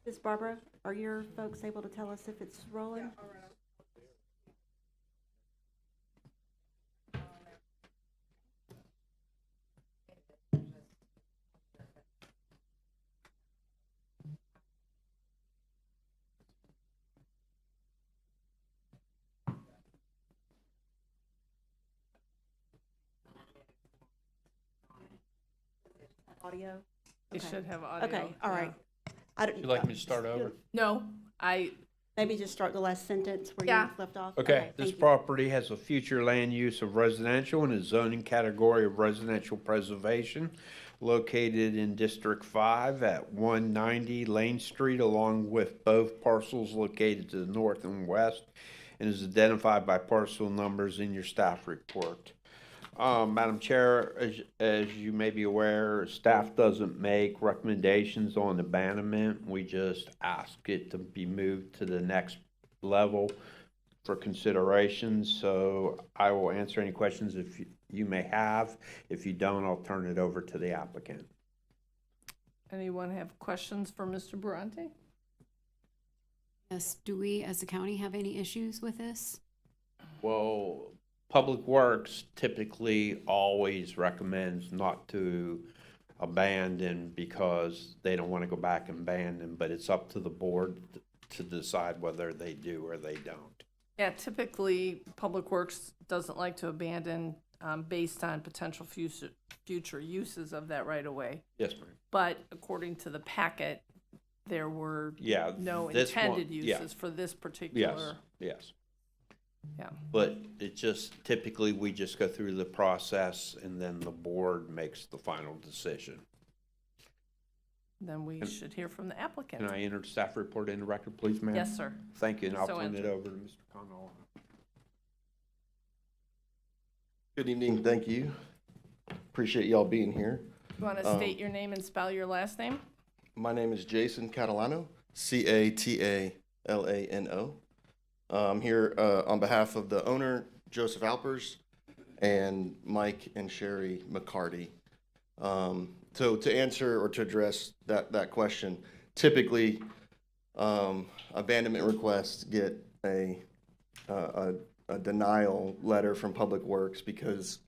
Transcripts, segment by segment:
Ms. Barbara, are your folks able to tell us if it's rolling? Audio? It Okay. should have audio. Okay, all right. Would you like me to start over? No, Maybe just start the last sentence where Yeah. you left off? Okay, this thank you. property has a future land use of residential and a zoning category of residential preservation located in District 5 at 190 Lane Street, along with both parcels located to the north and west, and is identified by parcel numbers in your staff report. Madam Chair, as you may be aware, staff doesn't make recommendations on abandonment. We just ask it to be moved to the next level for consideration. So I will answer any questions if you may have. If you don't, I'll turn it over to the applicant. anyone have questions for Mr. Baronti? Yes, do we as a county have any issues with this? Well, Public Works typically always recommends not to abandon because they don't want to go back and abandon, but it's up to the board to decide whether they do or they don't. Yeah, typically, Public Works doesn't like to abandon based on potential future uses of that right-of-way. Yes, ma'am. But according to the packet, there were Yeah. no this one- intended yeah, uses for this particular. Yes. Yeah. But it just, typically, we just go through the process and then the board makes the final decision. Then we should hear from the applicant. Can I enter the staff report in the record, please, ma'am? Yes, sir. Thank you, and I'll So turn it enter. over to Mr. Connell. Good evening, thank you. Appreciate y'all being here. You want to state your name and spell your last name? My name is Jason Catalano, Catalano. I'm here on behalf of the owner, Joseph Alpers, and Mike and Sherry McCarty. So to answer or to address that question, typically abandonment requests get a denial letter from Public Works because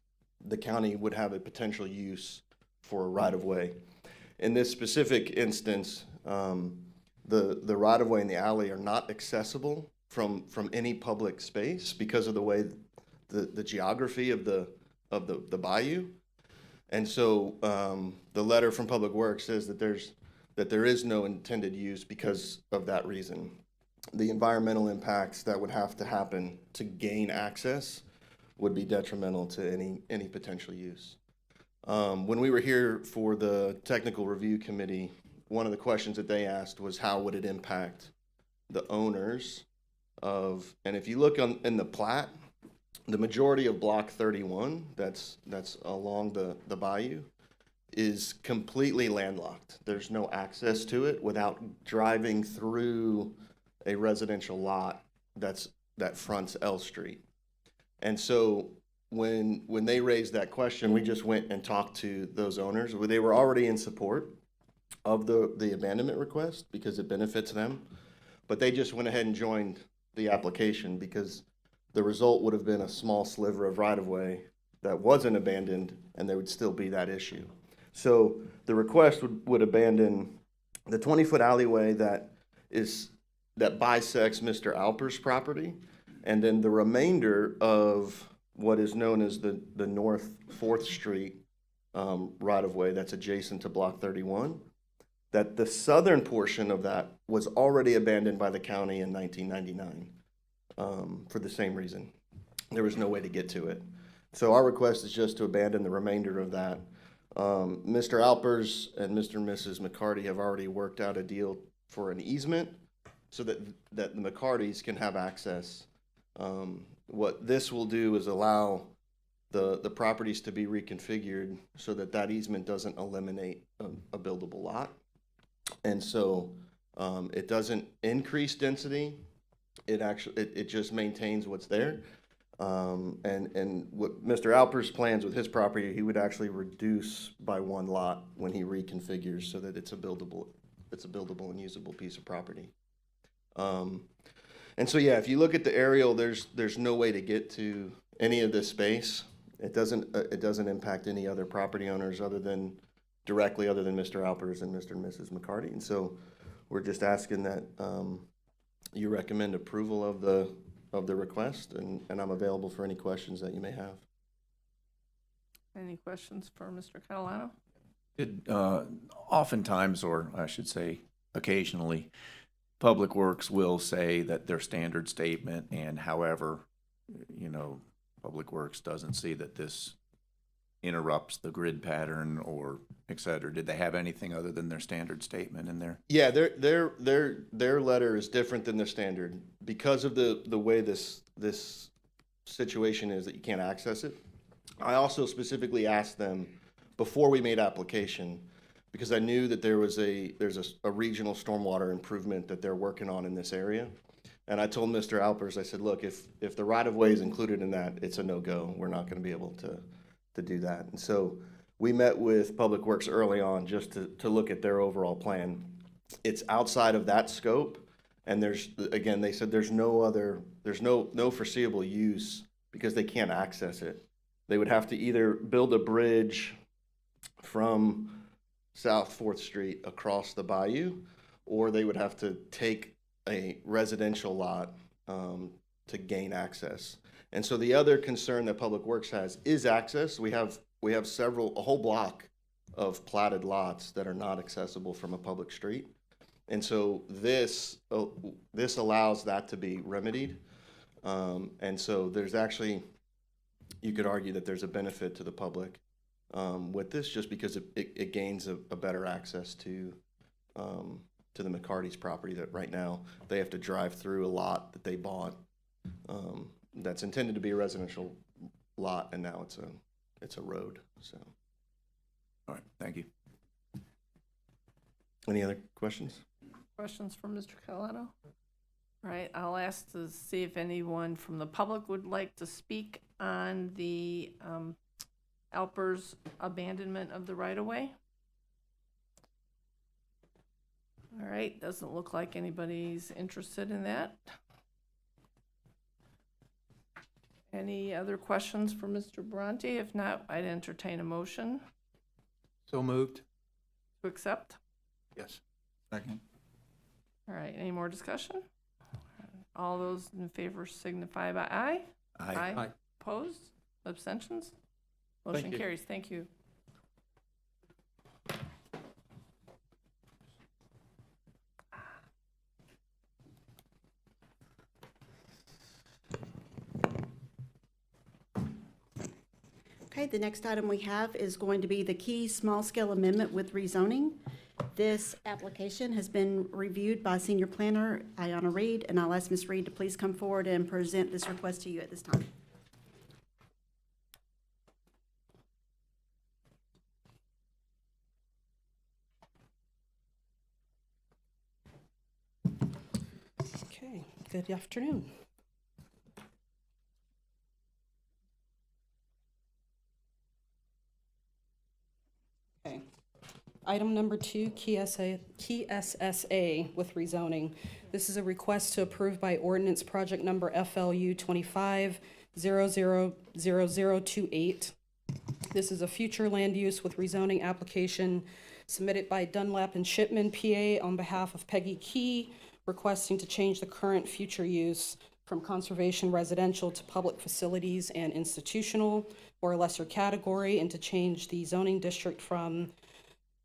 the county would have a potential use for a right-of-way. In this specific instance, the right-of-way and the alley are not accessible from any public space because of the way the geography of the bayou. And so the letter from Public Works says that there is no intended use because of that reason. The environmental impacts that would have to happen to gain access would be detrimental to any potential use. When we were here for the technical review committee, one of the questions that they asked was how would it impact the owners of, and if you look in the plat, the majority of block 31 that's along the bayou is completely landlocked. There's no access to it without driving through a residential lot that fronts L Street. And so when they raised that question, we just went and talked to those owners. They were already in support of the abandonment request because it benefits them, but they just went ahead and joined the application because the result would have been a small sliver of right-of-way that wasn't abandoned, and there would still be that issue. So the request would abandon the 20-foot alleyway that bisects Mr. Alpers' property, and then the remainder of what is known as the North 4th Street right-of-way that's adjacent to Block 31, that the southern portion of that was already abandoned by the county in 1999 for the same reason. There was no way to get to it. So our request is just to abandon the remainder of that. Mr. Alpers and Mr. and Mrs. McCarty have already worked out a deal for an easement so that the McCartys can have access. What this will do is allow the properties to be reconfigured so that easement doesn't eliminate a buildable lot. And so it doesn't increase density. It just maintains what's there. And what Mr. Alpers plans with his property, he would actually reduce by one lot when he reconfigures so that it's a buildable buildable and usable piece of property. And so, yeah, if you look at the aerial, there's no way to get to any of this space. It doesn't impact any other property owners other than Mr. Alpers and Mr. and Mrs. McCarty. And so we're just asking that you recommend approval of the request, and I'm available for any questions that you may have. Any questions for Mr. Catalano? Oftentimes, or I should say occasionally, Public Works will say that their standard statement, and however, Public Works doesn't see that this interrupts the grid pattern or et cetera. Did they have anything other than their standard statement in there? Yeah, their letter is different than their standard because of the way this situation is that you can't access it. I also specifically asked them before we made application, because I knew that there's a regional stormwater improvement that they're working on in this area. And I told Mr. Alpers, I said, look, if the right-of-way is included in that, it's a no-go. We're not going to be able to do that. And so we met with Public Works early on just to look at their overall plan. It's outside of that scope, and they said there's no foreseeable use because they can't access it. They would have to either build a bridge from South 4th Street across the bayou, or they would have to take a residential lot to gain access. And so the other concern that Public Works has is access. We have a whole block of platted lots that are not accessible from a public street. And so this allows that to be remedied. And so there's actually, you could argue that there's a benefit to the public with this, just because it gains a better access to the McCarty's property that right now they have to drive through a lot that they bought that's intended to be a residential lot, and now it's a road. So, All right, thank you. any other questions? Questions for Mr. Catalano? All right, I'll ask to see if anyone from the public would like to speak on the Alpers abandonment of the right-of-way. All right, doesn't look like anybody's interested in that. Any other questions for Mr. Baronti? If not, I'd entertain a motion So moved. to accept. Yes. Second. All right, any more discussion? All those in favor signify by aye. Aye. Opposed? Abstentions? Motion you. carries. Thank you. Okay, the next item we have is going to be the key small-scale amendment with rezoning. This application has been reviewed by Senior Planner Ayanna Reed, and I'll ask Ms. Reed to please come forward and present this request to you at this time. Okay, good afternoon. Okay, item number 2, Key SSA with rezoning. This is a request to approve by ordinance project number FLU 25000028. This is a future land use with rezoning application submitted by Dunlap and Shipman P.A. on behalf of Peggy Key, requesting to change the current future use from conservation residential to public facilities and institutional or a lesser category, and to change the zoning district from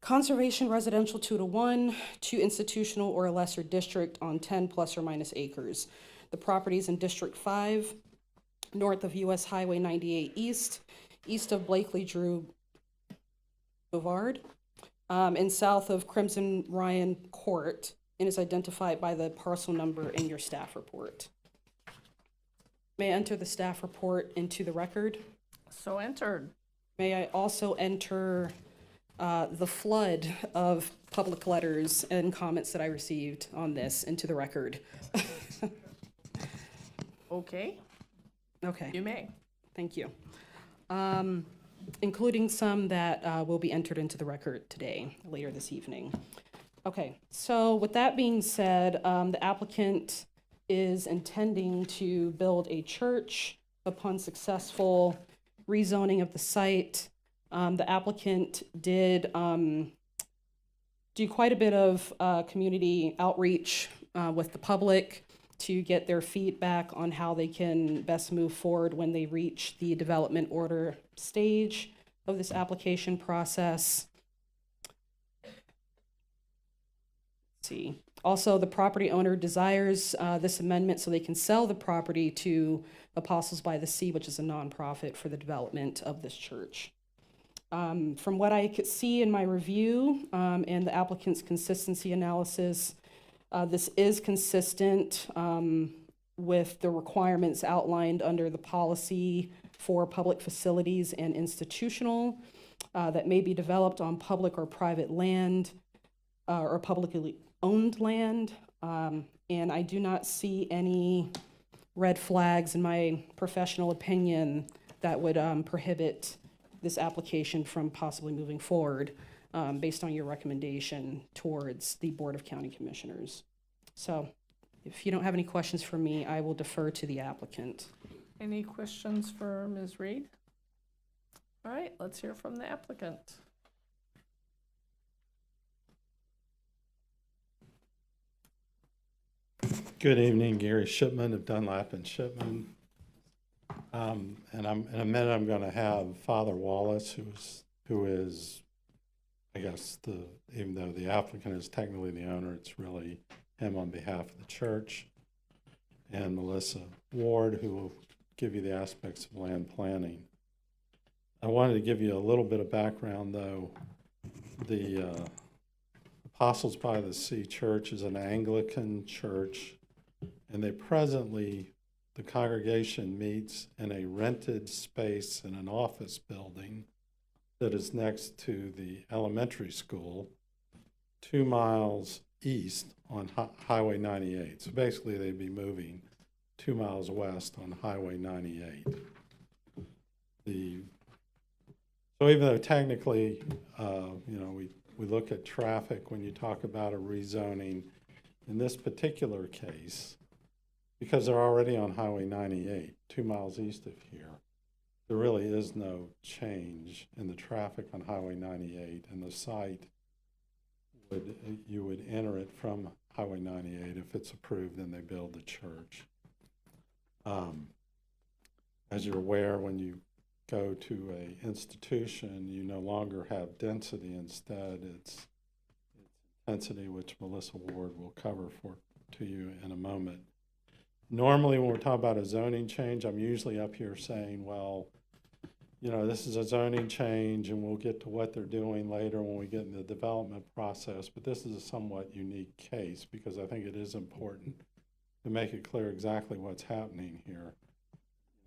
conservation residential 2-to-1 to institutional or a lesser district on 10 plus or minus acres. The property is in District 5, north of US Highway 98 East, east of Blakely Drew Boulevard, and south of Crimson Ryan Court, and is identified by the parcel number in your staff report. May I enter the staff report into the record? So entered. May I also enter the flood of public letters and comments that I received on this into the record? Okay, Okay, you may. thank you. Including some that will be entered into the record today, later this evening. Okay, so with that being said, the applicant is intending to build a church upon successful rezoning of the site. The applicant did do quite a bit of community outreach with the public to get their feedback on how they can best move forward when they reach the development order stage of this application process. See. Also, the property owner desires this amendment so they can sell the property to Apostles by the Sea, which is a nonprofit for the development of this church. From what I could see in my review and the applicant's consistency analysis, this is consistent with the requirements outlined under the policy for public facilities and institutional that may be developed on public or private land or publicly owned land, and I do not see any red flags in my professional opinion that would prohibit this application from possibly moving forward based on your recommendation towards the Board of County Commissioners. So if you don't have any questions for me, I will defer to the applicant. Any questions for Ms. Reed? All right, let's hear from the applicant. Good evening, Gary Shipman of Dunlap and Shipm. And in a minute, I'm going to have Father Wallace, who is, I guess, even though the applicant is technically the owner, it's really him on behalf of the church, and Melissa Ward, who will give you the aspects of land planning. I wanted to give you a little bit of background, though. The Apostles by the Sea Church is an Anglican church, and the congregation meets in a rented space in an office building that is next to the elementary school, 2 miles east on Highway 98. So basically, they'd be moving 2 miles west on Highway 98. So even though technically, we look at traffic when you talk about a rezoning, in this particular case, because they're already on Highway 98, 2 miles east of here, there really is no change in the traffic on Highway 98, and the site you would enter it from Highway 98. If it's approved, then they build the church. As you're aware, when you go to an institution, you no longer have density. Instead, it's intensity, which Melissa Ward will cover to you in a moment. Normally, when we're talking about a zoning change, I'm usually up here saying, well, this is a zoning change, and we'll get to what they're doing later when we get in the development process. But this is a somewhat unique case because I think it is important to make it clear exactly what's happening here.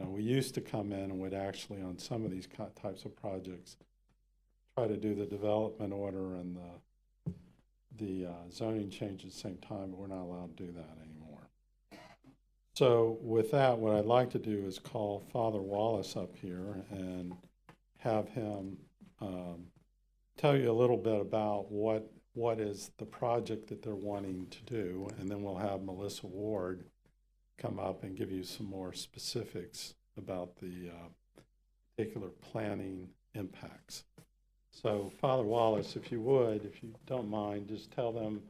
We used to come in and would actually, on some of these types of projects, try to do the development order and the zoning change at the same time, but we're not allowed to do that anymore. So with that, what I'd like to do is call Father Wallace up here and have him tell you a little bit about what is the project that they're wanting to do, and then we'll have Melissa Ward come up and give you some more specifics about the particular planning impacts. So Father Wallace, if you don't mind, just tell them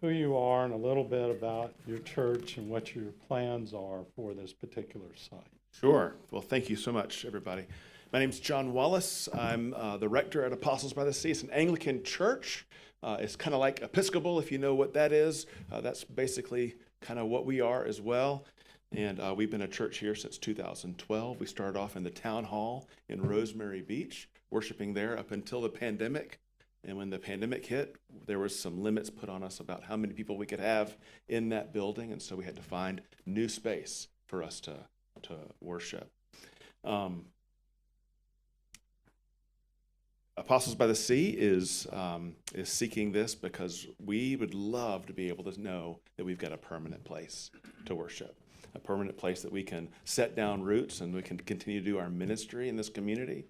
who you are and a little bit about your church and what your plans are for this particular site. Sure. Well, thank you so much, everybody. My name's John Wallace. I'm the rector at Apostles by the Sea. It's an Anglican church. It's kind of like Episcopal, if you know what that is. That's basically kind of what we are as well. And we've been a church here since 2012. We started off in the town hall in Rosemary Beach, worshiping there up until the pandemic. And when the pandemic hit, there was some limits put on us about how many people we could have in that building. And so we had to find new space for us to worship. Apostles by the Sea is seeking this because we would love to be able to know that we've got a permanent place to worship, a permanent place that we can set down roots and we can continue to do our ministry in this community,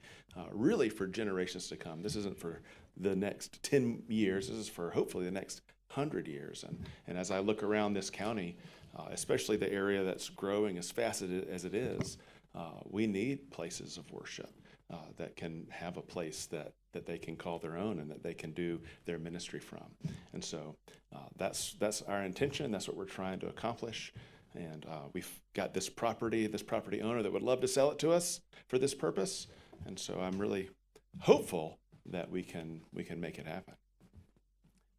really for generations to come. This isn't for the next 10 years. This is for hopefully the next 100 years. And as I look around this county, especially the area that's growing as fast as it is, we need places of worship that can have a place that they can call their own and that they can do their ministry from. And so that's our intention. That's what we're trying to accomplish. And we've got this property owner that would love to sell it to us for this purpose. And so I'm really hopeful that we can make it happen.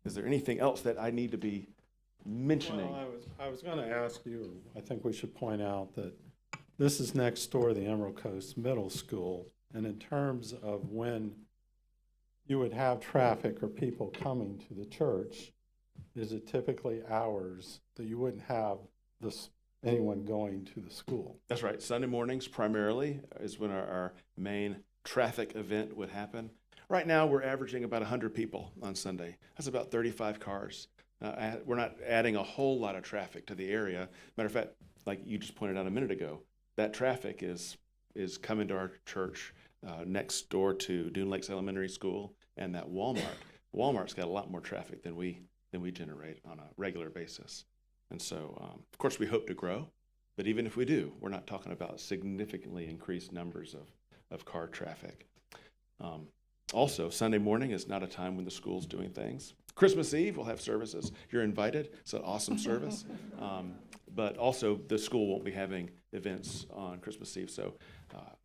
Is there anything else that I need to be mentioning? Well, I was going to ask you, I think we should point out that this is next door to the Emerald Coast Middle School. And in terms of when you would have traffic or people coming to the church, is it typically hours that you wouldn't have anyone going to the school? That's right. Sunday mornings primarily is when our main traffic event would happen. Right now, we're averaging about 100 people on Sunday. That's about 35 cars. We're not adding a whole lot of traffic to the area. Matter of fact, like you just pointed out a minute ago, that traffic is coming to our church next door to Dune Lakes Elementary School and that Walmart. Walmart's got a lot more traffic than we generate on a regular basis. And so, of course, we hope to grow, but even if we do, we're not talking about significantly increased numbers of car traffic. Also, Sunday morning is not a time when the school's doing things. Christmas Eve, we'll have services. You're invited. It's an awesome service. But also, the school won't be having events on Christmas Eve. So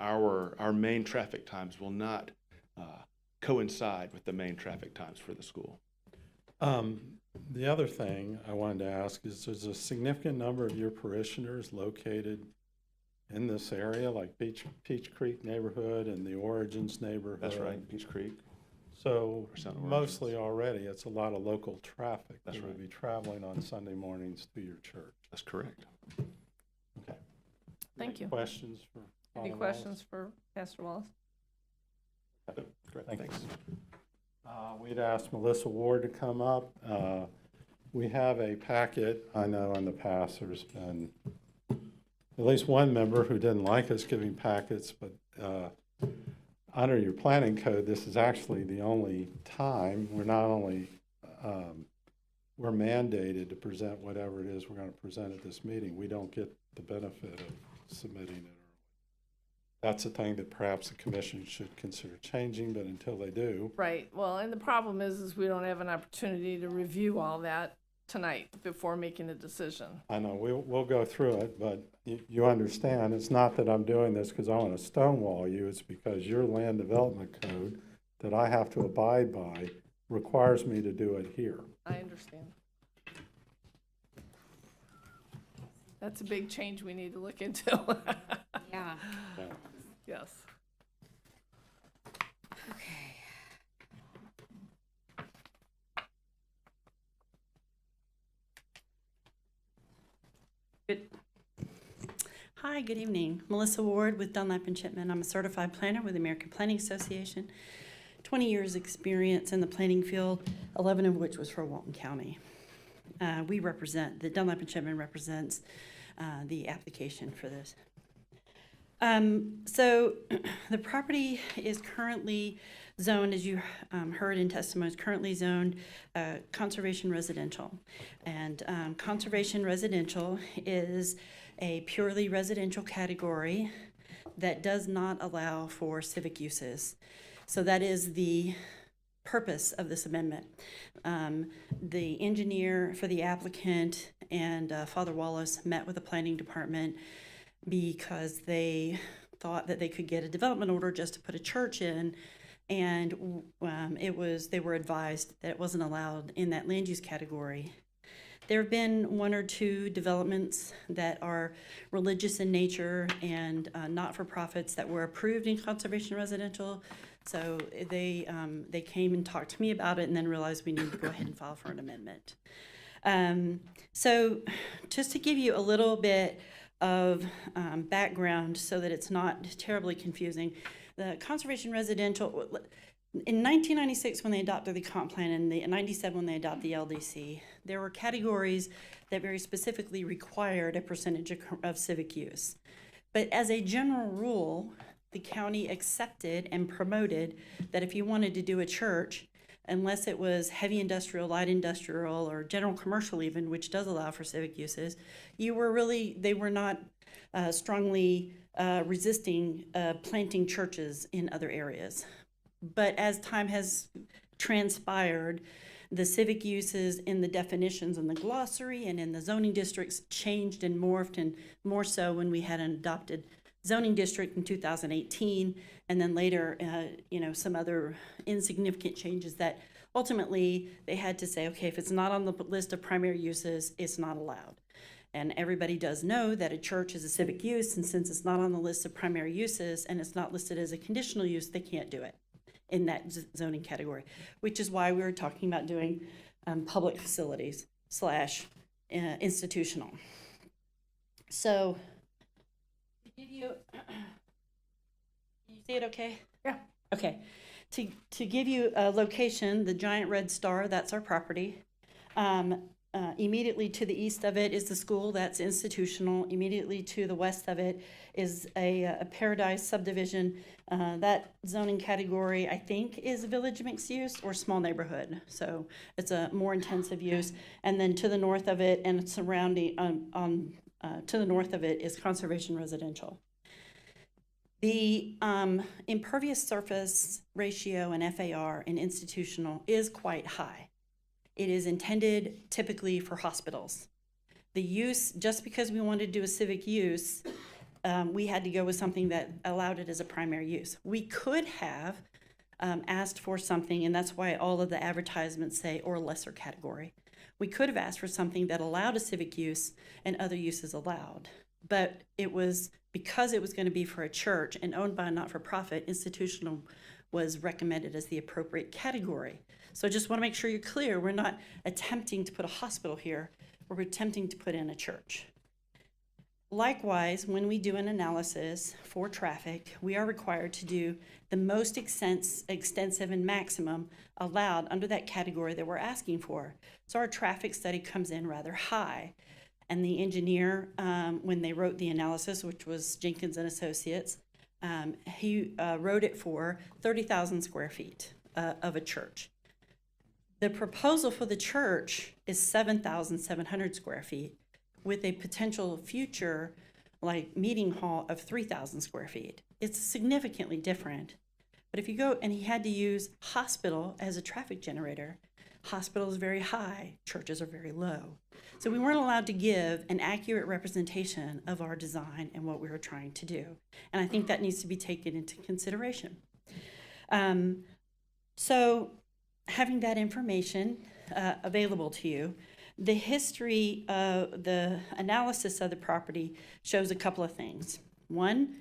our main traffic times will not coincide with the main traffic times for the school. The other thing I wanted to ask is, there's a significant number of your parishioners located in this area, like Peach Creek neighborhood and the Origins neighborhood. That's right, Peach Creek. So Percent of mostly already, it's a lot of local traffic That's that right. would be traveling on Sunday mornings to your church. That's correct. Okay. Thank you. Questions for Any Father questions for Pastor Wallace? Great, Thank you. thanks. We'd asked Melissa Ward to come up. We have a packet. I know in the past there's been at least one member who didn't like us giving packets, but under your planning code, this is actually the only time. We're not only, we're mandated to present whatever it is we're going to present at this meeting. We don't get the benefit of submitting it. That's a thing that perhaps the commission should consider changing, but until they do. Right. Well, and the problem is we don't have an opportunity to review all that tonight before making a decision. I know, we'll go through it, but you understand, it's not that I'm doing this because I want to stonewall you, it's because your land development code that I have to abide by requires me to do it here. I understand. That's a big change we need to look into. Yeah. Yeah. Yes. Okay. Hi, good evening. Melissa Ward with Dunlap and Shipm. I'm a certified planner with the American Planning Association. 20 years experience in the planning field, 11 of which was for Walton County. The Dunlap and Shipm represents the application for this. So the property is currently zoned, as you heard in testimony, is currently zoned conservation residential. And conservation residential is a purely residential category that does not allow for civic uses. So that is the purpose of this amendment. The engineer for the applicant and Father Wallace met with the planning department because they thought that they could get a development order just to put a church in, and they were advised that it wasn't allowed in that land use category. There have been one or two developments that are religious in nature and not-for-profits that were approved in conservation residential. So they came and talked to me about it and then realized we need to go ahead and file for an amendment. So just to give you a little bit of background so that it's not terribly confusing, the conservation residential, in 1996 when they adopted the comp plan and in 97 when they adopted the LDC, there were categories that very specifically required a percentage of civic use. But as a general rule, the county accepted and promoted that if you wanted to do a church, unless it was heavy industrial, light industrial, or general commercial even, which does allow for civic uses, they were not strongly resisting planting churches in other areas. But as time has transpired, the civic uses in the definitions in the glossary and in the zoning districts changed and morphed, and more so when we had an adopted zoning district in 2018, and then later, some other insignificant changes that ultimately they had to say, okay, if it's not on the list of primary uses, it's not allowed. And everybody does know that a church is a civic use, and since it's not on the list of primary uses and it's not listed as a conditional use, they can't do it in that zoning category, which is why we were talking about doing public facilities / institutional. So, to give you, can you see it okay? Yeah. Okay. To give you a location, the giant red star, that's our property. Immediately to the east of it is the school, that's institutional. Immediately to the west of it is a Paradise subdivision. That zoning category, I think, is village mixed use or small neighborhood. So it's a more intensive use. And then to the north of it and surrounding, to the north of it is conservation residential. The impervious surface ratio in FAR and institutional is quite high. It is intended typically for hospitals. The use, just because we wanted to do a civic use, we had to go with something that allowed it as a primary use. We could have asked for something, and that's why all of the advertisements say or lesser category. We could have asked for something that allowed a civic use and other uses allowed. But it was, because it was going to be for a church and owned by a not-for-profit, institutional was recommended as the appropriate category. So I just want to make sure you're clear. We're not attempting to put a hospital here. We're attempting to put in a church. Likewise, when we do an analysis for traffic, we are required to do the most extensive and maximum allowed under that category that we're asking for. So our traffic study comes in rather high. And the engineer, when they wrote the analysis, which was Jenkins and Associates, he wrote it for 30,000 square feet of a church. The proposal for the church is 7,700 square feet with a potential future meeting hall of 3,000 square feet. It's significantly different. But if you go, and he had to use hospital as a traffic generator, hospital is very high, churches are very low. So we weren't allowed to give an accurate representation of our design and what we were trying to do. And I think that needs to be taken into consideration. So having that information available to you, the history of the analysis of the property shows a couple of things. One,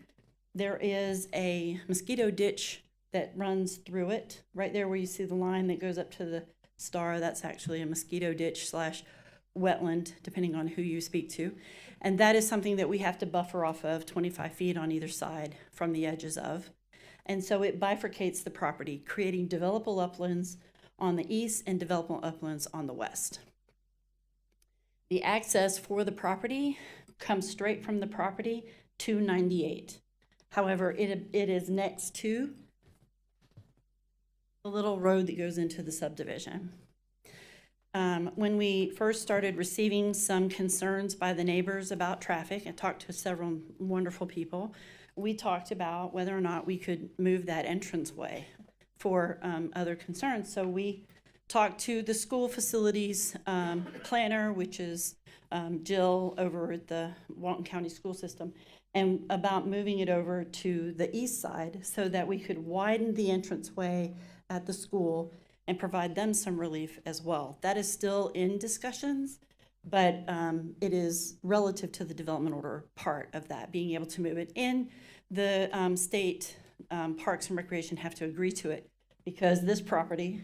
there is a mosquito ditch that runs through it. Right there where you see the line that goes up to the star, that's actually a mosquito ditch / wetland, depending on who you speak to. And that is something that we have to buffer off of 25 feet on either side from the edges of. And so it bifurcates the property, creating developable uplands on the east and developable uplands on the west. The access for the property comes straight from the property to 98. However, it is next to the little road that goes into the subdivision. When we first started receiving some concerns by the neighbors about traffic, I talked to several wonderful people, we talked about whether or not we could move that entranceway for other concerns. So we talked to the school facilities planner, which is Jill over at the Walton County School System, and about moving it over to the east side so that we could widen the entranceway at the school and provide them some relief as well. That is still in discussions, but it is relative to the development order part of that, being able to move it in. The state Parks and Recreation have to agree to it because this property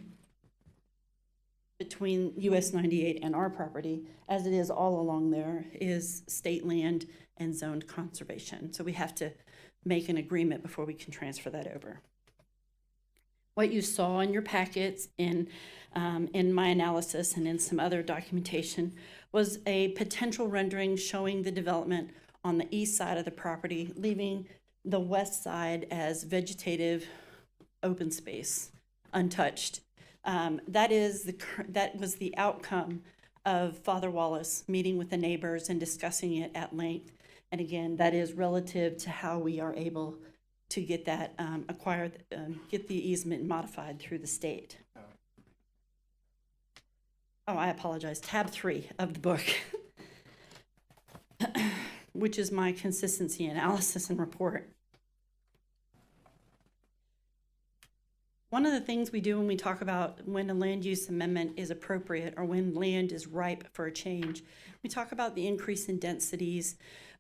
between US 98 and our property, as it is all along there, is state land and zoned conservation. So we have to make an agreement before we can transfer that over. What you saw in your packets in my analysis and in some other documentation was a potential rendering showing the development on the east side of the property, leaving the west side as vegetative open space, untouched. That was the outcome of Father Wallace meeting with the neighbors and discussing it at length. And again, that is relative to how we are able to get that get the easement modified through the state. Oh, I apologize. Tab 3 of the book, which is my consistency analysis and report. One of the things we do when we talk about when a land use amendment is appropriate or when land is ripe for a change, we talk about the increase in densities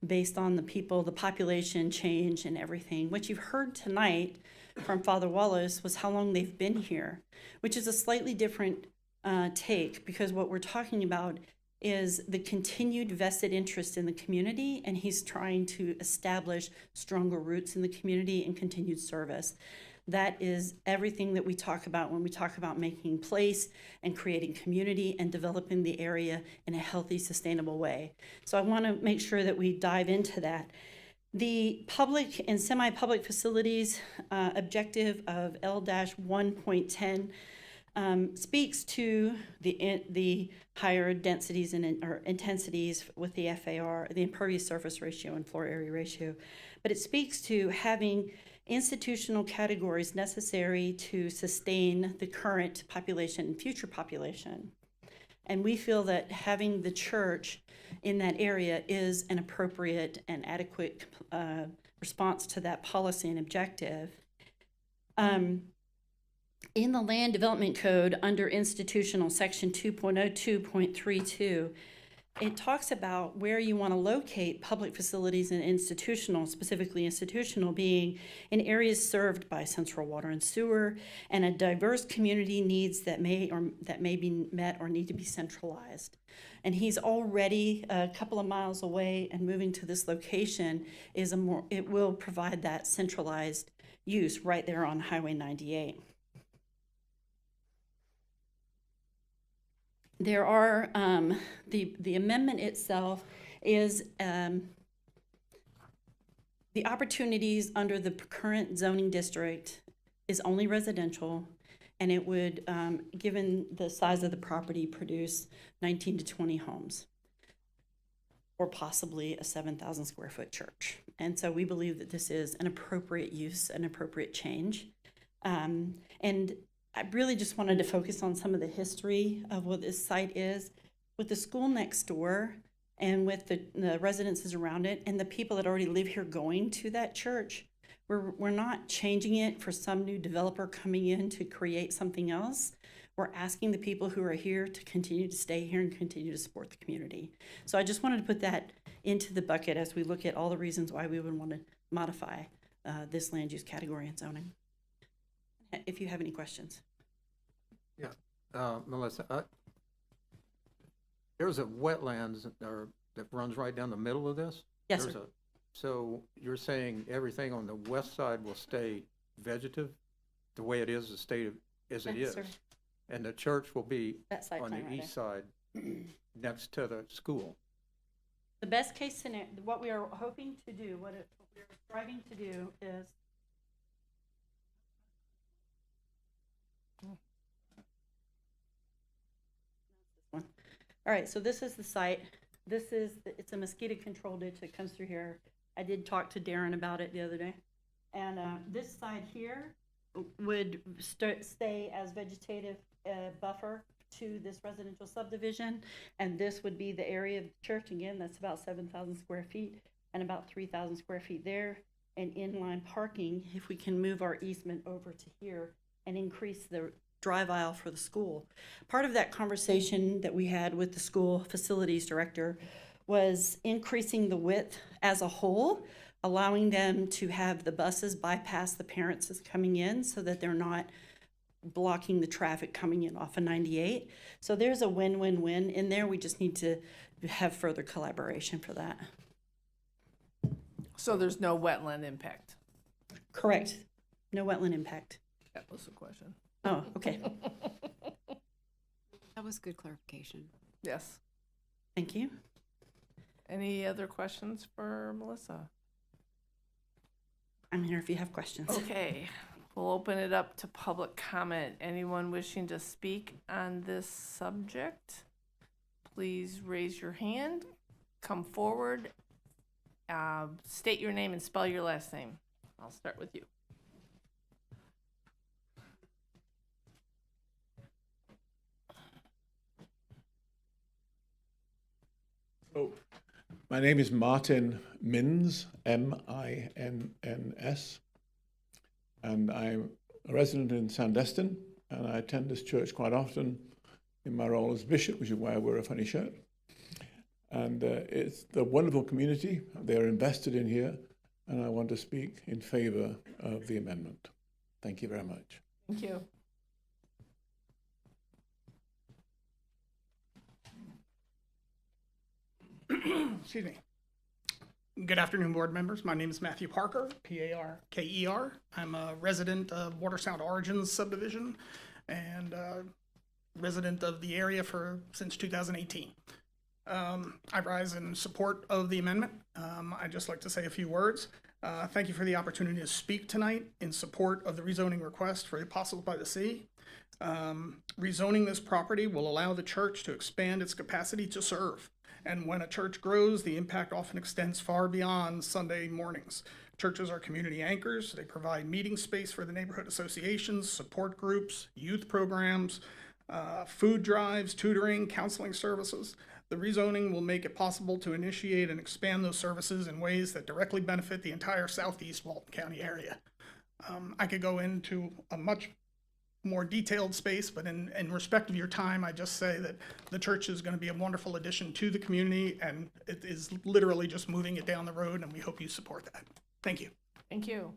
based on the people, the population change and everything. What you've heard tonight from Father Wallace was how long they've been here, which is a slightly different take, because what we're talking about is the continued vested interest in the community, and he's trying to establish stronger roots in the community and continued service. That is everything that we talk about when we talk about making place and creating community and developing the area in a healthy, sustainable way. So I want to make sure that we dive into that. The public and semi-public facilities objective of L-1.10 speaks to the higher densities or intensities with the FAR, the impervious surface ratio and floor area ratio. But it speaks to having institutional categories necessary to sustain the current population and future population. And we feel that having the church in that area is an appropriate and adequate response to that policy and objective. In the Land Development Code, under institutional, section 2.02.32, it talks about where you want to locate public facilities and institutional, specifically institutional, being in areas served by central water and sewer and a diverse community needs that may be met or need to be centralized. And he's already a couple of miles away, and moving to this location it will provide that centralized use right there on Highway 98. There are, the amendment itself is the opportunities under the current zoning district is only residential, and it would, given the size of the property, produce 19 to 20 homes, or possibly a 7,000 square foot church. And so we believe that this is an appropriate use, an appropriate change. And I really just wanted to focus on some of the history of what this site is. With the school next door and with the residences around it and the people that already live here going to that church, we're not changing it for some new developer coming in to create something else. We're asking the people who are here to continue to stay here and continue to support the community. So I just wanted to put that into the bucket as we look at all the reasons why we would want to modify this land use category and zoning. If you have any questions. Yeah, Melissa, there's a wetlands that runs right down the middle of this? Yes, sir. So you're saying everything on the west side will stay vegetative, the way it is, as it Yes, is? sir. And the church will be That site on plan the right east side, next to the school? The best case scenario, what we are hoping to do, what we're striving to do is all right, so this is the site. It's a mosquito control ditch that comes through here. I did talk to Darren about it the other day. And this side here would stay as vegetative buffer to this residential subdivision. And this would be the area of the church. Again, that's about 7,000 square feet and about 3,000 square feet there. And inline parking, if we can move our easement over to here and increase the drive aisle for the school. Part of that conversation that we had with the school facilities director was increasing the width as a whole, allowing them to have the buses bypass the parents as coming in so that they're not blocking the traffic coming in off of 98. So there's a win-win-win in there. We just need to have further collaboration for that. So there's no wetland impact? Correct. No wetland impact. That was the question. Oh, okay. That was good clarification. Yes. Thank you. Any other questions for Melissa? I'm here if you have questions. Okay. We'll open it up to public comment. Anyone wishing to speak on this subject, please raise your hand, come forward, state your name and spell your last name. I'll start with you. Oh, my name is Martin Minns, M-I-N-N-S, and I'm a resident in Sandestin, and I attend this church quite often in my role as bishop, which is why I wear a funny shirt. And it's the wonderful community. They're invested in here, and I want to speak in favor of the amendment. Thank you very much. Thank you. Excuse me. Good afternoon, board members. My name is Matthew Parker, P-A-R-K-E-R. I'm a resident of Water Sound Origins subdivision and resident of the area since 2018. I rise in support of the amendment. I'd just like to say a few words. Thank you for the opportunity to speak tonight in support of the rezoning request for the Apostles by the Sea. Rezoning this property will allow the church to expand its capacity to serve. And when a church grows, the impact often extends far beyond Sunday mornings. Churches are community anchors. They provide meeting space for the neighborhood associations, support groups, youth programs, food drives, tutoring, counseling services. The rezoning will make it possible to initiate and expand those services in ways that directly benefit the entire southeast Walton County area. I could go into a much more detailed space, but in respect of your time, I just say that the church is going to be a wonderful addition to the community, and it is literally just moving it down the road, and we hope you support that. Thank you. Thank you.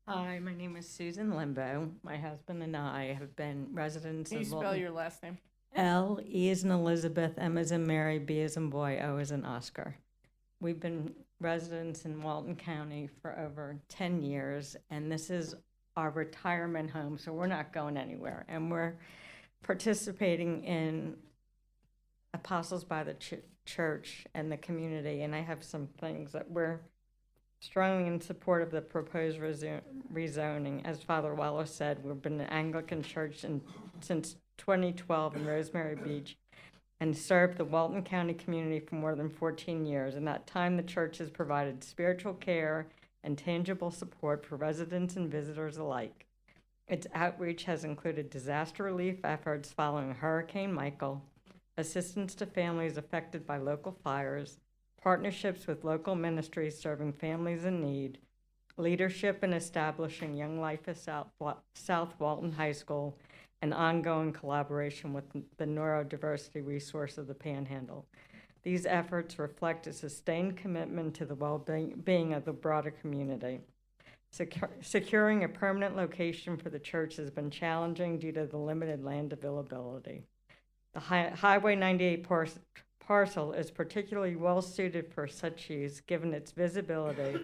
Hi, my name is Susan Limbo. My husband and I have been residents Can you of spell Walton. your last name? L, E as in Elizabeth, M as in Mary, B as in boy, O as in Oscar. We've been residents in Walton County for over 10 years, and this is our retirement home, so we're not going anywhere. And we're participating in Apostles by the Church and the community, and I have some things that we're strongly in support of the proposed rezoning. As Father Wallace said, we've been an Anglican church since 2012 in Rosemary Beach, and served the Walton County community for more than 14 years. In that time, the church has provided spiritual care and tangible support for residents and visitors alike. Its outreach has included disaster relief efforts following Hurricane Michael, assistance to families affected by local fires, partnerships with local ministries serving families in need, leadership in establishing Young Life at South Walton High School, and ongoing collaboration with the neurodiversity resource of the Panhandle. These efforts reflect a sustained commitment to the well-being of the broader community. Securing a permanent location for the church has been challenging due to the limited land availability. The Highway 98 parcel is particularly well-suited for such use, given its visibility,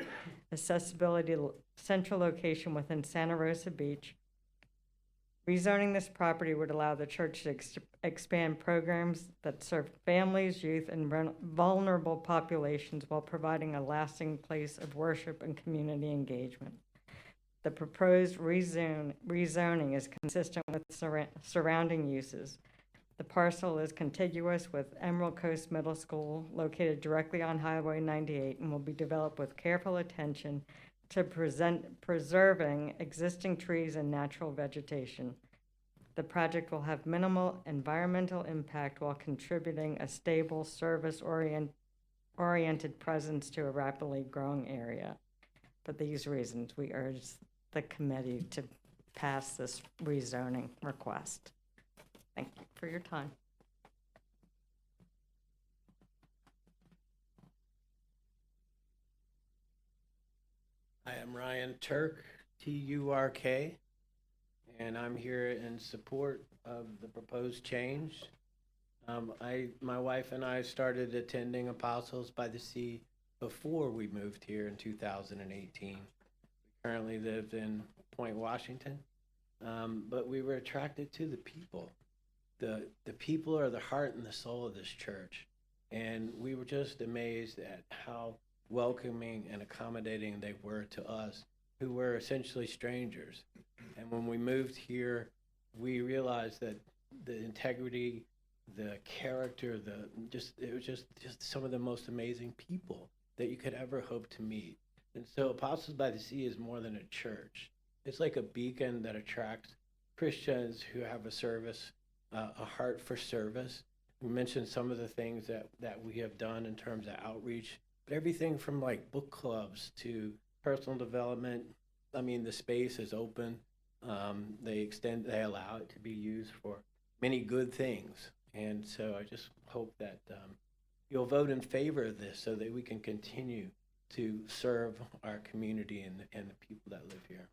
accessibility, central location within Santa Rosa Beach. Rezoning this property would allow the church to expand programs that serve families, youth, and vulnerable populations while providing a lasting place of worship and community engagement. The proposed rezoning is consistent with surrounding uses. The parcel is contiguous with Emerald Coast Middle School, located directly on Highway 98, and will be developed with careful attention to preserving existing trees and natural vegetation. The project will have minimal environmental impact while contributing a stable, service-oriented presence to a rapidly growing area. For these reasons, we urge the committee to pass this rezoning request. Thank you for your time. I am Ryan Turk, T-U-R-K, and I'm here in support of the proposed change. My wife and I started attending Apostles by the Sea before we moved here in 2018. We currently live in Point Washington, but we were attracted to the people. The people are the heart and the soul of this church, and we were just amazed at how welcoming and accommodating they were to us, who were essentially strangers. And when we moved here, we realized that the integrity, the character, it was just some of the most amazing people that you could ever hope to meet. And so Apostles by the Sea is more than a church. It's like a beacon that attracts Christians who have a service, a heart for service. We mentioned some of the things that we have done in terms of outreach, but everything from like book clubs to personal development. I mean, the space is open. They allow it to be used for many good things. And so I just hope that you'll vote in favor of this so that we can continue to serve our community and the people that live here.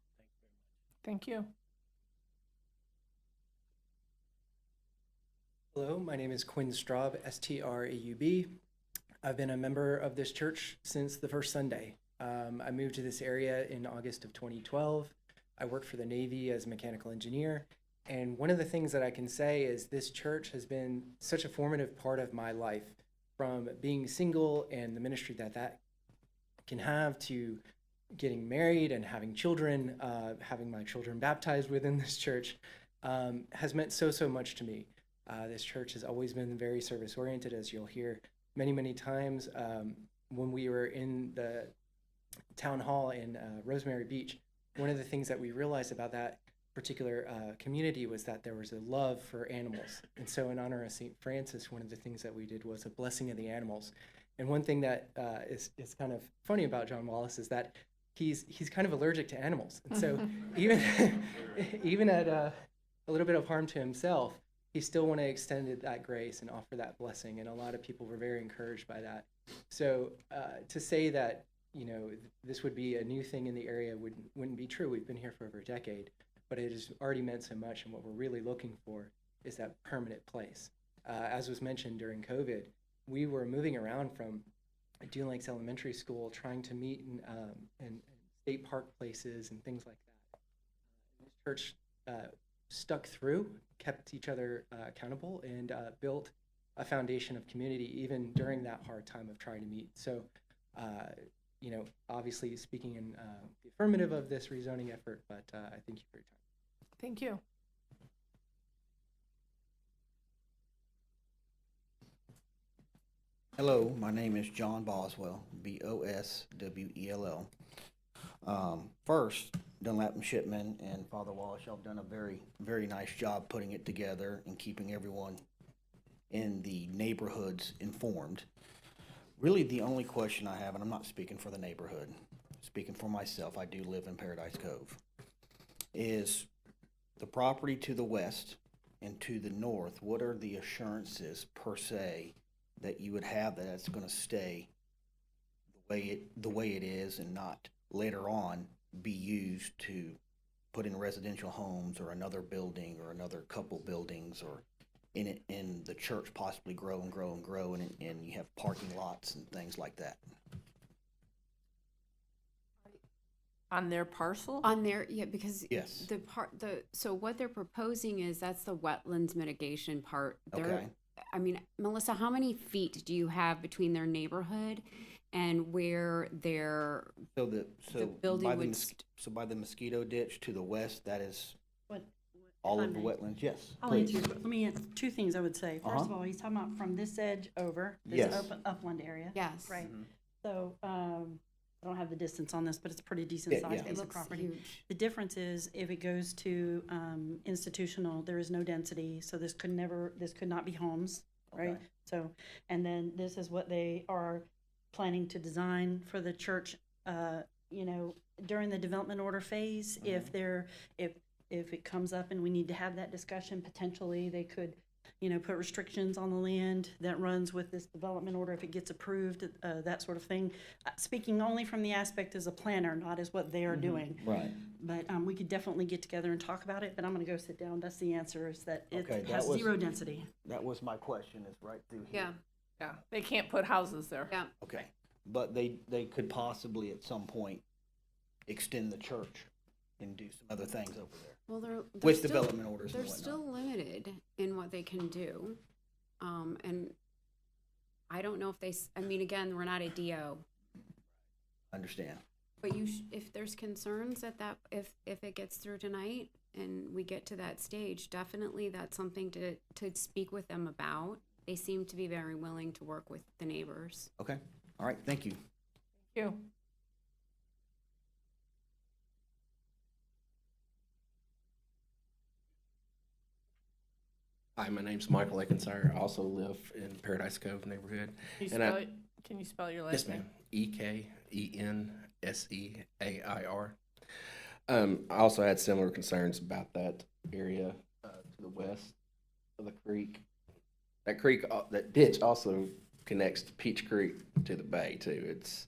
Thank you. Hello, my name is Quinn Straub, S-T-R-A-U-B. I've been a member of this church since the first Sunday. I moved to this area in August of 2012. I worked for the Navy as a mechanical engineer. And one of the things that I can say is this church has been such a formative part of my life, from being single and the ministry that can have, to getting married and having children, having my children baptized within this church, has meant so much to me. This church has always been very service oriented, as you'll hear many times. When we were in the town hall in Rosemary Beach, one of the things that we realized about that particular community was that there was a love for animals. And so in honor of St. Francis, one of the things that we did was a blessing of the animals. And one thing that is kind of funny about John Wallace is that he's kind of allergic to animals. And so even at a little bit of harm to himself, he still wanted to extend that grace and offer that blessing. And a lot of people were very encouraged by that. So to say that, you know, this would be a new thing in the area wouldn't be true. We've been here for over a decade, but it has already meant so much. And what we're really looking for is that permanent place. As was mentioned during COVID, we were moving around from Dune Lakes Elementary School, trying to meet in state park places and things like that. This church stuck through, kept each other accountable, and built a foundation of community even during that hard time of trying to meet. So, you know, obviously speaking in the affirmative of this rezoning effort, but I thank you for your time. Thank you. Hello, my name is John Boswell, B-O-S-W-E-L-L. First, Dunlap and Shipm and Father Wallace, y'all have done a very nice job putting it together and keeping everyone in the neighborhoods informed. Really, the only question I have, and I'm not speaking for the neighborhood, speaking for myself, I do live in Paradise Cove, is the property to the west and to the north, what are the assurances per se that you would have that it's going to stay the way it is and not later on be used to put in residential homes or another building or another couple buildings, or in the church possibly grow and grow and grow, and you have parking lots and things like that? On their parcel? On their, yeah, because Yes. so what they're proposing is that's the wetlands mitigation part. Okay. I mean, Melissa, how many feet do you have between their neighborhood and where their the building by would by the mosquito ditch to the west, that is What, all if of I the may. wetlands? Yes, I'll please. answer, let me answer two things I would say. First of Uh-huh. all, he's talking about from this edge over, this Yes. upland area. Yes. Right. Mhm. So, I don't have the distance on this, but it's a pretty decent Yeah, size yeah. piece It of looks property. huge. The difference is if it goes to institutional, there is no density, so this could not be homes, right? Okay. So, and then this is what they are planning to design for the church, you know, during the development order phase. If it comes up and we need to have that discussion, potentially they could, you know, put restrictions on the land that runs with this development order if it gets approved, that sort of thing. Speaking only from the aspect as a planner, not as what they are doing. Right. But we could definitely get together and talk about it, but I'm gonna go sit down. That's the answer, is that it Okay, that has was- zero density. That was my question, is right through here. Yeah. Yeah, they can't put houses there. Yeah. Okay, but they could possibly at some point extend the church and do some other things over there. Well, they're With still, development orders and they're whatnot. still limited in what they can do, and I don't know if I mean, again, we're not a DO, Understand. But if there's concerns if it gets through tonight and we get to that stage, definitely that's something to speak with them about. They seem to be very willing to work with the neighbors. Okay, all right, thank you. Thank you. Hi, my name's Michael Akinsider. I also live in Paradise Cove neighborhood. Can you spell your last Yes, name? ma'am. Ekenseair. I also had similar concerns about that area to the west of the creek. That creek, that ditch also connects to Peach Creek to the bay too. It's,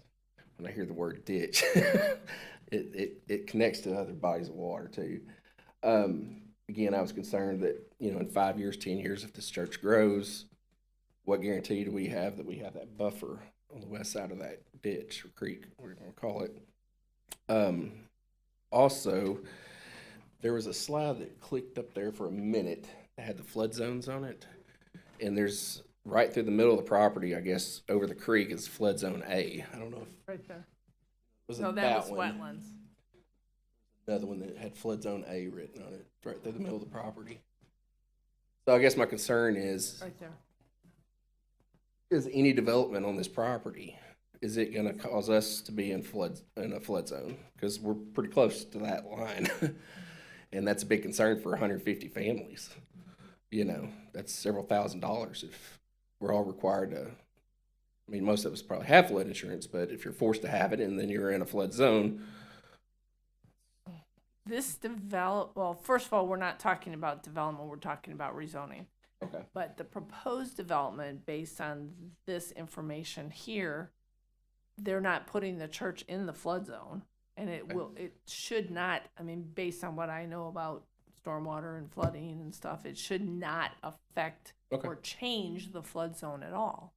when I hear the word ditch, it connects to other bodies of water too. Again, I was concerned that, in 5 years, 10 years, if this church grows, what guarantee do we have that that buffer on the west side of that ditch or creek, whatever you want to call it? Also, there was a slide that clicked up there for a minute that had the flood zones on it. And there's right through the middle of the property, I guess, over the creek is flood zone A. I don't know if Right there. was No, it that was one? wetlands. Another one that had flood zone A written on it, right through the middle of the property. So I guess my concern is, Right there. is any development on this property, is it gonna cause us to be in a flood zone? Because we're pretty close to that line. And that's a big concern for 150 families. That's several $1,000s if we're all required to, most of us probably have flood insurance, but if you're forced to have it and then you're in a flood zone. Well, first of all, we're not talking about development, we're talking about rezoning. Okay. But the proposed development, based on this information here, they're not putting the church in the flood zone. And it should not, based on what I know about stormwater and flooding and stuff, it should not affect or change the flood zone at all.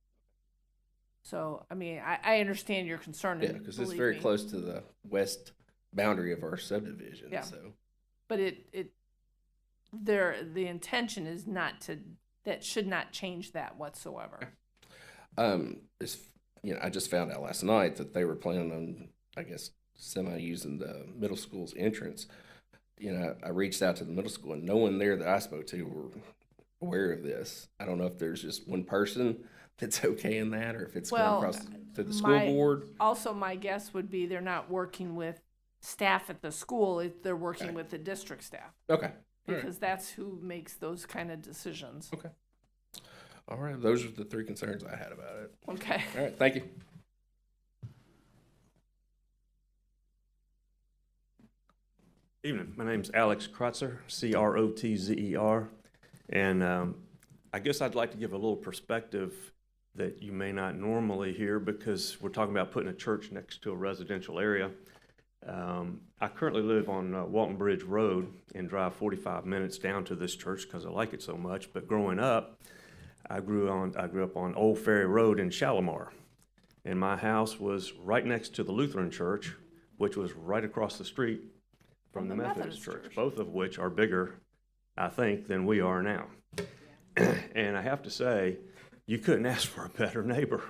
So, I understand your concern. Yeah, because it's very close to the west boundary of our subdivision. Yeah. So. But the intention is that should not change that whatsoever. I just found out last night that they were planning on, I guess, using the middle school's entrance. I reached out to the middle school and no one there that I spoke to were aware of this. I don't know if there's just one person that's okay in that or if it's going across to the school board. Also, my guess would be they're not working with staff at the school, they're working with the district staff. Okay. Because that's who makes those kind of decisions. Okay. All right. Those are the three concerns I had about it. Okay. All right. Thank you. Evening. My name's Alex Krotzer, Crotzer, and I guess I'd like to give a little perspective that you may not normally hear because we're talking about putting a church next to a residential area. I currently live on Walton Bridge Road and drive 45 minutes down to this church because I like it so much. But growing up, I grew up on Old Ferry Road in Shalimar, and my house was right next to the Lutheran church, which was right across the street from the Methodist church, both of which are bigger, I think, than we are now. And I have to say, you couldn't ask for a better neighbor.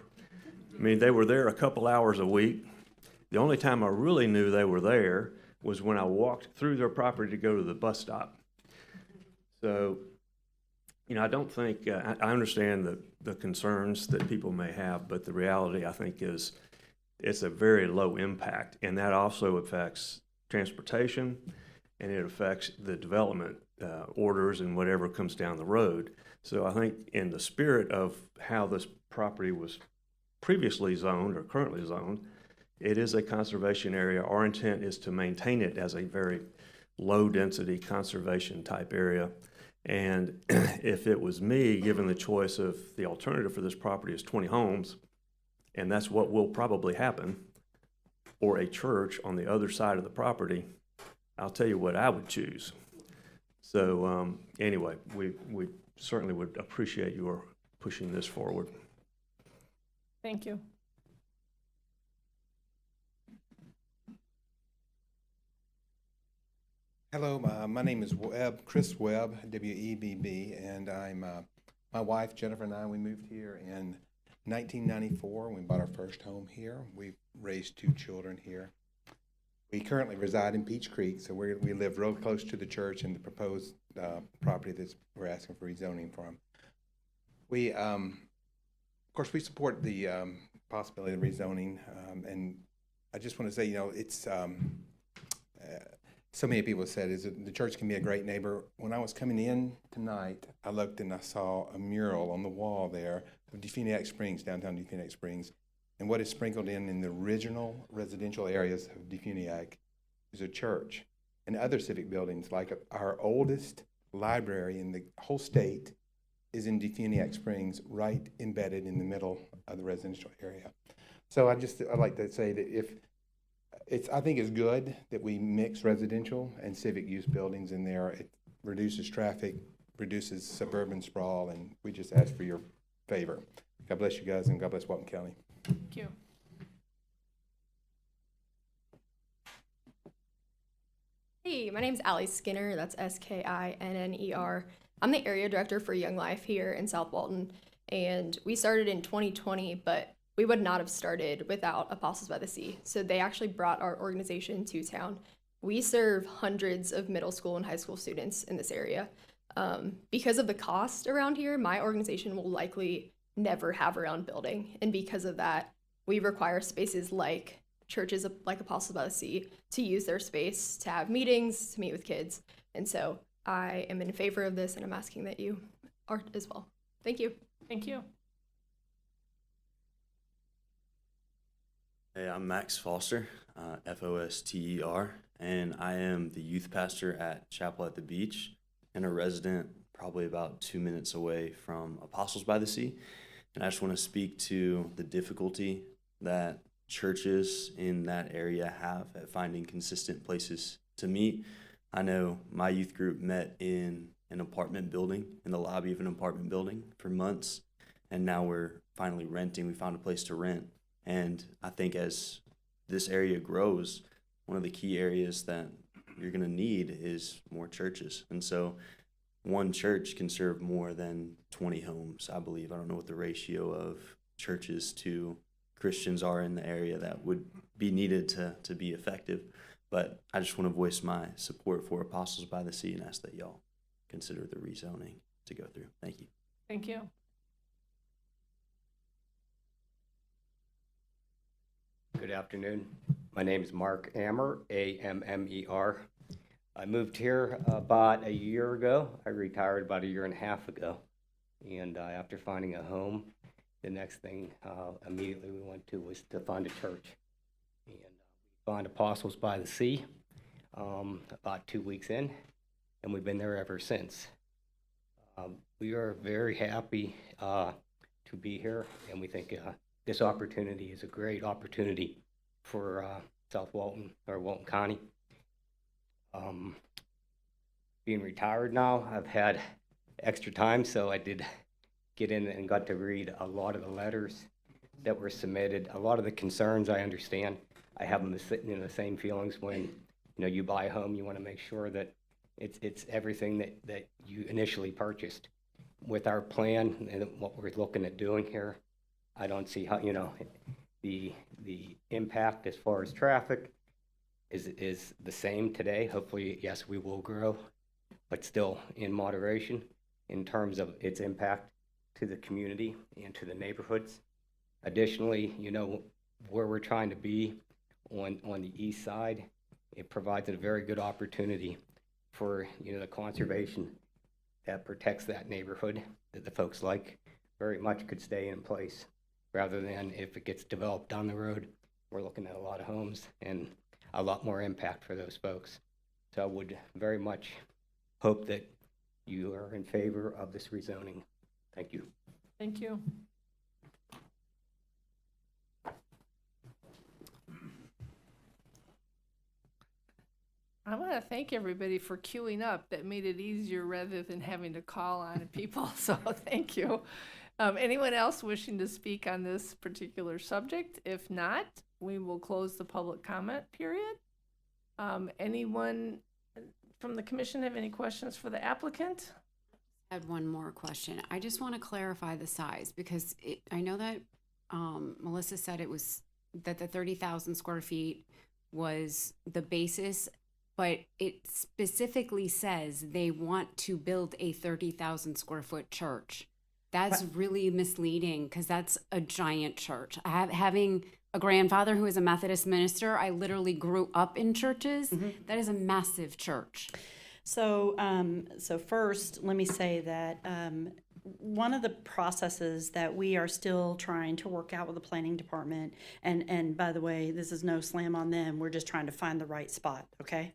They were there a couple hours a week. The only time I really knew they were there was when I walked through their property to go to the bus stop. So, I don't think, I understand the concerns that people may have, but the reality, I think, is it's a very low impact, and that also affects transportation, and it affects the development orders and whatever comes down the road. So I think in the spirit of how this property was previously zoned or currently zoned, it is a conservation area. Our intent is to maintain it as a very low-density conservation type area. And if it was me, given the choice of the alternative for this property is 20 homes, and that's what will probably happen, or a church on the other side of the property, I'll tell you what I would choose. So anyway, we certainly would appreciate your pushing this forward. Thank you. Hello, my name is Chris Webb, W-E-B-B, and I'm my wife Jennifer and I. We moved here in 1994. We bought our first home here. We've raised 2 children here. We currently reside in Peach Creek, so we live real close to the church and the proposed property that we're asking for rezoning from. We, of course, we support the possibility of rezoning, and I just want to say, you know, it's so many people have said is that the church can be a great neighbor. When I was coming in tonight, I looked and I saw a mural on the wall there of Defuniak Springs, downtown Defuniak Springs. And what is sprinkled in the original residential areas of Defuniak is a church and other civic buildings. Like our oldest library in the whole state is in Defuniak Springs, right embedded in the middle of the residential area. So I'd like to say that I think it's good that we mix residential and civic use buildings in there. It reduces traffic, reduces suburban sprawl, and we just ask for your favor. God bless you guys, and God bless Walton County. Thank you. Hey, my name's Allie Skinner. That's Skinner. I'm the area director for Young Life here in South Walton, and we started in 2020, but we would not have started without Apostles by the Sea. So they actually brought our organization to town. We serve hundreds of middle school and high school students in this area. Because of the cost around here, my organization will likely never have our own building. And because of that, we require spaces like churches like Apostles by the Sea to use their space to have meetings, to meet with kids. And so I am in favor of this, and I'm asking that you are as well. Thank you. Thank you. Hey, I'm Max Foster, Foster, and I am the youth pastor at Chapel at the Beach and a resident probably about 2 minutes away from Apostles by the Sea. And I just want to speak to the difficulty that churches in that area have at finding consistent places to meet. I know my youth group met in an apartment building, in the lobby of an apartment building for months, and now we're finally renting. We found a place to rent. And I think as this area grows, one of the key areas that you're going to need is more churches. And so one church can serve more than 20 homes, I believe. I don't know what the ratio of churches to Christians are in the area that would be needed to be effective. But I just want to voice my support for Apostles by the Sea and ask that y'all consider the rezoning to go through. Thank you. Thank you. Good afternoon. My name is Mark Ammer, Ammer. I moved here about a year ago. I retired about a year and a half ago. And after finding a home, the next thing immediately we went to was to find a church. And we found Apostles by the Sea about 2 weeks in, and we've been there ever since. We are very happy to be here, and we think this opportunity is a great opportunity for South Walton or Walton County. Being retired now, I've had extra time, so I did get in and got to read a lot of the letters that were submitted. A lot of the concerns I understand. I have them sitting in the same feelings when you buy a home. You want to make sure that it's everything that you initially purchased. With our plan and what we're looking at doing here, I don't see how the impact as far as traffic is the same today. Hopefully, yes, we will grow, but still in moderation in terms of its impact to the community and to the neighborhoods. Additionally, where we're trying to be on the east side, it provides a very good opportunity for the conservation that protects that neighborhood that the folks like very much could stay in place, rather than if it gets developed down the road, we're looking at a lot of homes and a lot more impact for those folks. So I would very much hope that you are in favor of this rezoning. Thank you. Thank you. I want to thank everybody for queuing up. That made it easier rather than having to call on people, so thank you. Anyone else wishing to speak on this particular subject? If not, we will close the public comment period. Anyone from the commission have any questions for the applicant? I had one more question. I just want to clarify the size, because I know that Melissa said it was that the 30,000 square feet was the basis, but it specifically says they want to build a 30,000 square foot church. That's really misleading because that's a giant church. Having a grandfather who is a Methodist minister, I literally grew up in churches. That is a massive church. So, so first, let me say that one of the processes that we are still trying to work out with the planning department, and by the way, this is no slam on them, we're just trying to find the right spot, okay?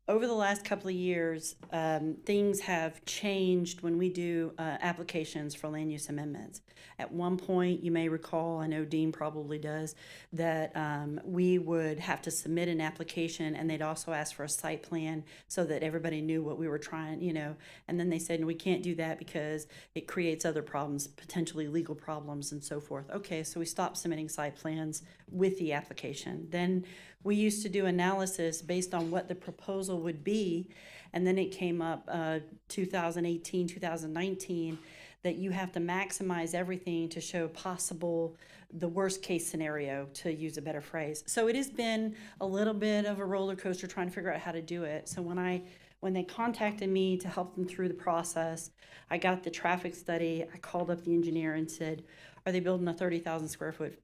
Over the last couple of years, things have changed when we do applications for land use amendments. At one point, you may recall, I know Dean probably does, that we would have to submit an application and they'd also ask for a site plan so that everybody knew what we were trying, you know. And then they said, no, we can't do that because it creates other problems, potentially legal problems and so forth. Okay, so we stopped submitting site plans with the application. Then we used to do analysis based on what the proposal would be, and then it came up 2018, 2019, that you have to maximize everything to show possible, the worst case scenario, to use a better phrase. So it has been a little bit of a roller coaster trying to figure out how to do it. So when they contacted me to help them through the process, I got the traffic study, I called up the engineer and said, are they building a 30,000 square foot,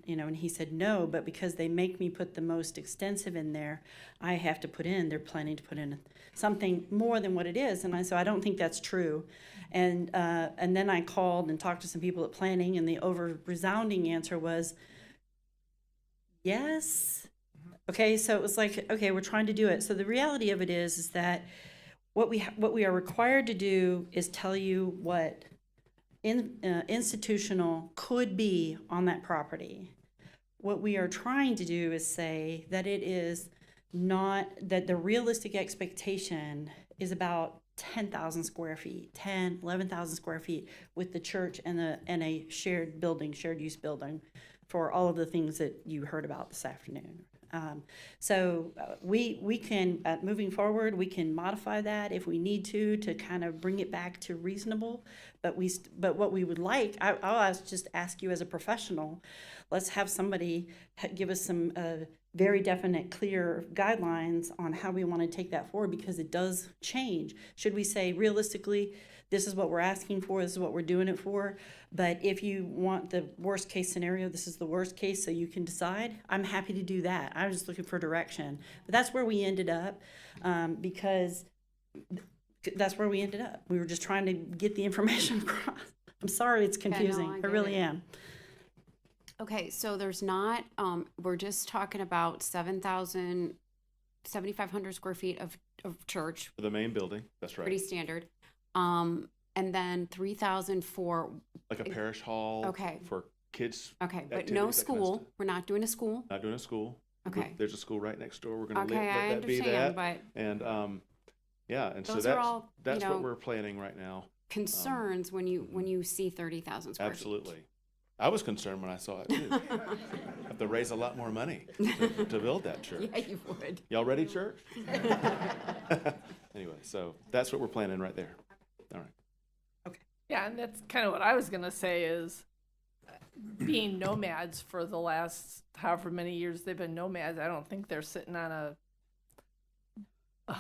you know, and he said no, but because they make me put the most extensive in there, I have to put in, they're planning to put in something more than what it is. And I don't think that's true. And then I called and talked to some people at planning, and the resounding answer was, yes. Okay, so it was like, okay, we're trying to do it. So the reality of it is that what we are required to do is tell you what institutional could be on that property. What we are trying to do is say that it is not, that the realistic expectation is about 10,000 square feet, 10, 11,000 square feet with the church and a shared building, shared use building for all of the things that you heard about this afternoon. We can, moving forward, we can modify that if we need to kind of bring it back to reasonable. But what we would like, I'll just ask you as a professional, let's have somebody give us some very definite, clear guidelines on how we want to take that forward, because it does change. Should we say realistically, this is what we're asking for, this is what we're doing it for, but if you want the worst case scenario, this is the worst case so you can decide, I'm happy to do that. I was just looking for direction. But that's where we ended up, because that's where we ended up. We were just trying to get the information across. I'm sorry it's confusing. I I really get it. am. Okay, so there's not, we're just talking about 7,500 square feet of church. For the main building, that's right. Pretty standard. And then 3,000 for. Like a parish hall. Okay. For kids. Okay, but no school. We're not doing a school. Not doing a school. Okay. There's a school right next door. We're going to Okay, I let that be that. understand, but. And yeah, and so Those are all, that's what we're planning right now. Concerns when you see 30,000 square feet. Absolutely. I was concerned when I saw it too. Have to raise a lot more money to build that church. Yeah, you would. Y'all ready, church? Anyway, so that's what we're planning right there. All right. Yeah, and that's kind of what I was going to say is being nomads for the last however many years they've been nomads, I don't think they're sitting on a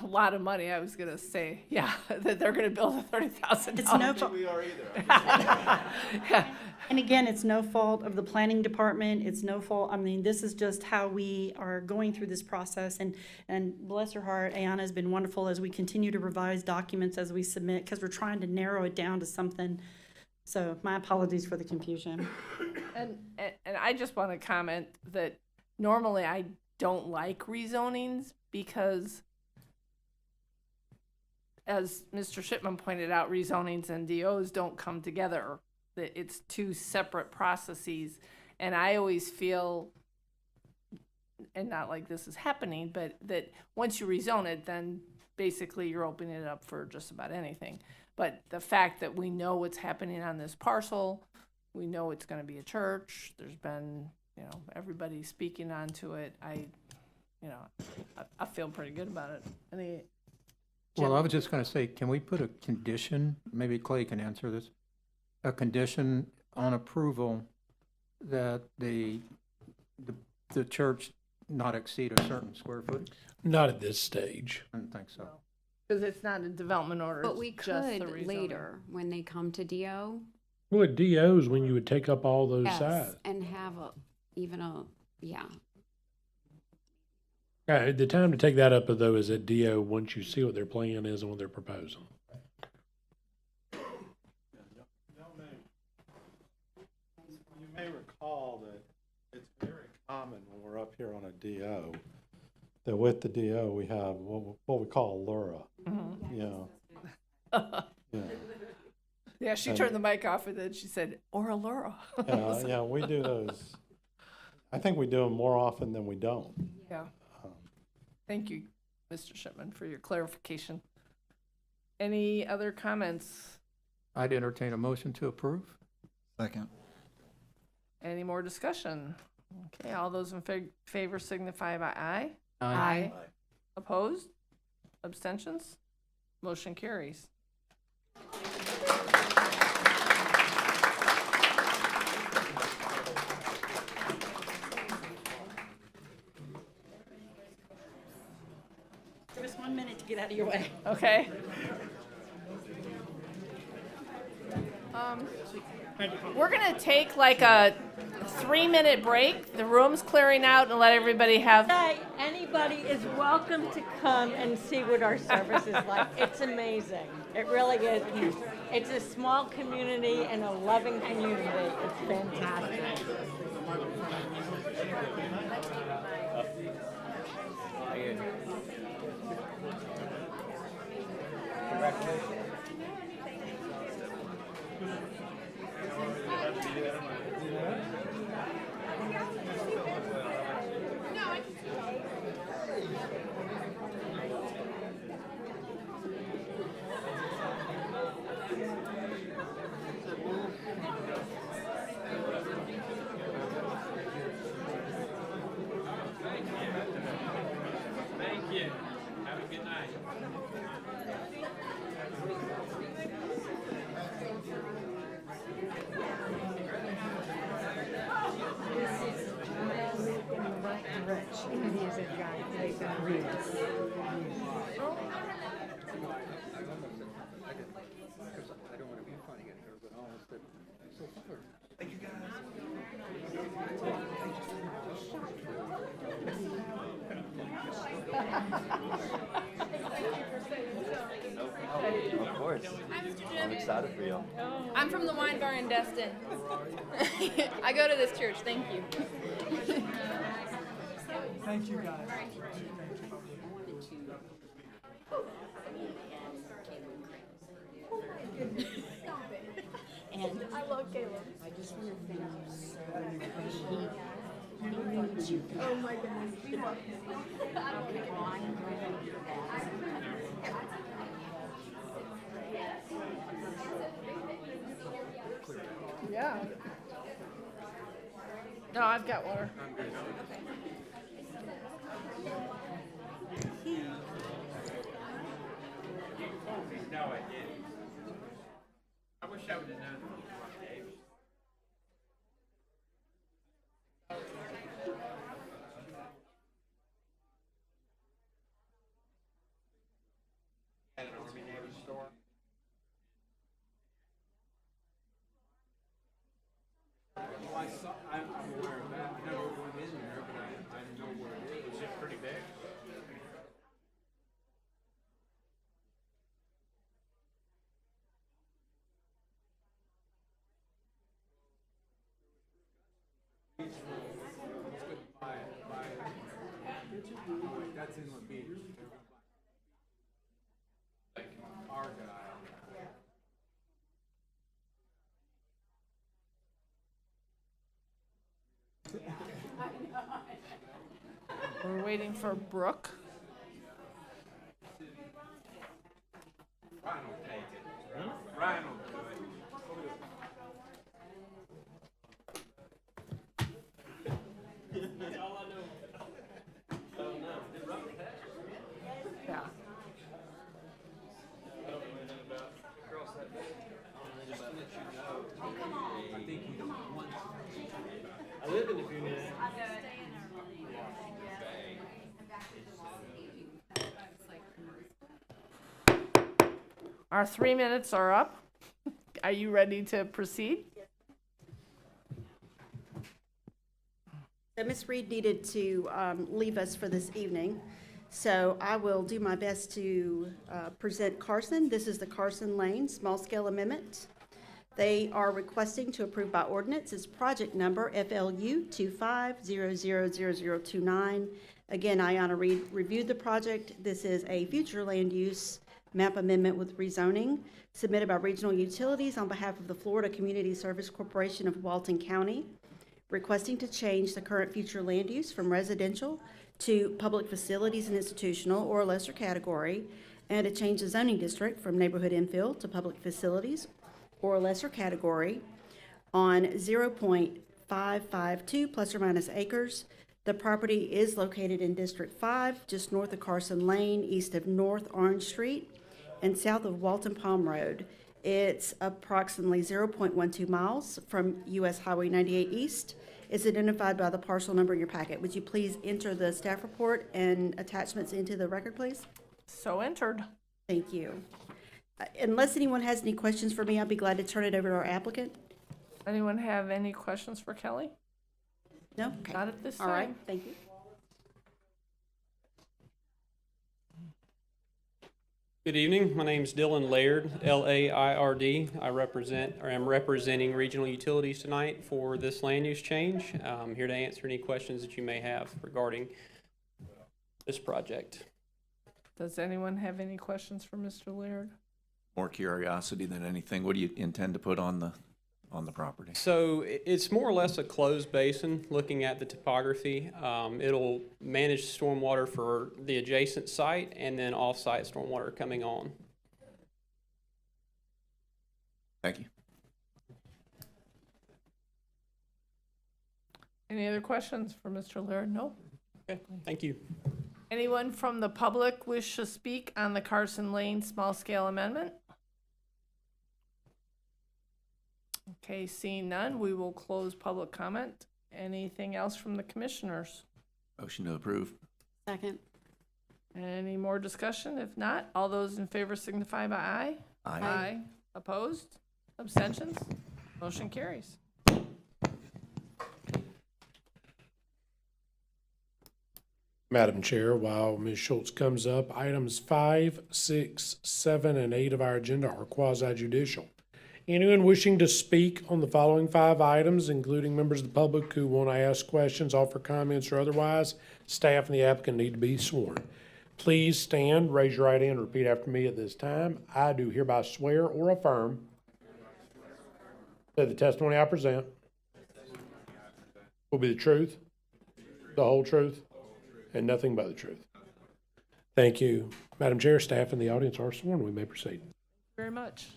lot of money. I was going to say, yeah, that they're going to build a $30,000. It's no fault. We are either. Yeah. And again, it's no fault of the planning department. It's no fault. I mean, this is just how we are going through this process. And bless her heart, Ayanna has been wonderful as we continue to revise documents as we submit, because we're trying to narrow it down to something. So my apologies for the confusion. And I just want to comment that normally I don't like rezonings because, as Mr. Shipman pointed out, rezonings and DOs don't come together. That it's two separate processes. And I always feel, and not like this is happening, but that once you rezone it, then basically you're opening it up for just about anything. But the fact that we know what's happening on this parcel, we know it's going to be a church, there's been, everybody speaking onto it, I feel pretty good about it. Well, I was just going to say, can we put a condition, maybe Clay can answer this, a condition on approval that the church not exceed a certain square footage? Not at this stage. I don't think so. Because it's not a development order. But it's we just the could rezoning. later, when they come to DO. Well, at DO is when you would take up all those Yes, sides. and have yeah. The time to take that up, though, is at DO once you see what their plan is and what they're proposing. You may recall that it's very common when we're up here on a DO, that with the DO, we have what we call LURA. Mhm. You know. Yeah. Yeah, she And- turned the mic off and then she said, or Allura. Yeah, we do those. I think we do them more often than we don't. Yeah. Thank you, Mr. Shipman, for your clarification. Any other comments? I'd entertain a motion to approve. Second. Any more discussion? Okay, all those in favor signify by aye. Aye. Opposed? Abstentions? Motion carries. Give us 1 minute to get out of your way. Okay. We're gonna take like a 3-minute break. The room's clearing out and let everybody have. Anybody is welcome to come and see what our service is like. It's amazing. It really is. It's a small community and a loving community. It's fantastic. Thank you. Have a good night. Of course. I'm excited for y'all. I'm from the wine bar in Destin. I go to this church. Thank you. Thank you, guys. And I love Caleb. I just want to thank you so much. He needs you. Oh my goodness. We love him. Yeah. No, I've got water. No, I didn't. I wish I would have known. At an Army Navy store. Well, I'm aware of that. I never went in there, but I know where it is. Is it pretty big? That's in the beach. Like Argyle. We're waiting for Brooke. Ryan will take it. Ryan will do it. That's all I know. Oh, no. Did Robert pass? Yeah. I don't know anything about cross that. Just to let you know, I think he don't want to. Our 3 minutes are up. Are you ready to proceed? So Ms. Reed needed to leave us for this evening, so I will do my best to present Carson. This is the Carson Lane Small-Scale Amendment. They are requesting to approve by ordinance. It's project number FLU 25000029. Again, Ayanna Reed reviewed the project. This is a future land use map amendment with rezoning submitted by Regional Utilities on behalf of the Florida Community Service Corporation of Walton County, requesting to change the current future land use from residential to public facilities and institutional or a lesser category, and to change the zoning district from neighborhood infill to public facilities or a lesser category on 0.552 plus or minus acres. The property is located in District 5, just north of Carson Lane, east of North Orange Street, and south of Walton Palm Road. It's approximately 0.12 miles from US Highway 98 East. It's identified by the parcel number in your packet. Would you please enter the staff report and attachments into the record, please? So entered. Thank you. Unless anyone has any questions for me, I'll be glad to turn it over to our applicant. Anyone have any questions for Kelly? No? Okay. Not at this time. All right, thank you. Good evening. My name is Dylan Laird, L-A-I-R-D. I am representing Regional Utilities tonight for this land use change. I'm here to answer any questions that you may have regarding this project. Does anyone have any questions for Mr. Laird? More curiosity than anything. What do you intend to put on the property? So it's more or less a closed basin, looking at the topography. It'll manage stormwater for the adjacent site and then off-site stormwater coming on. Thank you. Any other questions for Mr. Laird? No? Okay, thank you. Anyone from the public wish to speak on the Carson Lane small-scale amendment? Okay, seeing none, we will close public comment. Anything else from the commissioners? Motion to approve. Second. Any more discussion? If not, all those in favor signify by aye. Aye. Aye. Opposed? Abstentions? Motion carries. Madam Chair, while Ms. Schultz comes up, items 5, 6, 7, and 8 of our agenda are quasi-judicial. Anyone wishing to speak on the following 5 items, including members of the public who want to ask questions, offer comments, or otherwise, staff and the applicant need to be sworn. Please stand, raise your right hand, and repeat after me at this time. I do hereby swear or affirm that the testimony I present will be the truth, the whole truth, and nothing but the truth. Thank you. Madam Chair, staff and the audience are sworn. We may proceed. Very much.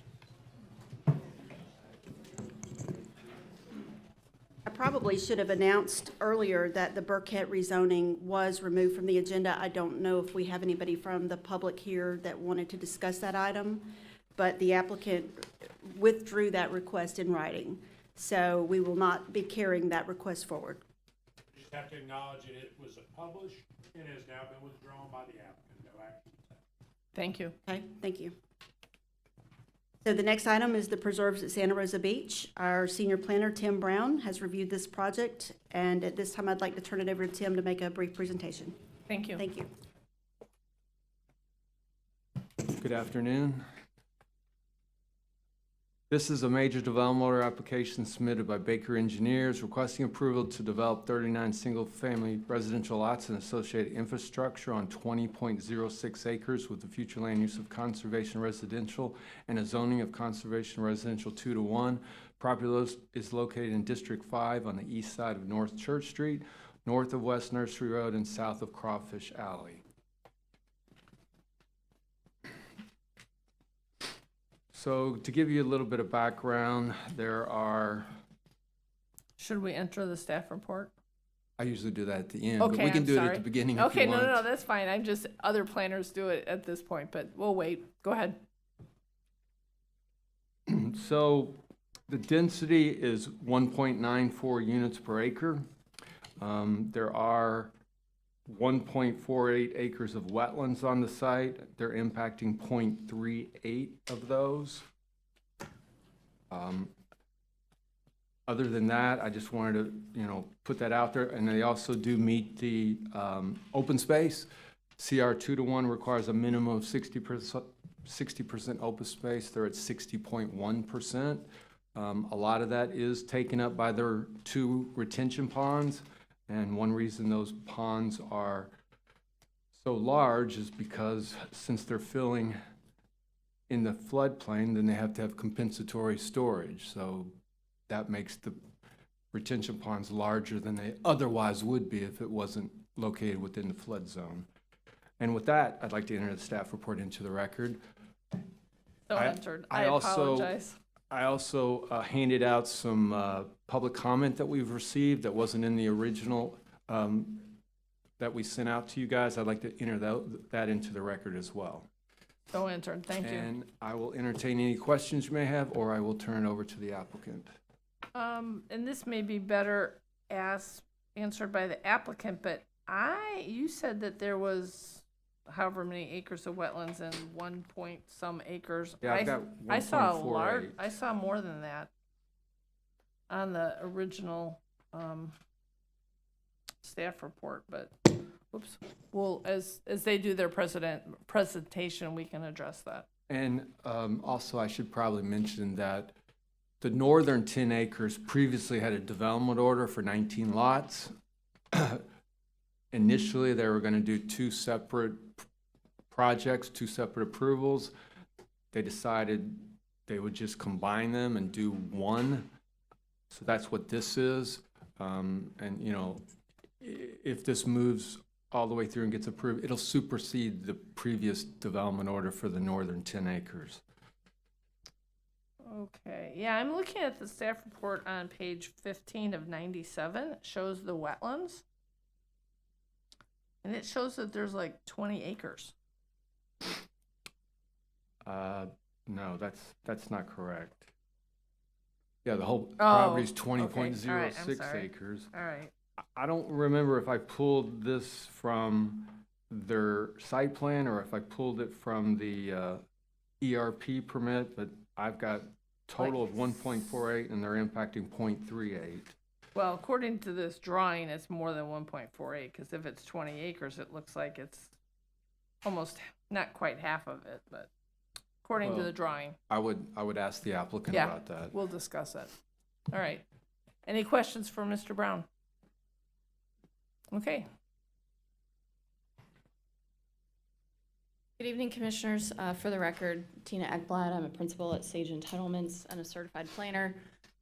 I probably should have announced earlier that the Burkett rezoning was removed from the agenda. I don't know if we have anybody from the public here that wanted to discuss that item, but the applicant withdrew that request in writing. So we will not be carrying that request forward. You just have to acknowledge that it was published and has now been withdrawn by the applicant. No action. Thank you. Okay, thank you. So the next item is the preserves at Santa Rosa Beach. Our senior planner, Tim Brown, has reviewed this project, and at this time I'd like to turn it over to Tim to make a brief presentation. Thank you. Thank you. Good afternoon. This is a major development order application submitted by Baker Engineers requesting approval to develop 39 single-family residential lots and associated infrastructure on 20.06 acres with the future land use of conservation residential and a zoning of conservation residential 2-to-1. Property is located in District 5 on the east side of North Church Street, north of West Nursery Road, and south of Crawfish Alley. So to give you a little bit of background, there are... Should we enter the staff report? I usually do that at the end, Okay, but we can I'm do it sorry. at the beginning Okay, if you want. no, that's fine. I'm just, other planners do it at this point, but we'll wait. Go ahead. So the density is 1.94 units per acre. There are 1.48 acres of wetlands on the site. They're impacting 0.38 of those. Other than that, I just wanted to, put that out there. And they also do meet the open space. CR 2-to-1 requires a minimum of 60% open space. They're at 60.1%. A lot of that is taken up by their 2 retention ponds. And one reason those ponds are so large is because since they're filling in the floodplain, then they have to have compensatory storage. So that makes the retention ponds larger than they otherwise would be if it wasn't located within the flood zone. And with that, I'd like to enter the staff report into the record. So entered. I apologize. I also handed out some public comment that we've received that wasn't in the original that we sent out to you guys. I'd like to enter that into the record as well. So entered. Thank you. And I will entertain any questions you may have, or I will turn it over to the applicant. And this may be better answered by the applicant, but you said that there was however many acres of wetlands and 1 point some acres. Yeah, I've got I saw a 1.48. I saw more than that on the original staff report, but whoops. Well, as they do their presentation, we can address that. And also, I should probably mention that the northern 10 acres previously had a development order for 19 lots. Initially, they were going to do 2 separate projects, 2 separate approvals. They decided they would just combine them and do one. So that's what this is. And, if this moves all the way through and gets approved, it'll supersede the previous development order for the northern 10 acres. Okay, yeah, I'm looking at the staff report on page 15 of 97. It shows the wetlands. And it shows that there's like 20 acres. No, that's not correct. Yeah, the whole property's 20.06 right, acres. All right. I don't remember if I pulled this from their site plan or if I pulled it from the ERP permit, but I've got total of 1.48 and they're impacting 0.38. Well, according to this drawing, it's more than 1.48, because if it's 20 acres, it looks like it's almost not quite half of it, but according to the drawing. I would ask the applicant about that. We'll discuss it. All right. Any questions for Mr. Brown? Okay. Good evening, Commissioners. For the record, Tina Ekblad. I'm a principal at Sage Entitlements and a certified planner.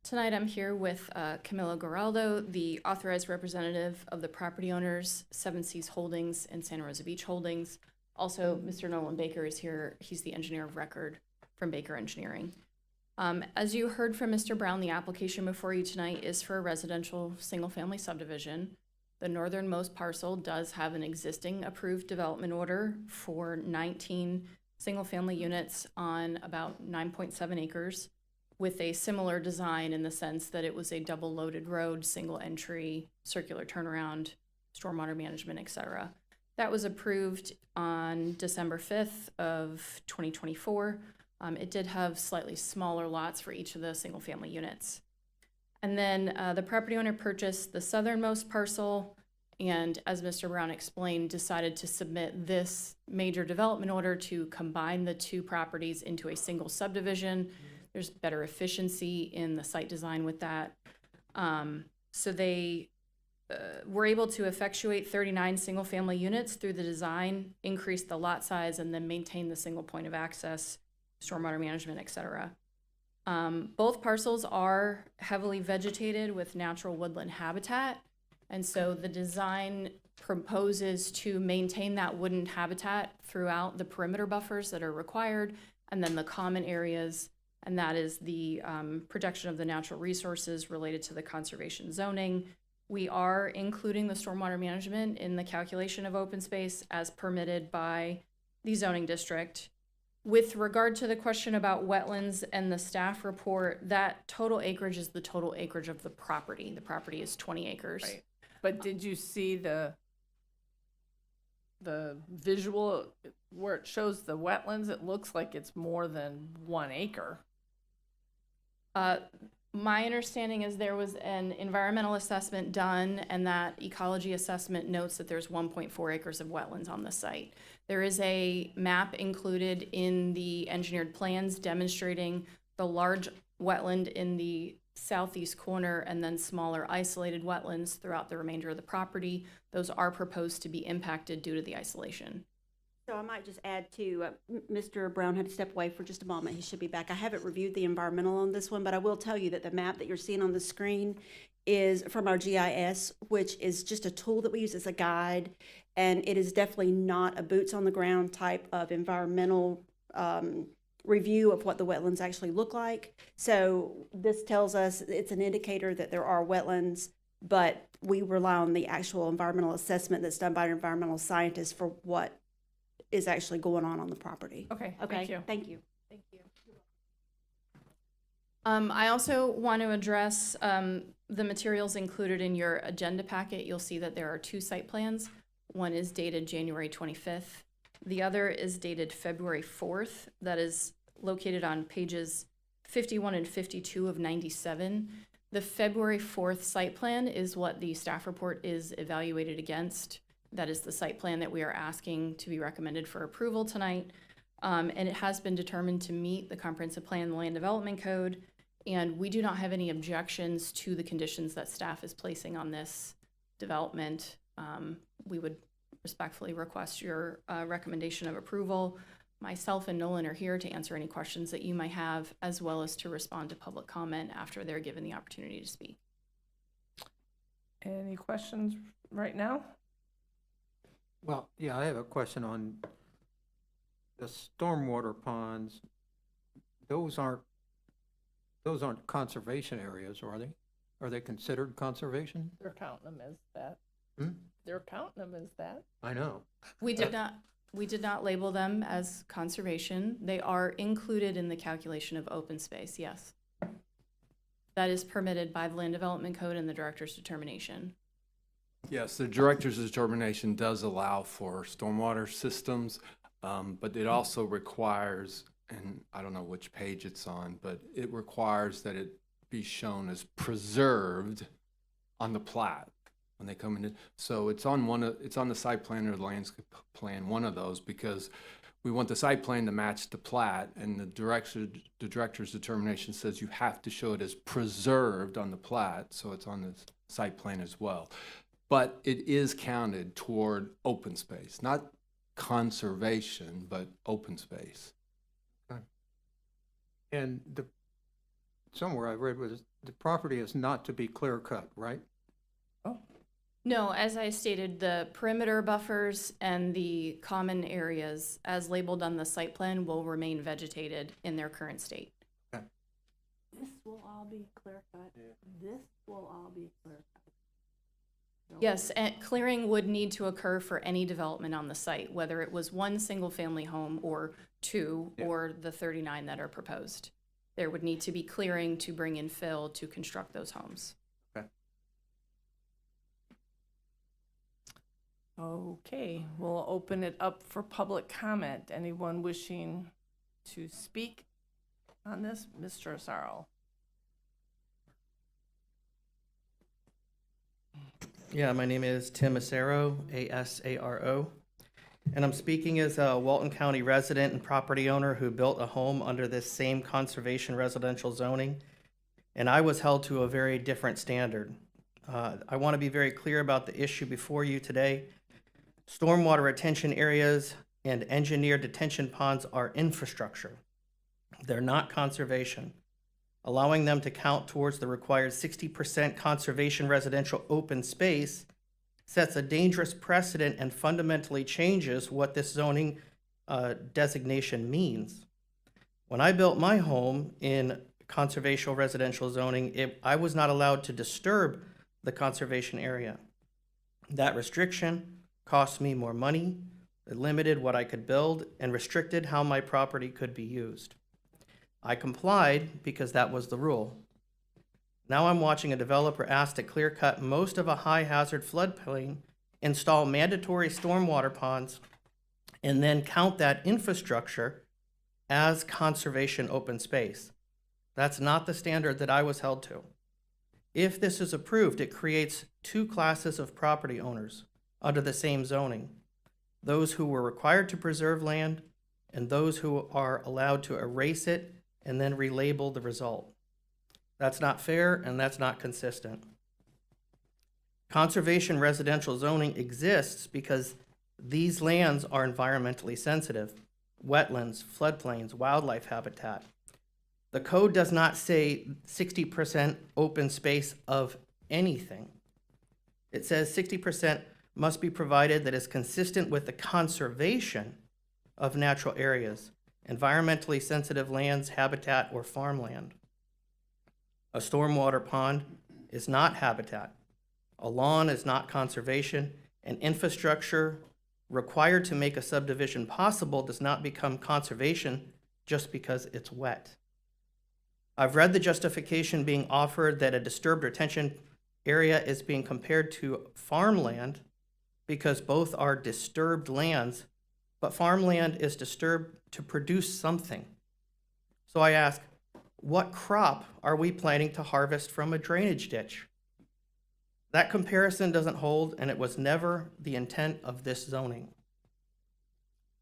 Tonight I'm here with Camilo Geraldo, the authorized representative of the property owners, 7 Seas Holdings and Santa Rosa Beach Holdings. Also, Mr. Nolan Baker is here. He's the engineer of record from Baker Engineering. As you heard from Mr. Brown, the application before you tonight is for a residential single-family subdivision. The northernmost parcel does have an existing approved development order for 19 single-family units on about 9.7 acres with a similar design in the sense that it was a double-loaded road, single entry, circular turnaround, stormwater management, etc. That was approved on December 5th of 2024. It did have slightly smaller lots for each of the single-family units. And then the property owner purchased the southernmost parcel and, as Mr. Brown explained, decided to submit this major development order to combine the 2 properties into a single subdivision. There's better efficiency in the site design with that. So they were able to effectuate 39 single-family units through the design, increase the lot size, and then maintain the single point of access, stormwater management, etc. Both parcels are heavily vegetated with natural woodland habitat, and so the design proposes to maintain that woodland habitat throughout the perimeter buffers that are required, and then the common areas, and that is the protection of the natural resources related to the conservation zoning. We are including the stormwater management in the calculation of open space as permitted by the zoning district. With regard to the question about wetlands and the staff report, that total acreage is the total acreage of the property. The property is 20 acres. Right. But did you see the the visual, where it shows the wetlands, it looks like it's more than 1 acre. My understanding is there was an environmental assessment done, and that ecology assessment notes that there's 1.4 acres of wetlands on the site. There is a map included in the engineered plans demonstrating the large wetland in the southeast corner and then smaller isolated wetlands throughout the remainder of the property. Those are proposed to be impacted due to the isolation. So I might just add to, Mr. Brown had to step away for just a moment. He should be back. I haven't reviewed the environmental on this one, but I will tell you that the map that you're seeing on the screen is from our GIS, which is just a tool that we use as a guide. And it is definitely not a boots on the ground type of environmental review of what the wetlands actually look like. So this tells us it's an indicator that there are wetlands, but we rely on the actual environmental assessment that's done by an environmental scientist for what is actually going on the property. Okay, Okay, thank you. thank you. Thank you. I also want to address the materials included in your agenda packet. You'll see that there are 2 site plans. One is dated January 25th. The other is dated February 4th. That is located on pages 51 and 52 of 97. The February 4th site plan is what the staff report is evaluated against. That is the site plan that we are asking to be recommended for approval tonight. And it has been determined to meet the comprehensive plan and the land development code. And we do not have any objections to the conditions that staff is placing on this development. We would respectfully request your recommendation of approval. Myself and Nolan are here to answer any questions that you might have, as well as to respond to public comment after they're given the opportunity to speak. Any questions right now? Well, yeah, I have a question on the stormwater ponds. Those aren't conservation areas, are they? Are they considered conservation? They're counting them as that. Hmm? They're counting them as that. I know. We did not label them as conservation. They are included in the calculation of open space, yes. That is permitted by the Land Development Code and the Director's determination. Yes, the director's determination does allow for stormwater systems, but it also requires, and I don't know which page it's on, but it requires that it be shown as preserved on the plat when they come in. So it's on it's on the site plan or the landscape plan, one of those, because we want the site plan to match the plat, and the director's determination says you have to show it as preserved on the plat, so it's on the site plan as well. But it is counted toward open space, not conservation, but open space. Okay. And somewhere I read was the property is not to be clear cut, right? No, as I stated, the perimeter buffers and the common areas as labeled on the site plan will remain vegetated in their current state. Okay. This will all be clear cut. This will all be clear cut. Yes, and clearing would need to occur for any development on the site, whether it was 1 single-family home or 2, or the 39 that are proposed. There would need to be clearing to bring in fill to construct those homes. Okay, we'll open it up for public comment. Anyone wishing to speak on this? Mr. Asaro. Yeah, my name is Tim Asaro, A-S-A-R-O, and I'm speaking as a Walton County resident and property owner who built a home under this same conservation residential zoning, and I was held to a very different standard. I want to be very clear about the issue before you today. Stormwater retention areas and engineered detention ponds are infrastructure. They're not conservation. Allowing them to count towards the required 60% conservation residential open space sets a dangerous precedent and fundamentally changes what this zoning designation means. When I built my home in conservation residential zoning, I was not allowed to disturb the conservation area. That restriction cost me more money, it limited what I could build, and restricted how my property could be used. I complied because that was the rule. Now I'm watching a developer ask to clear cut most of a high hazard floodplain install mandatory stormwater ponds, and then count that infrastructure as conservation open space. That's not the standard that I was held to. If this is approved, it creates two classes of property owners under the same zoning: those who were required to preserve land and those who are allowed to erase it and then relabel the result. That's not fair and that's not consistent. Conservation residential zoning exists because these lands are environmentally sensitive: wetlands, floodplains, wildlife habitat. The code does not say 60% open space of anything. It says 60% must be provided that is consistent with the conservation of natural areas, environmentally sensitive lands, habitat, or farmland. A stormwater pond is not habitat. A lawn is not conservation, and infrastructure required to make a subdivision possible does not become conservation just because it's wet. I've read the justification being offered that a disturbed retention area is being compared to farmland because both are disturbed lands, but farmland is disturbed to produce something. So I ask, what crop are we planning to harvest from a drainage ditch? That comparison doesn't hold, and it was never the intent of this zoning.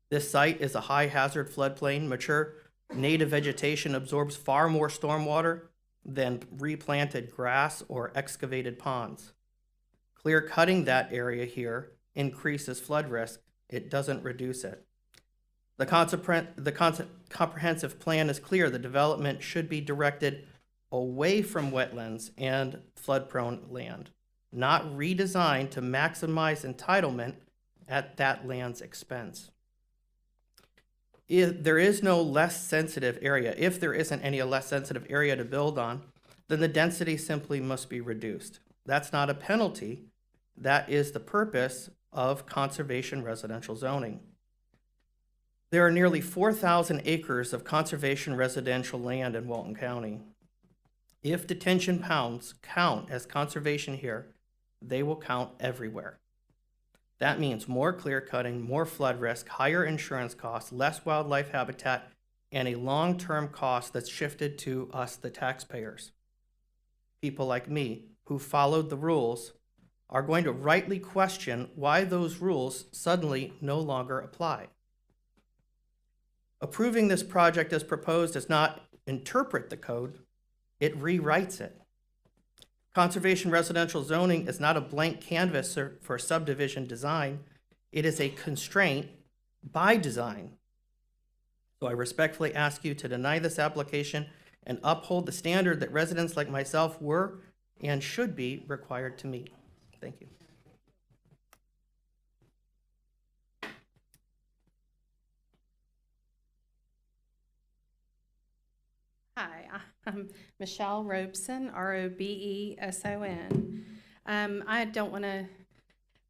This site is a high hazard floodplain. Mature native vegetation absorbs far more stormwater than replanted grass or excavated ponds. Clear cutting that area here increases flood risk. It doesn't reduce it. The comprehensive plan is clear. The development should be directed away from wetlands and flood-prone land, not redesigned to maximize entitlement at that land's expense. If there is no less sensitive area, if there isn't any less sensitive area to build on, then the density simply must be reduced. That's not a penalty. That is the purpose of conservation residential zoning. There are nearly 4,000 acres of conservation residential land in Walton County. If detention ponds count as conservation here, they will count everywhere. That means more clear cutting, more flood risk, higher insurance costs, less wildlife habitat, and a long-term cost that's shifted to us, the taxpayers. People like me, who followed the rules, are going to rightly question why those rules suddenly no longer apply. Approving this project as proposed does not interpret the code, it rewrites it. Conservation residential zoning is not a blank canvas for subdivision design. It is a constraint by design. So I respectfully ask you to deny this application and uphold the standard that residents like myself were and should be required to meet. Thank you. Hi, I'm Michelle Robeson, Robeson. I don't want to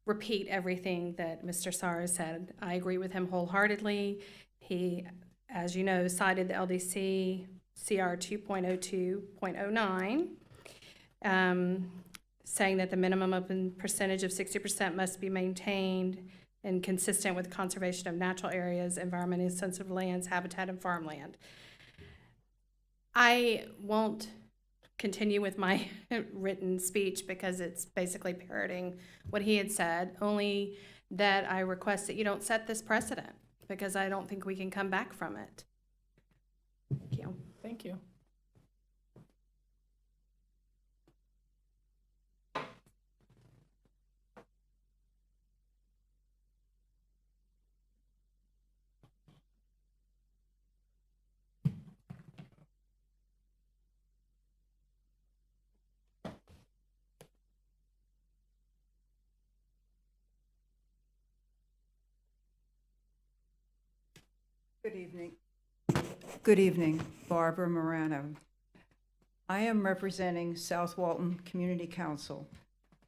repeat everything that Mr. Sarr said. I agree with him wholeheartedly. He, as you know, cited the LDC CR 2.02.09, saying that the minimum open percentage of 60% must be maintained and consistent with conservation of natural areas, environmentally sensitive lands, habitat, and farmland. I won't continue with my written speech because it's basically parroting what he had said, only that I request that you don't set this precedent because I don't think we can come back from it. Thank you. Thank you. Good evening. Good evening, Barbara Morano. I am representing South Walton Community Council.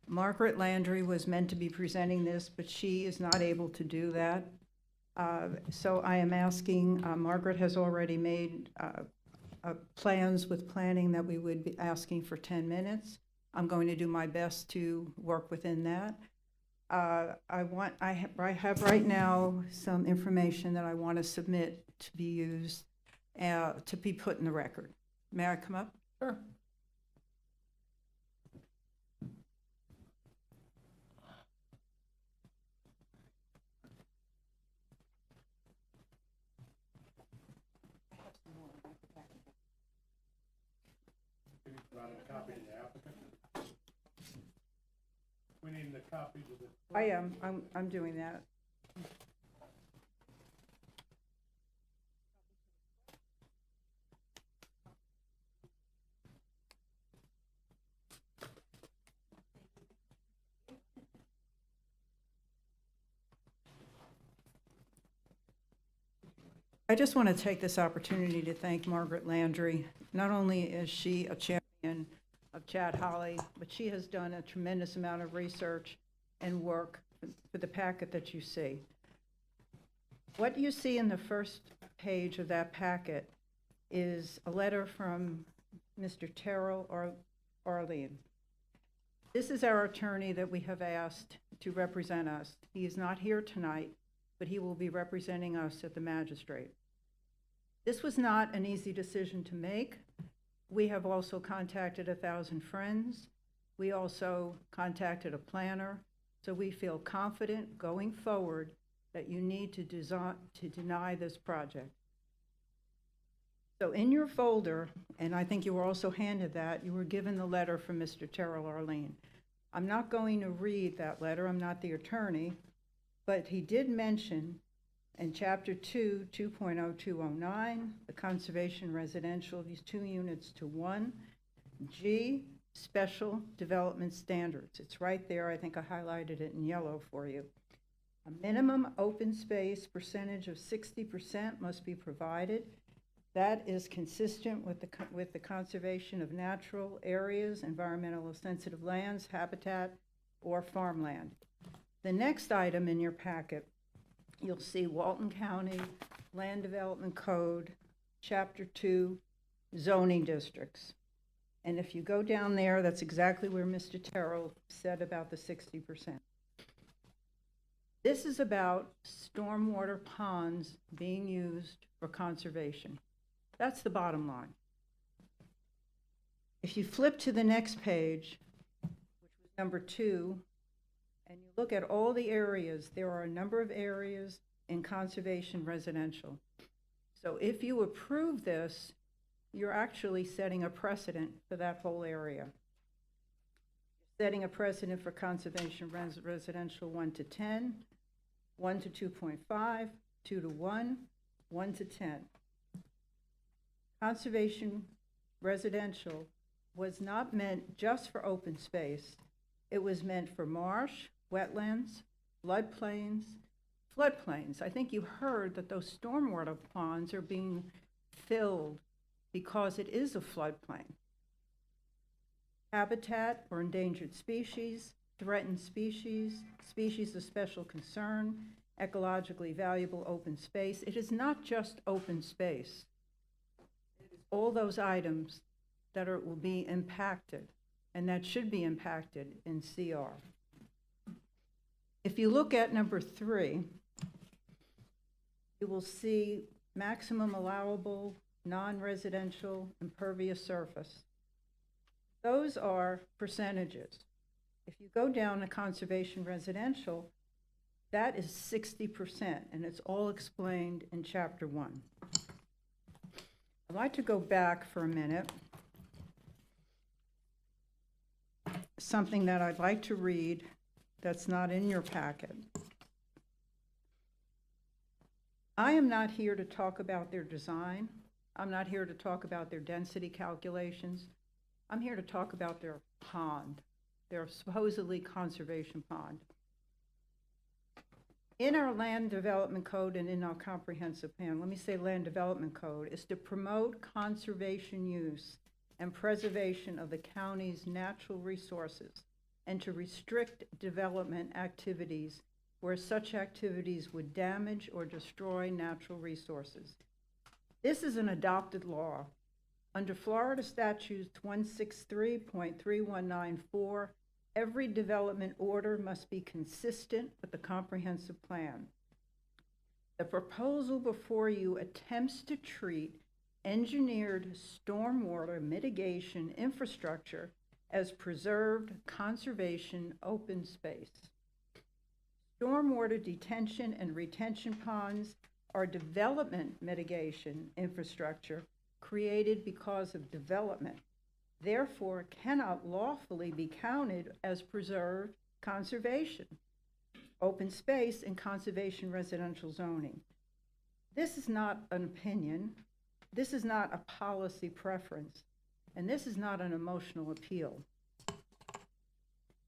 Margaret Landry was meant to be presenting this, but she is not able to do that. So I am asking, Margaret has already made plans with planning that we would be asking for 10 minutes. I'm going to do my best to work within that. I have right now some information that I want to submit to be used, to be put in the record. May I come up? Sure. We need the copies of the. I'm doing that. I just want to take this opportunity to thank Margaret Landry. Not only is she a champion of Chad Holly, but she has done a tremendous amount of research and work for the packet that you see. What you see in the first page of that packet is a letter from Mr. Terrell Arlene. This is our attorney that we have asked to represent us. He is not here tonight, but he will be representing us at the magistrate. This was not an easy decision to make. We have also contacted 1,000 friends. We also contacted a planner. So we feel confident going forward that you need to deny this project. So in your folder, and I think you were also handed that, you were given the letter from Mr. Terrell Arlene. I'm not going to read that letter, I'm not the attorney, but he did mention in Chapter 2, 2.0209, the conservation residential, these 2 units to 1, G, special development standards. It's right there, I think I highlighted it in yellow for you. A minimum open space percentage of 60% must be provided. That is consistent with the conservation of natural areas, environmentally sensitive lands, habitat, or farmland. The next item in your packet, you'll see Walton County Land Development Code, Chapter 2, zoning districts. And if you go down there, that's exactly where Mr. Terrell said about the 60%. This is about stormwater ponds being used for conservation. That's the bottom line. If you flip to the next page, which was number 2, and you look at all the areas, there are a number of areas in conservation residential. So if you approve this, you're actually setting a precedent for that whole area. Setting a precedent for conservation residential 1 to 10, 1 to 2.5, 2 to 1, 1 to 10. Conservation residential was not meant just for open space. It was meant for marsh, wetlands, floodplains. I think you heard that those stormwater ponds are being filled because it is a floodplain. Habitat for endangered species, threatened species, species of special concern, ecologically valuable open space. It is not just open space. It is all those items that will be impacted and that should be impacted in CR. If you look at number 3, you will see maximum allowable non-residential impervious surface. Those are percentages. If you go down to conservation residential, that is 60%, and it's all explained in Chapter 1. I'd like to go back for a minute. Something that I'd like to read that's not in your packet. I am not here to talk about their design. I'm not here to talk about their density calculations. I'm here to talk about their pond, their supposedly conservation pond. In our land development code and in our comprehensive plan, let me say land development code, is to promote conservation use and preservation of the county's natural resources and to restrict development activities where such activities would damage or destroy natural resources. This is an adopted law. Under Florida Statute 163.3194 Every development order must be consistent with the comprehensive plan. The proposal before you attempts to treat engineered stormwater mitigation infrastructure as preserved conservation open space. Stormwater detention and retention ponds are development mitigation infrastructure created because of development, therefore cannot lawfully be counted as preserved conservation, open space, and conservation residential zoning. This is not an opinion, this is not a policy preference, and this is not an emotional appeal.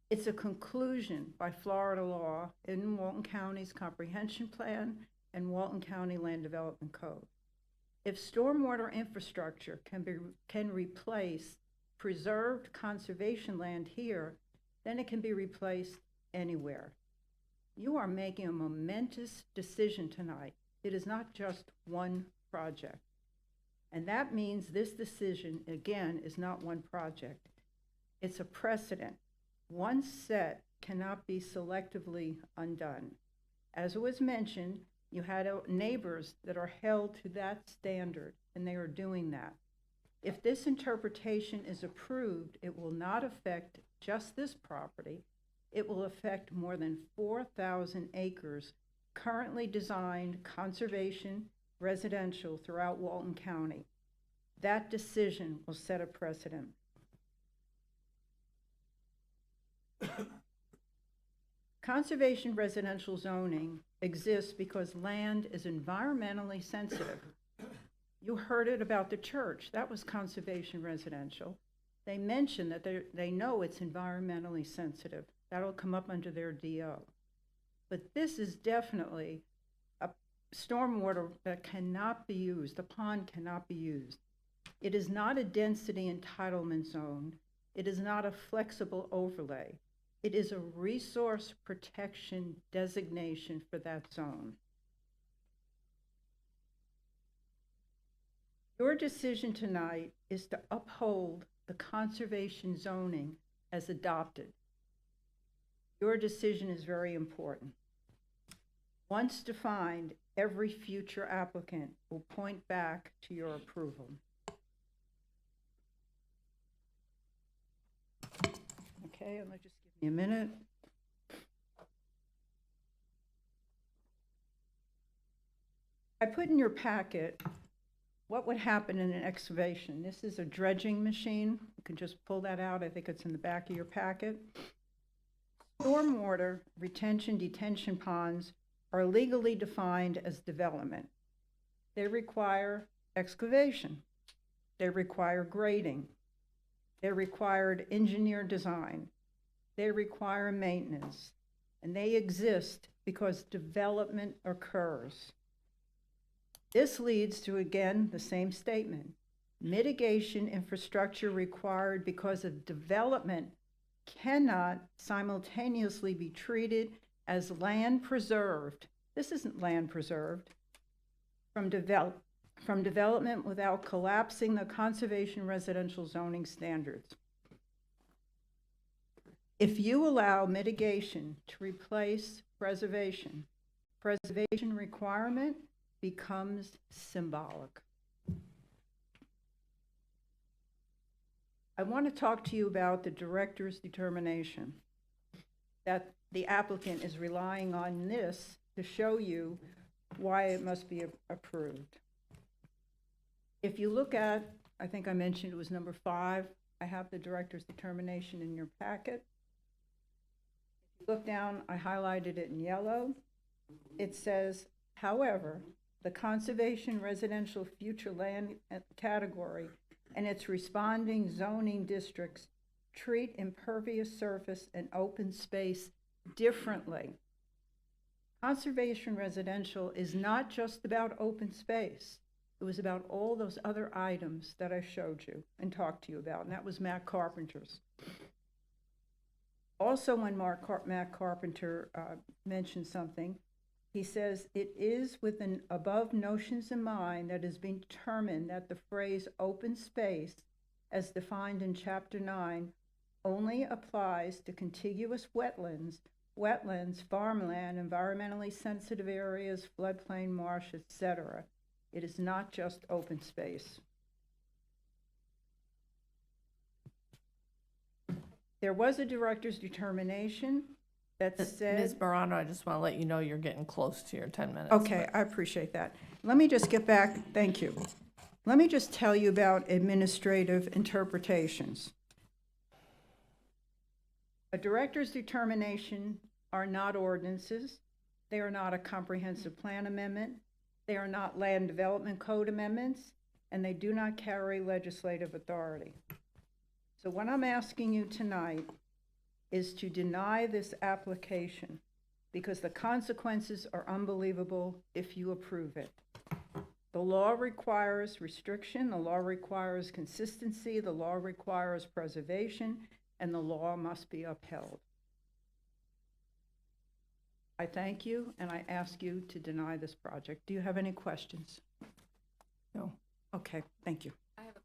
It's a conclusion by Florida law in Walton County's Comprehension Plan and Walton County Land Development Code. If stormwater infrastructure can replace preserved conservation land here, then it can be replaced anywhere. You are making a momentous decision tonight. It is not just one project. And that means this decision, again, is not one project. It's a precedent. Once set cannot be selectively undone. As it was mentioned, you had neighbors that are held to that standard, and they are doing that. If this interpretation is approved, it will not affect just this property. It will affect more than 4,000 acres currently designed conservation residential throughout Walton County. That decision will set a precedent. Conservation residential zoning exists because land is environmentally sensitive. You heard it about the church. That was conservation residential. They mentioned that they know it's environmentally sensitive. That'll come up under their DO. But this is definitely a stormwater that cannot be used. The pond cannot be used. It is not a density entitlement zone. It is not a flexible overlay. It is a resource protection designation for that zone. Your decision tonight is to uphold the conservation zoning as adopted. Your decision is very important. Once defined, every future applicant will point back to your approval. Okay, and just give me a minute. I put in your packet what would happen in an excavation. This is a dredging machine. You can just pull that out. I think it's in the back of your packet. Stormwater retention detention ponds are legally defined as development. They require excavation. They require grading. They required engineered design. They require maintenance. And they exist because development occurs. This leads to, again, the same statement. Mitigation infrastructure required because of development cannot simultaneously be treated as land preserved. This isn't land preserved from development without collapsing the conservation residential zoning standards. If you allow mitigation to replace preservation, preservation requirement becomes symbolic. I want to talk to you about the director's determination that the applicant is relying on this to show you why it must be approved. If you look at, I think I mentioned it was number 5, I have the director's determination in your packet. If you look down, I highlighted it in yellow. It says, however, the conservation residential future land category and its responding zoning districts treat impervious surface and open space differently. Conservation residential is not just about open space. It was about all those other items that I showed you and talked to you about, and that was Matt Carpenter's. Also, when Matt Carpenter mentioned something, he says, it is with an above notions in mind that has been determined that the phrase open space, as defined in Chapter 9, only applies to contiguous wetlands, farmland, environmentally sensitive areas, floodplain, marsh, etc. It is not just open space. There was a director's determination that said... Ms. Baronti, I just want to let you know you're getting close to your 10 minutes. Okay, I appreciate that. Let me just get back, thank you. Let me just tell you about administrative interpretations. A director's determination are not ordinances. They are not a comprehensive plan amendment. They are not land development code amendments, and they do not carry legislative authority. So what I'm asking you tonight is to deny this application because the consequences are unbelievable if you approve it. The law requires restriction, the law requires consistency, the law requires preservation, and the law must be upheld. I thank you, and I ask you to deny this project. Do you have any questions? No. Okay, thank you. I have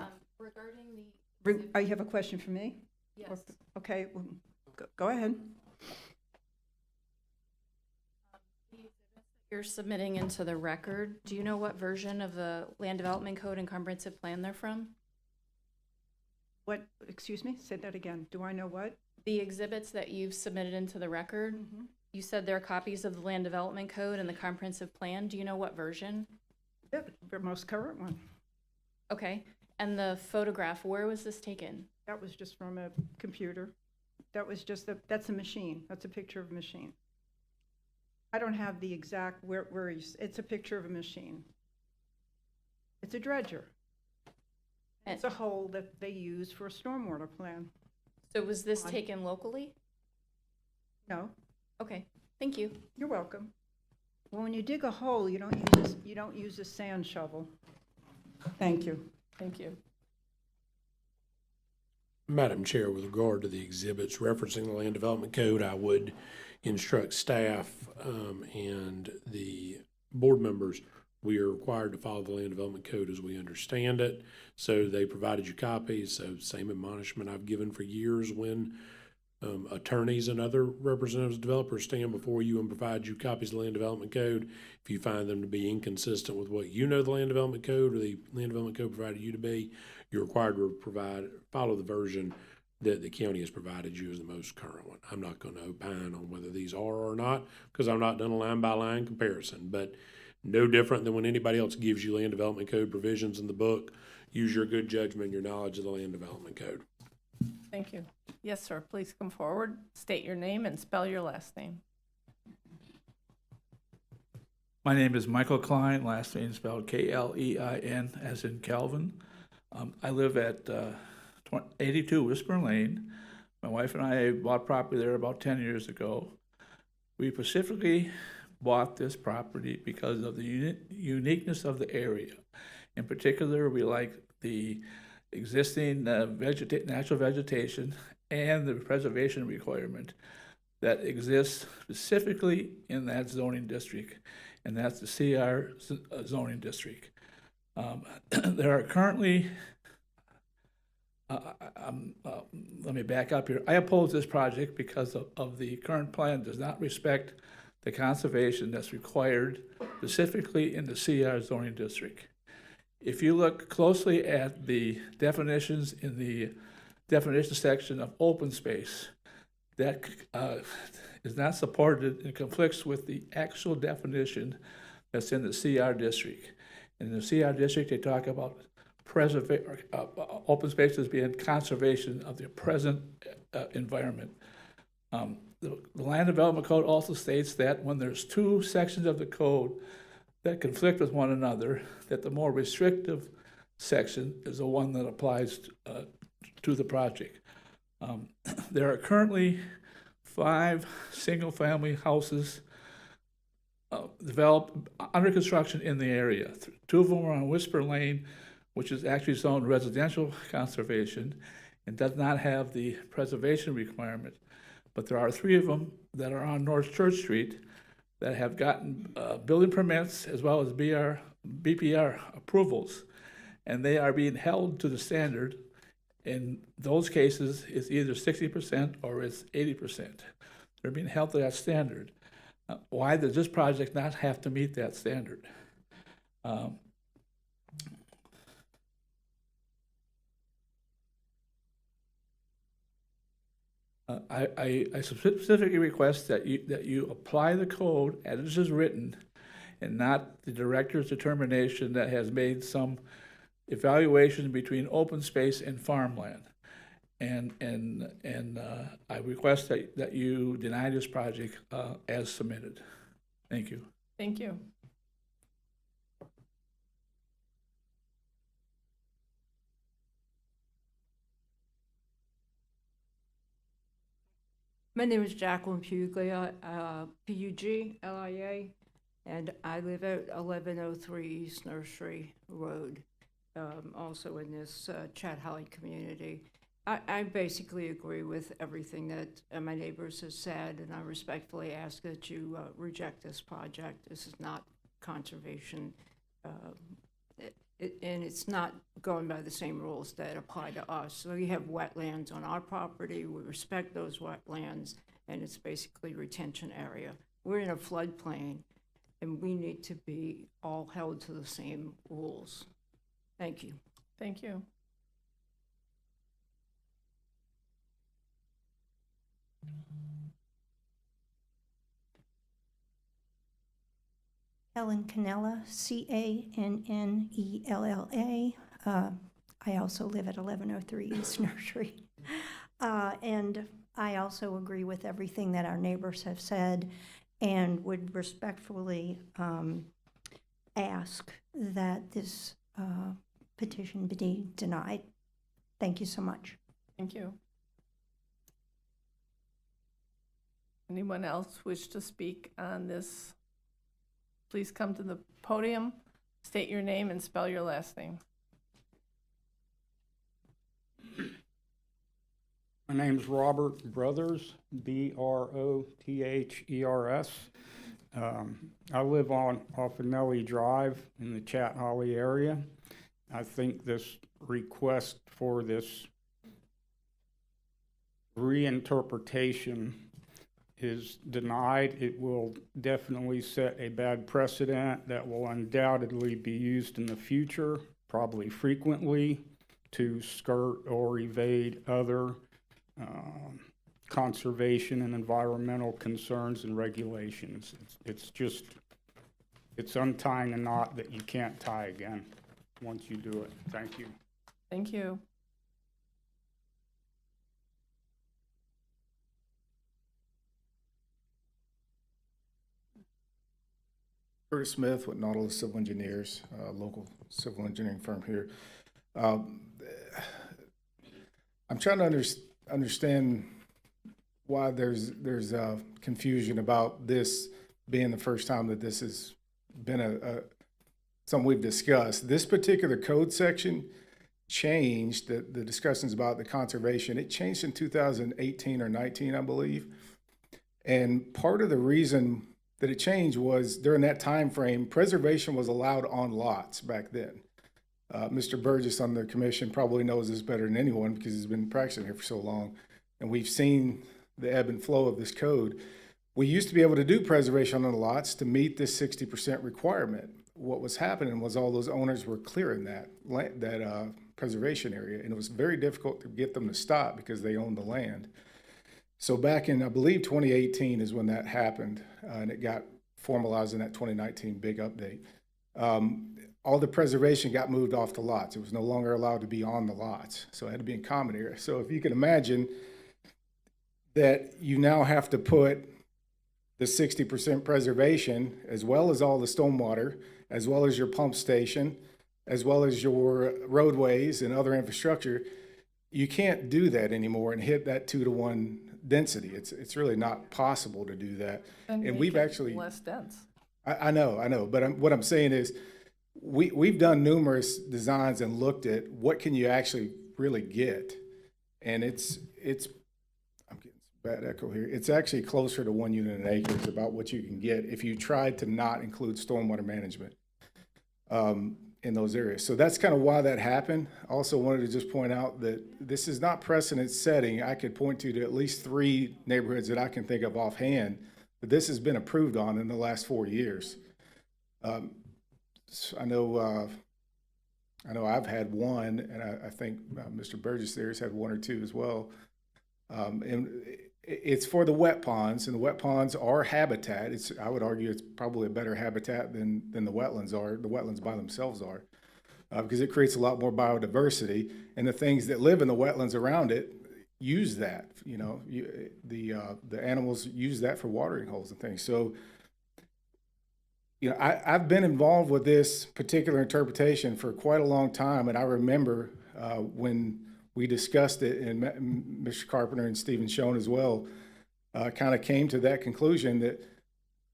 a, regarding the... You have a question for me? Yes. Okay, well, go ahead. You're submitting into the record. Do you know what version of the Land Development Code and Comprehensive Plan they're from? What, excuse me, say that again. Do I know what? The exhibits that you've submitted into the record, you said they're copies of the Land Development Code and the Comprehensive Plan. Do you know what version? Yeah, the most current one. Okay. And the photograph, where was this taken? That was just from a computer. That was just, that's a machine. That's a picture of a machine. I don't have the exact, it's a picture of a machine. It's a dredger. It's a hole that they use for a stormwater plan. So was this taken locally? No. Okay, thank you. You're welcome. Well, when you dig a hole, you don't use a sand shovel. Thank you. Thank you. Madam Chair, with regard to the exhibits referencing the Land Development Code, I would instruct staff and the board members, we are required to follow the Land Development Code as we understand it. So they provided you copies. So same admonishment I've given for years when attorneys and other representatives of developers stand before you and provide you copies of the Land Development Code. If you find them to be inconsistent with what you know the Land Development Code or the Land Development Code provided you to be, you're required to follow the version that the county has provided you as the most current one. I'm not going to opine on whether these are or not because I've not done a line-by-line comparison, but no different than when anybody else gives you Land Development Code provisions in the book. Use your good judgment and your knowledge of the Land Development Code. Thank you. Yes, sir. Please come forward, state your name, and spell your last name. My name is Michael Klein, last name spelled K-L-E-I-N, as in Calvin. I live at 82 Whisper Lane. My wife and I bought property there about 10 years ago. We specifically bought this property because of the uniqueness of the area. In particular, we like the existing natural vegetation and the preservation requirement that exists specifically in that zoning district, and that's the CR zoning district. There are currently, let me back up here. I oppose this project because of the current plan does not respect the conservation that's required specifically in the CR zoning district. If you look closely at the definitions in the definition section of open space, that is not supported and conflicts with the actual definition that's in the CR district. In the CR district, they talk about open spaces being conservation of the present environment. The Land Development Code also states that when there's two sections of the code that conflict with one another, that the more restrictive section is the one that applies to the project. There are currently 5 single-family houses developed under construction in the area. 2 of them are on Whisper Lane, which is actually zoned residential conservation and does not have the preservation requirement. But there are 3 of them that are on North Church Street that have gotten building permits as well as BPR approvals, and they are being held to the standard In those cases, it's either 60% or it's 80%. They're being held to that standard. Why does this project not have to meet that standard? I specifically request that you apply the code as it is written, and not the director's determination that has made some evaluation between open space and farmland. And I request that you deny this project as submitted. Thank you. Thank you. My name is Jacqueline Puglia, P-U-G-L-I-A, and I live at 1103 East Nursery Road, also in this Chat Holly community. I basically agree with everything that my neighbors have said, and I respectfully ask that you reject this project. This is not conservation, and it's not going by the same rules that apply to us. So we have wetlands on our property, we respect those wetlands, and it's basically retention area. We're in a floodplain, and we need to be all held to the same rules. Thank you. Thank you. Ellen Cannella, C-A-N-N-E-L-L-A. I also live at 1103 East Nursery. And I also agree with everything that our neighbors have said and would respectfully ask that this petition be denied. Thank you so much. Thank you. Anyone else wish to speak on this? Please come to the podium, state your name and spell your last name. My name's Robert Brothers, B-R-O-T-H-E-R-S. I live off of Nellie Drive in the Chat Holly area. I think this request for this reinterpretation is denied. It will definitely set a bad precedent that will undoubtedly be used in the future, probably frequently, to skirt or evade other conservation and environmental concerns and regulations. It's untying a knot that you can't tie again once you do it. Thank you. Thank you. Curtis Smith with Nautilus Civil Engineers, local civil engineering firm here. I'm trying to understand why there's confusion about this being the first time that this has been something we've discussed. This particular code section changed, the discussions about the conservation, it changed in 2018 or 19, I believe. And part of the reason that it changed was during that time frame, preservation was allowed on lots back then. Mr. Burgess on the commission probably knows this better than anyone because he's been practicing here for so long. And we've seen the ebb and flow of this code. We used to be able to do preservation on the lots to meet this 60% requirement. What was happening was all those owners were clearing that preservation area, and it was very difficult to get them to stop because they owned the land. So back in, I believe 2018 is when that happened, and it got formalized in that 2019 big update. All the preservation got moved off the lots. It was no longer allowed to be on the lots, so it had to be in common area. So if you can imagine that you now have to put the 60% preservation, as well as all the stormwater, as well as your pump station, as well as your roadways and other infrastructure, you can't do that anymore and hit that 2-to-1 density. It's really not possible to do that. And we've actually less dense. I know, but what I'm saying is we've done numerous designs and looked at what can you actually really get, and it's I'm getting some bad echo here. It's actually closer to 1 unit an acre is about what you can get if you tried to not include stormwater management. in those areas. So that's kind of why that happened. Also wanted to just point out that this is not precedent setting. I could point to at least 3 neighborhoods that I can think of offhand that this has been approved on in the last 4 years. So I know I've had one, and I think Mr. Burgess there has had 1 or 2 as well. And it's for the wet ponds, and the wet ponds are habitat. I would argue it's probably a better habitat than the wetlands are. The wetlands by themselves are, because it creates a lot more biodiversity, and the things that live in the wetlands around it use that. You know, the animals use that for watering holes and things. So, you know, I've been involved with this particular interpretation for quite a long time, and I remember when we discussed it, and Mr. Carpenter and Stephen Schoen as well kind of came to that conclusion that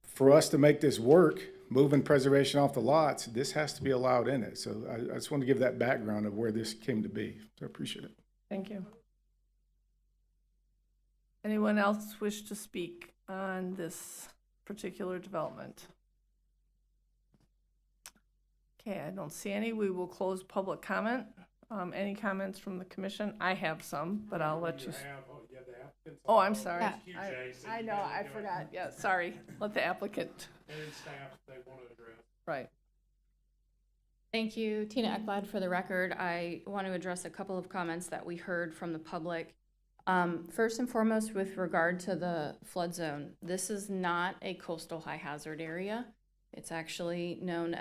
for us to make this work, moving preservation off the lots, this has to be allowed in it. So I just want to give that background of where this came to be. So I appreciate it. Thank you. Anyone else wish to speak on this particular development? Okay, I don't see any. We will close public comment. Any comments from the commission? I have some, but I'll let you. Oh, I'm sorry. I know, I forgot. Yeah, sorry. Let the applicant. And staff, they want to address. Right. Thank you, Tina Ekblad. For the record, I want to address a couple of comments that we heard from the public. First and foremost, with regard to the flood zone, this is not a coastal high hazard area. It's actually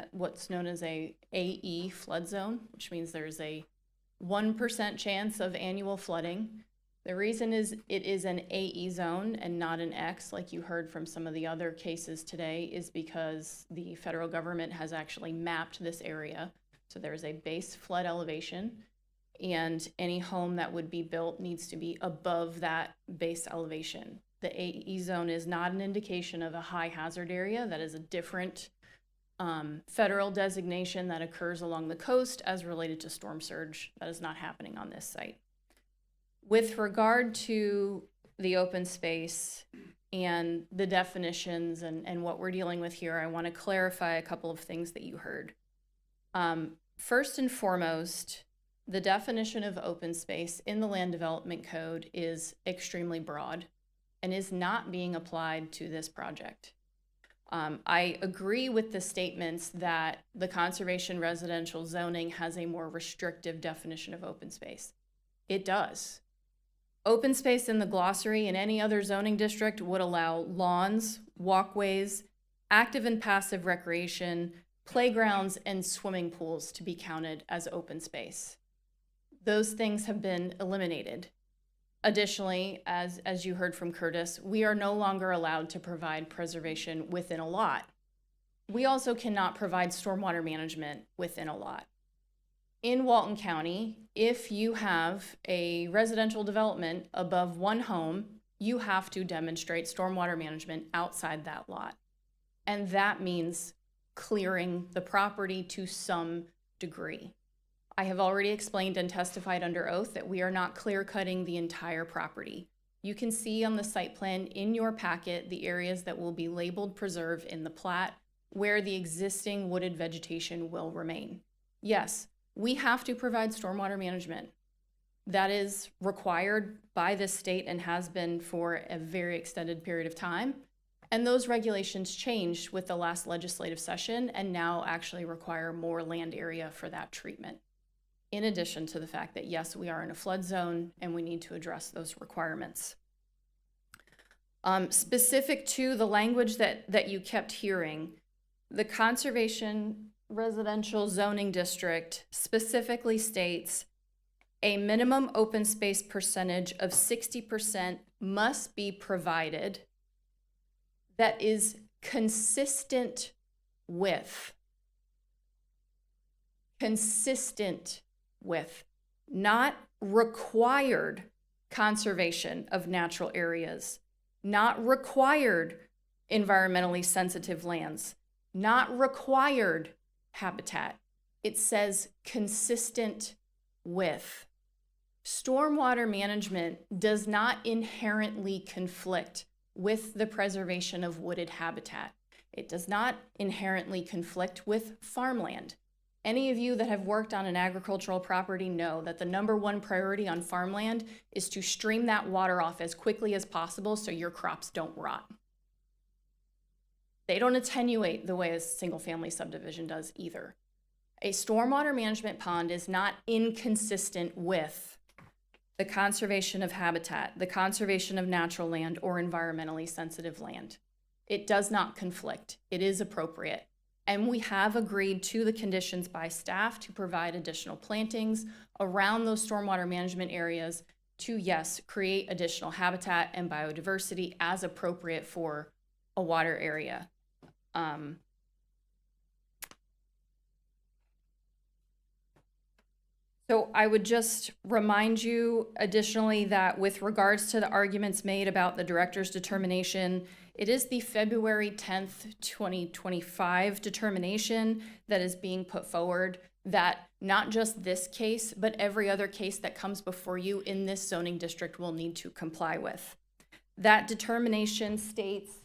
what's known as a AE flood zone, which means there's a 1% chance of annual flooding. The reason is it is an AE zone and not an X, like you heard from some of the other cases today, is because the federal government has actually mapped this area. So there's a base flood elevation, and any home that would be built needs to be above that base elevation. The AE zone is not an indication of a high hazard area. That is a different federal designation that occurs along the coast as related to storm surge. That is not happening on this site. With regard to the open space and the definitions and what we're dealing with here, I want to clarify a couple of things that you heard. First and foremost, the definition of open space in the Land Development Code is extremely broad and is not being applied to this project. I agree with the statements that the conservation residential zoning has a more restrictive definition of open space. It does. Open space in the glossary in any other zoning district would allow lawns, walkways, active and passive recreation, playgrounds, and swimming pools to be counted as open space. Those things have been eliminated. Additionally, as you heard from Curtis, we are no longer allowed to provide preservation within a lot. We also cannot provide stormwater management within a lot. In Walton County, if you have a residential development above 1 home, you have to demonstrate stormwater management outside that lot. And that means clearing the property to some degree. I have already explained and testified under oath that we are not clear-cutting the entire property. You can see on the site plan in your packet the areas that will be labeled preserve in the plat where the existing wooded vegetation will remain. Yes, we have to provide stormwater management. That is required by the state and has been for a very extended period of time. And those regulations changed with the last legislative session and now actually require more land area for that treatment. In addition to the fact that, yes, we are in a flood zone and we need to address those requirements. Specific to the language that you kept hearing, the Conservation Residential Zoning District specifically states a minimum open space percentage of 60% must be provided that is consistent with, not required conservation of natural areas, not required environmentally sensitive lands, not required habitat. It says consistent with. Stormwater management does not inherently conflict with the preservation of wooded habitat. It does not inherently conflict with farmland. Any of you that have worked on an agricultural property know that the #1 priority on farmland is to stream that water off as quickly as possible so your crops don't rot. They don't attenuate the way a single-family subdivision does either. A stormwater management pond is not inconsistent with the conservation of habitat, the conservation of natural land, or environmentally sensitive land. It does not conflict. It is appropriate. And we have agreed to the conditions by staff to provide additional plantings around those stormwater management areas to, yes, create additional habitat and biodiversity as appropriate for a water area. So I would just remind you additionally that with regards to the arguments made about the director's determination, it is the February 10th, 2025 determination that is being put forward, that not just this case, but every other case that comes before you in this zoning district will need to comply with. That determination states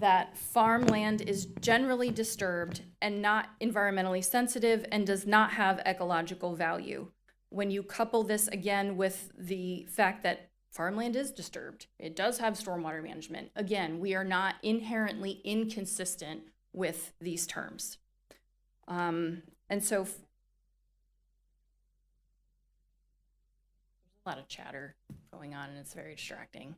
that farmland is generally disturbed and not environmentally sensitive and does not have ecological value. When you couple this again with the fact that farmland is disturbed, it does have stormwater management, again, we are not inherently inconsistent with these terms. And so there's a lot of chatter going on and it's very distracting.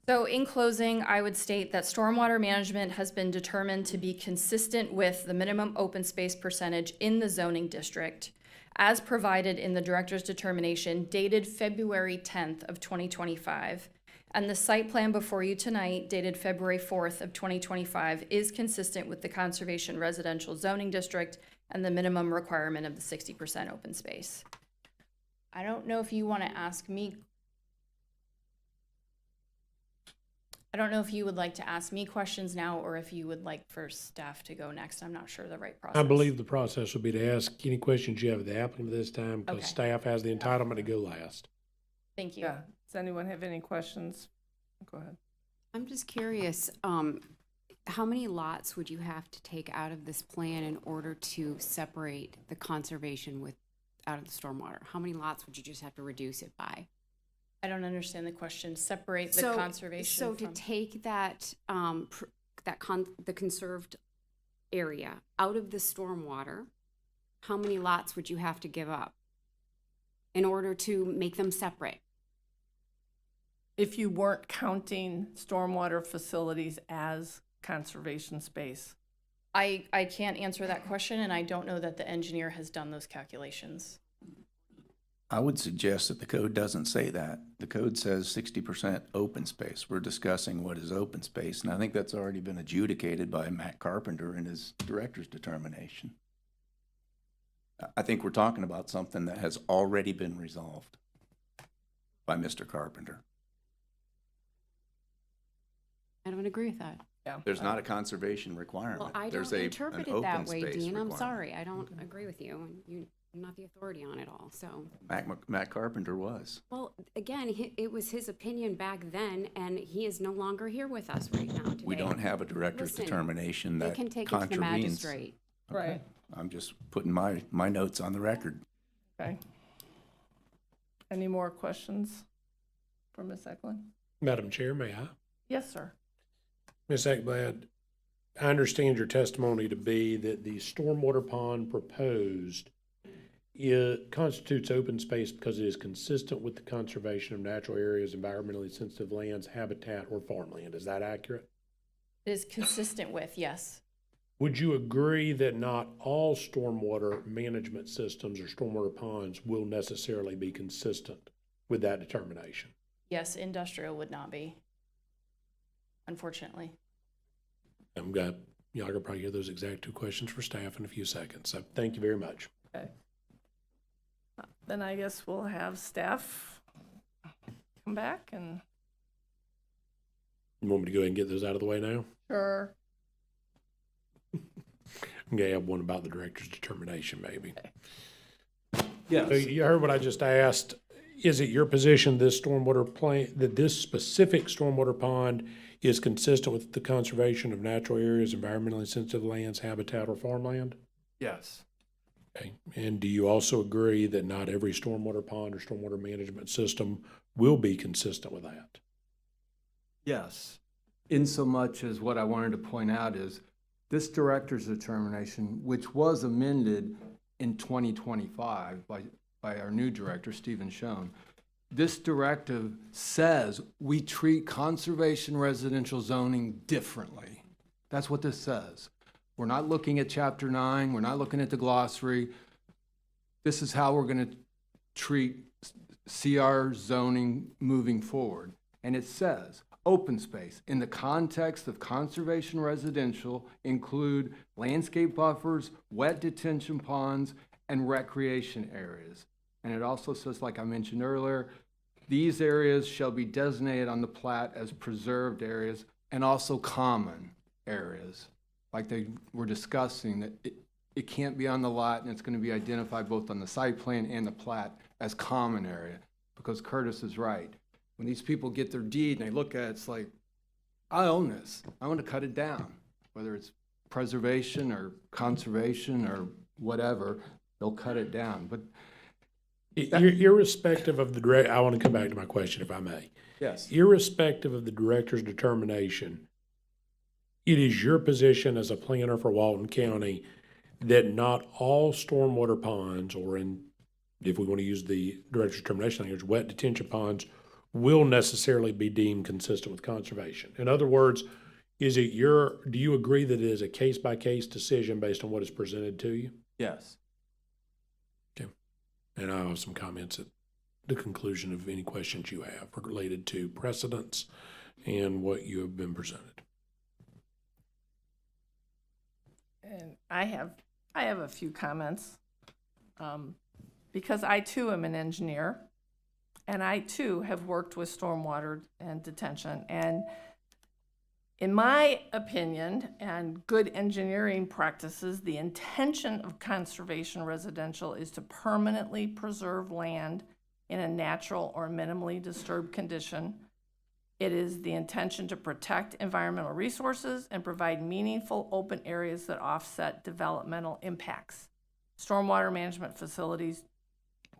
So in closing, I would state that stormwater management has been determined to be consistent with the minimum open space percentage in the zoning district as provided in the director's determination dated February 10th of 2025. And the site plan before you tonight, dated February 4th of 2025, is consistent with the conservation residential zoning district and the minimum requirement of the 60% open space. I don't know if you want to ask me. I don't know if you would like to ask me questions now or if you would like for staff to go next. I'm not sure the right process. I believe the process would be to ask any questions you have of the applicant this time, because Okay. staff has the entitlement to go last. Thank you. Yeah. Does anyone have any questions? Go ahead. I'm just curious, how many lots would you have to take out of this plan in order to separate the conservation out of the stormwater? How many lots would you just have to reduce it by? I don't understand the question. Separate the conservation So to from. take that, the conserved area out of the stormwater, how many lots would you have to give up in order to make them separate? If you weren't counting stormwater facilities as conservation space. I can't answer that question, and I don't know that the engineer has done those calculations. I would suggest that the code doesn't say that. The code says 60% open space. We're discussing what is open space, and I think that's already been adjudicated by Matt Carpenter in his director's determination. I think we're talking about something that has already been resolved by Mr. Carpenter. I don't agree with that. Yeah. There's not a conservation requirement. Well, I There's don't an interpret it open that way, space Dean. I'm requirement. sorry. I don't agree with you. You're not the authority on it all, so. Matt Carpenter was. Well, again, it was his opinion back then, and he is no longer here with us right now today. We don't have a director's Listen, determination they that can take it to the contravenes. magistrate. Okay. Right. I'm just putting my notes on the record. Okay. Any more questions for Ms. Eklund? Madam Chair, may I? Yes, sir. Ms. Ekblad, I understand your testimony to be that the stormwater pond proposed constitutes open space because it is consistent with the conservation of natural areas, environmentally sensitive lands, habitat, or farmland. Is that accurate? It is consistent with, yes. Would you agree that not all stormwater management systems or stormwater ponds will necessarily be consistent with that determination? Yes, industrial would not be, unfortunately. Y'all could probably hear those exact two questions for staff in a few seconds. So thank you very much. Okay. Then I guess we'll have staff come back and. You want me to go ahead and get those out of the way now? Sure. I'm going to have one about the director's determination, maybe. Yes. So you heard what I just asked. is it your position this stormwater plan, that this specific stormwater pond is consistent with the conservation of natural areas, environmentally sensitive lands, habitat, or farmland? Yes. Okay. And do you also agree that not every stormwater pond or stormwater management system will be consistent with that? Yes. In so much as what I wanted to point out is this director's determination, which was amended in 2025 by our new director, Stephen Schoen, this directive says we treat conservation residential zoning differently. That's what this says. We're not looking at Chapter 9. We're not looking at the glossary. This is how we're going to treat CR zoning moving forward. And it says, open space in the context of conservation residential include landscape buffers, wet detention ponds, and recreation areas. And it also says, like I mentioned earlier, these areas shall be designated on the plat as preserved areas and also common areas. Like they were discussing, that it can't be on the lot and it's going to be identified both on the site plan and the plat as common area. Because Curtis is right. When these people get their deed and they look at it, it's like, I own this. I want to cut it down. Whether it's preservation or conservation or whatever, they'll cut it down. But irrespective of the I want to come back to my question, if I may. Yes. Irrespective of the director's determination, it is your position as a planner for Walton County that not all stormwater ponds, or if we want to use the director's determination language, wet detention ponds, will necessarily be deemed consistent with conservation. In other words, do you agree that it is a case-by-case decision based on what is presented to you? Yes. Okay. And I'll have some comments at the conclusion of any questions you have related to precedents and what you have been presented. And I have a few comments, because I too am an engineer, and I too have worked with stormwater and detention. And in my opinion and good engineering practices, the intention of conservation residential is to permanently preserve land in a natural or minimally disturbed condition. It is the intention to protect environmental resources and provide meaningful open areas that offset developmental impacts. Stormwater management facilities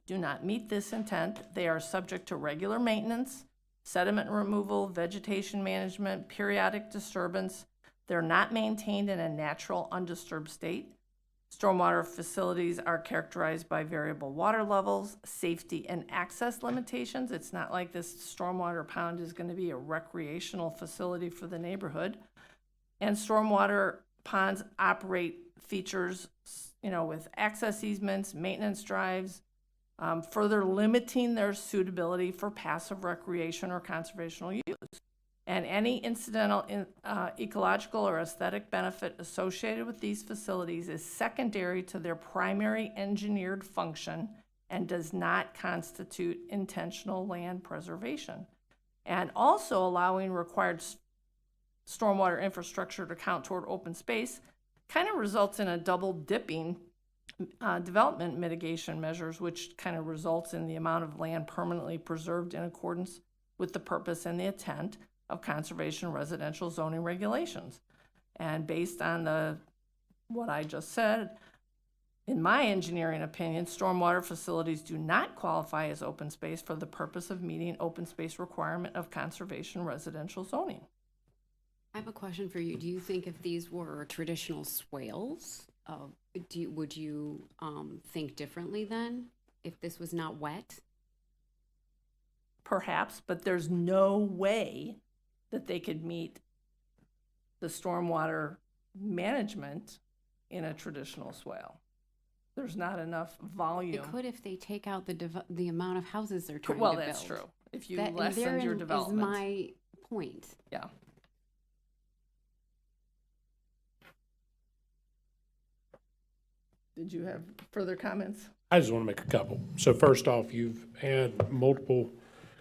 do not meet this intent. They are subject to regular maintenance, sediment removal, vegetation management, periodic disturbance. They're not maintained in a natural, undisturbed state. Stormwater facilities are characterized by variable water levels, safety, and access limitations. It's not like this stormwater pond is going to be a recreational facility for the neighborhood. And stormwater ponds operate features, with access easements, maintenance drives, further limiting their suitability for passive recreation or conservational use. And any incidental ecological or aesthetic benefit associated with these facilities is secondary to their primary engineered function and does not constitute intentional land preservation. And also allowing required stormwater infrastructure to count toward open space kind of results in a double dipping development mitigation measures, which kind of results in the amount of land permanently preserved in accordance with the purpose and the intent of conservation residential zoning regulations. And based on what I just said, in my engineering opinion, stormwater facilities do not qualify as open space for the purpose of meeting open space requirement of conservation residential zoning. I have a question for you. Do you think if these were traditional swales, would you think differently then if this was not wet? Perhaps, but there's no way that they could meet the stormwater management in a traditional swale. There's not enough volume. It could if they take out the amount of houses they're trying to build. build. Well, that's true. If you lessen your development. Is my point. Yeah. Did you have further comments? I just want to make a couple. So first off, you've had multiple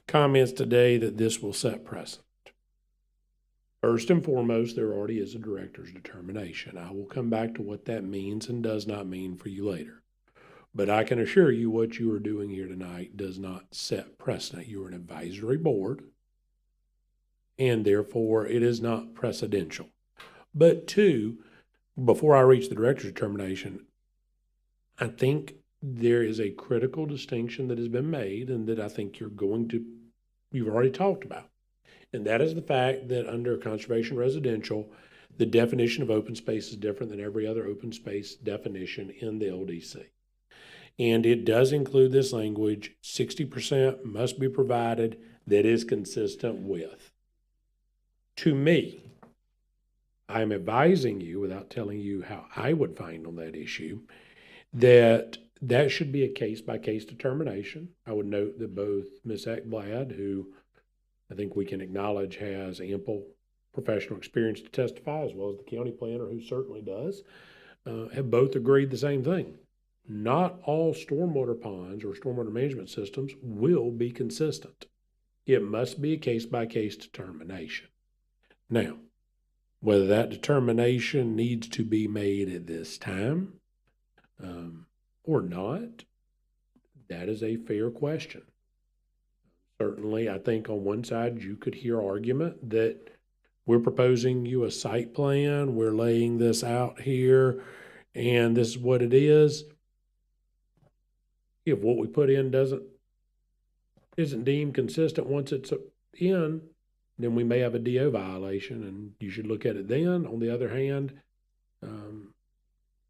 comments today that this will set precedent. First and foremost, there already is a director's determination. I will come back to what that means and does not mean for you later. But I can assure you what you are doing here tonight does not set precedent. You are an advisory board, and therefore it is not precedential. But two, before I reach the director's determination, I think there is a critical distinction that has been made and that I think you've already talked about. And that is the fact that under conservation residential, the definition of open space is different than every other open space definition in the LDC. And it does include this language, 60% must be provided that is consistent with. To me, I'm advising you, without telling you how I would find on that issue, that should be a case-by-case determination. I would note that both Ms. Ekblad, who I think we can acknowledge has ample professional experience to testify, as well as the county planner, who certainly does, have both agreed the same thing. Not all stormwater ponds or stormwater management systems will be consistent. It must be a case-by-case determination. Now, whether that determination needs to be made at this time or not, that is a fair question. Certainly, I think on one side you could hear argument that we're proposing you a site plan, we're laying this out here, and this is what it is. If what we put in isn't deemed consistent once it's in, then we may have a DO violation, and you should look at it then. On the other hand,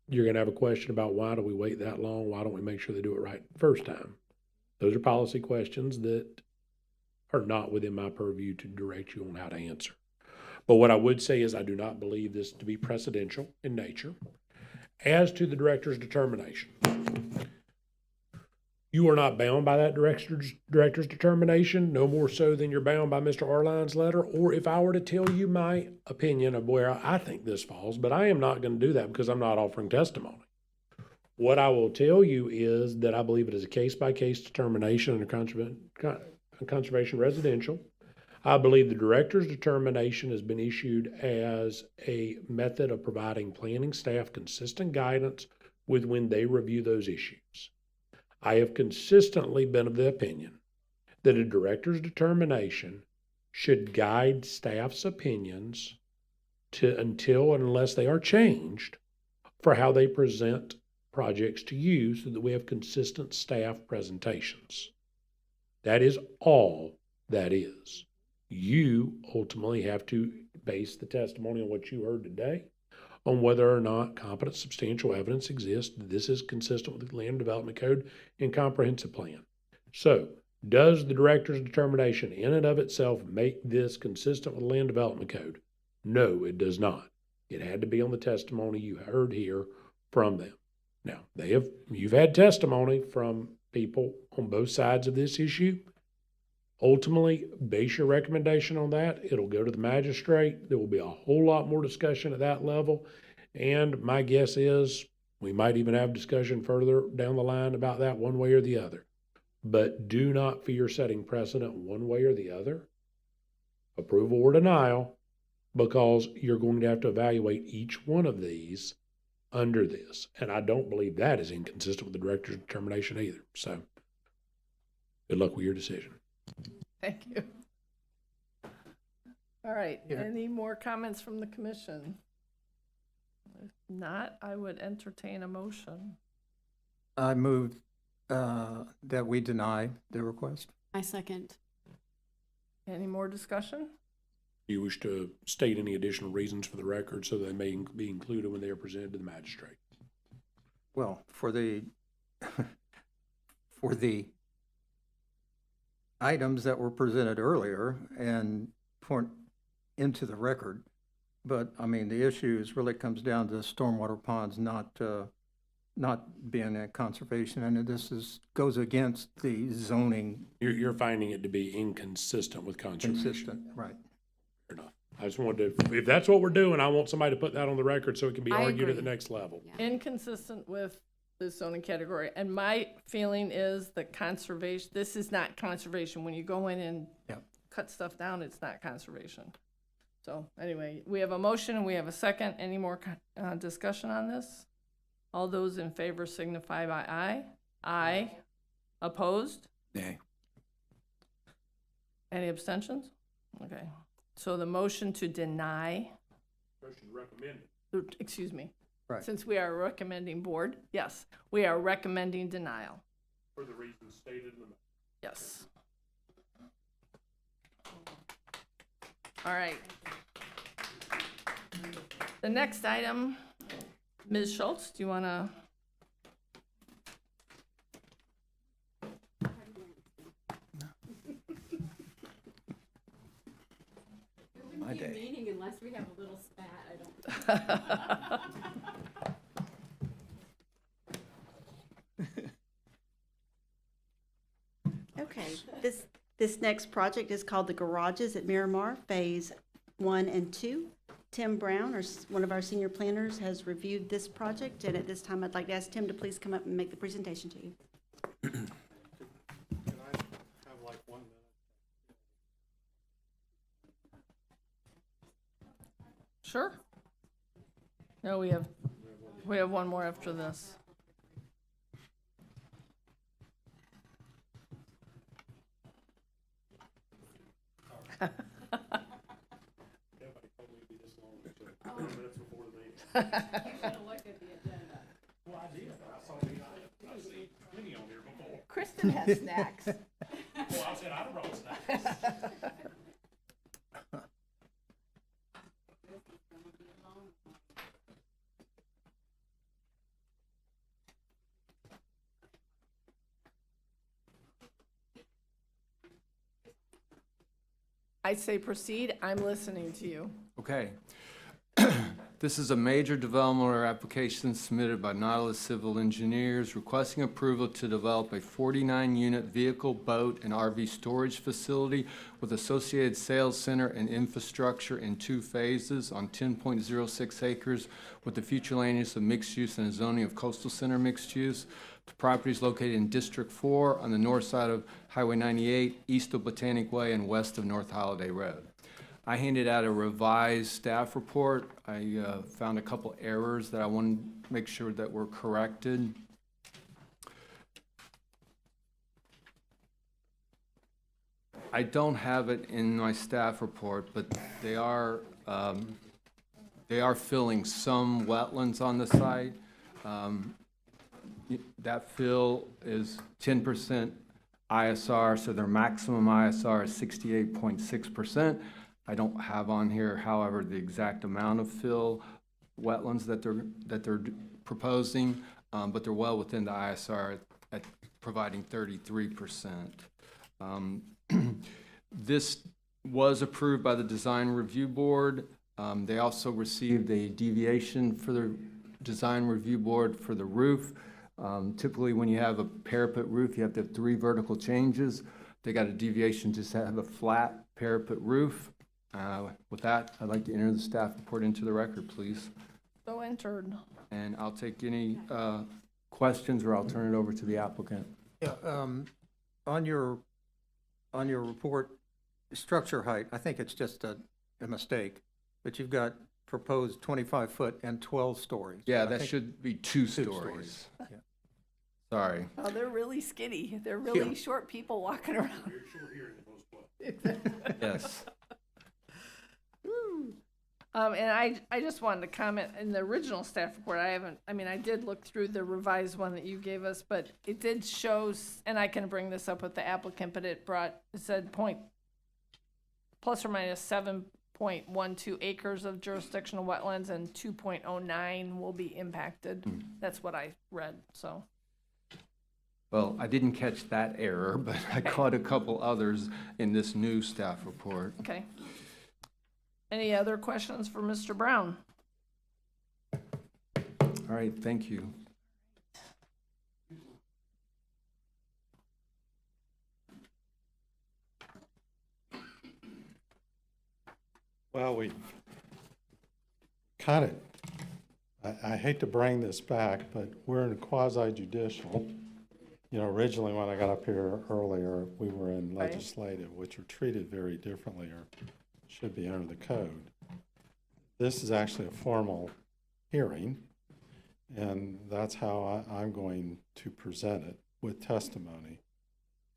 you're going to have a question about why do we wait that long? Why don't we make sure they do it right the first time? Those are policy questions that are not within my purview to direct you on how to answer. But what I would say is I do not believe this to be precedential in nature. As to the director's determination, you are not bound by that director's determination, no more so than you're bound by Mr. Arline's letter, or if I were to tell you my opinion of where I think this falls, but I am not going to do that because I'm not offering testimony. What I will tell you is that I believe it is a case-by-case determination under conservation residential. I believe the director's determination has been issued as a method of providing planning staff consistent guidance with when they review those issues. I have consistently been of the opinion that a director's determination should guide staff's opinions until and unless they are changed for how they present projects to you so that we have consistent staff presentations. That is all that is. You ultimately have to base the testimony on what you heard today on whether or not competent substantial evidence exists that this is consistent with the Land Development Code and Comprehensive Plan. So, does the director's determination in and of itself make this consistent with the Land Development Code? No, it does not. It had to be on the testimony you heard here from them. Now, you've had testimony from people on both sides of this issue. Ultimately, base your recommendation on that. It'll go to the magistrate. There will be a whole lot more discussion at that level. And my guess is we might even have discussion further down the line about that one way or the other. But do not fear setting precedent one way or the other, approval or denial, because you're going to have to evaluate each one of these under this. And I don't believe that is inconsistent with the director's determination either. So good luck with your decision. Thank you. All right, any more comments from the commission? If not, I would entertain a motion. I move that we deny the request. I second. Any more discussion? Do you wish to state any additional reasons for the record so they may be included when they are presented to the magistrate? Well, for the items that were presented earlier and point into the record, but I mean the issues really comes down to stormwater ponds not being a conservation, and this goes against the zoning. You're finding it to be inconsistent with conservation. Consistent, right? Fair enough. I just wanted to, if that's what we're doing, I want somebody to put that on the record so it can be argued at the next level. Yeah. Inconsistent with the zoning category. And my feeling is that conservation, this is not conservation. When you go in and cut stuff down, it's not conservation. So anyway, we have a motion and we have a second. Any more discussion on this? All those in favor signify by aye. Aye. Opposed? Nay. Any abstentions? Okay. So the motion to deny, Motion recommended. excuse me, Right. since we are a recommending board, yes, we are recommending denial. For the reasons stated in the motion. Yes. All right. The next item, Ms. Schultz, do you want to? My day. Meeting unless we have a little spat, I don't. Okay, this next project is called the Garages at Miramar, Phase 1 and 2. Tim Brown, one of our senior planners, has reviewed this project, and at this time, I'd like to ask Tim to please come up and make the presentation to you. Can I have like 1 minute? Sure. No, we have one more after this. Nobody told me it'd be this long, so 10 minutes before the meeting. Well, I did. I saw I've seen plenty on here before. Kristen has snacks. Well, I said I brought snacks. I say proceed, I'm listening to you. Okay. This is a major development or application submitted by Nautilus Civil Engineers requesting approval to develop a 49-unit vehicle, boat, and RV storage facility with associated sales center and infrastructure in 2 phases on 10.06 acres with the future land use of mixed use and a zoning of coastal center mixed use. The property is located in District 4 on the north side of Highway 98, east of Botanic Way and west of North Holiday Road. I handed out a revised staff report. I found a couple errors that I wanted to make sure that were corrected. I don't have it in my staff report, but they are filling some wetlands on the site. That fill is 10% ISR, so their maximum ISR is 68.6%. I don't have on here, however, the exact amount of fill wetlands that they're proposing, but they're well within the ISR at providing 33%. This was approved by the Design Review Board. They also received a deviation for the Design Review Board for the roof. Typically, when you have a parapet roof, you have to have 3 vertical changes. They got a deviation just to have a flat parapet roof. With that, I'd like to enter the staff report into the record, please. So entered. And I'll take any questions, or I'll turn it over to the applicant. Yeah, on your report, structure height, I think it's just a mistake, but you've got proposed 25-foot and 12 stories. Yeah, I that think should be 2 stories. Yeah. Sorry. Oh, they're really skinny. They're really short people walking around. You're short here in most places. Yes. And I just wanted to comment, in the original staff report, I did look through the revised one that you gave us, but it did show, and I can bring this up with the applicant, but it said plus or minus 7.12 acres of jurisdictional wetlands and 2.09 will be impacted. That's what I read, so. Well, I didn't catch that error, but I caught a couple others in this new staff report. Okay. Any other questions for Mr. Brown? All right, thank you. Well, we kind of, I hate to bring this back, but we're in quasi judicial. You know, originally when I got up here earlier, we were in legislative, which are treated very differently or should be under the code. This is actually a formal hearing, and that's how I'm going to present it. with testimony.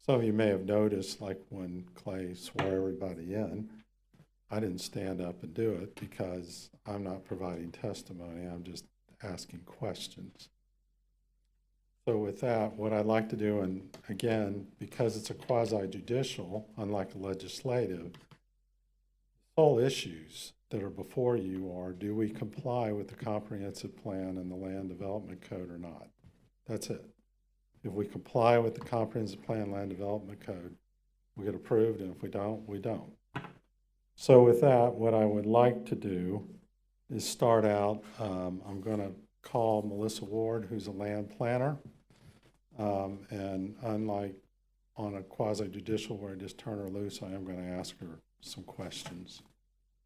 Some of you may have noticed, like when Clay swore everybody in, I didn't stand up and do it because I'm not providing testimony, I'm just asking questions. So with that, what I'd like to do, and again, because it's a quasi-judicial, unlike a legislative, sole issues that are before you are, do we comply with the comprehensive plan and the land development code or not? That's it. If we comply with the comprehensive plan land development code, we get approved, and if we don't, we don't. So with that, what I would like to do is start out, I'm going to call Melissa Ward, who's a land planner. And unlike on a quasi-judicial where I just turn her loose, I am going to ask her some questions.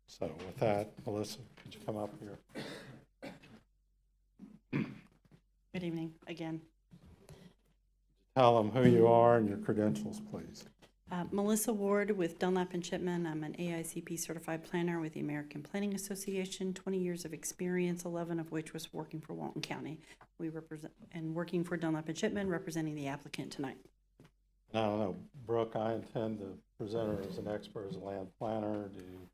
So with that, Melissa, could you come up here? Good evening again. Tell them who you are and your credentials, please. Melissa Ward with Dunlap and Shipm. I'm an AICP certified planner with the American Planning Association, 20 years of experience, 11 of which was working for Walton County. We represent, and working for Dunlap and Shipm, representing the applicant tonight. I don't know, Brooke, I intend to present her as an expert as a land planner. Do you?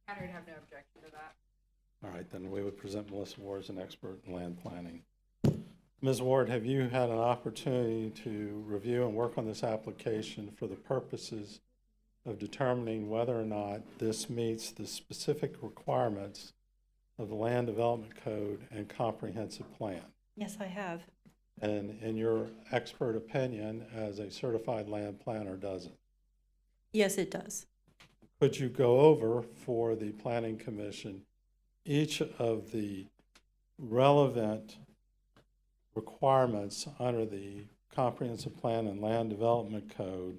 I would have no objection to that. All right, then we would present Melissa Ward as an expert in land planning. Ms. Ward, have you had an opportunity to review and work on this application for the purposes of determining whether or not this meets the specific requirements of the Land Development Code and Comprehensive Plan? Yes, I have. And in your expert opinion, as a certified land planner, does it? Yes, it does. Could you go over for the Planning Commission each of the relevant requirements under the Comprehensive Plan and Land Development Code,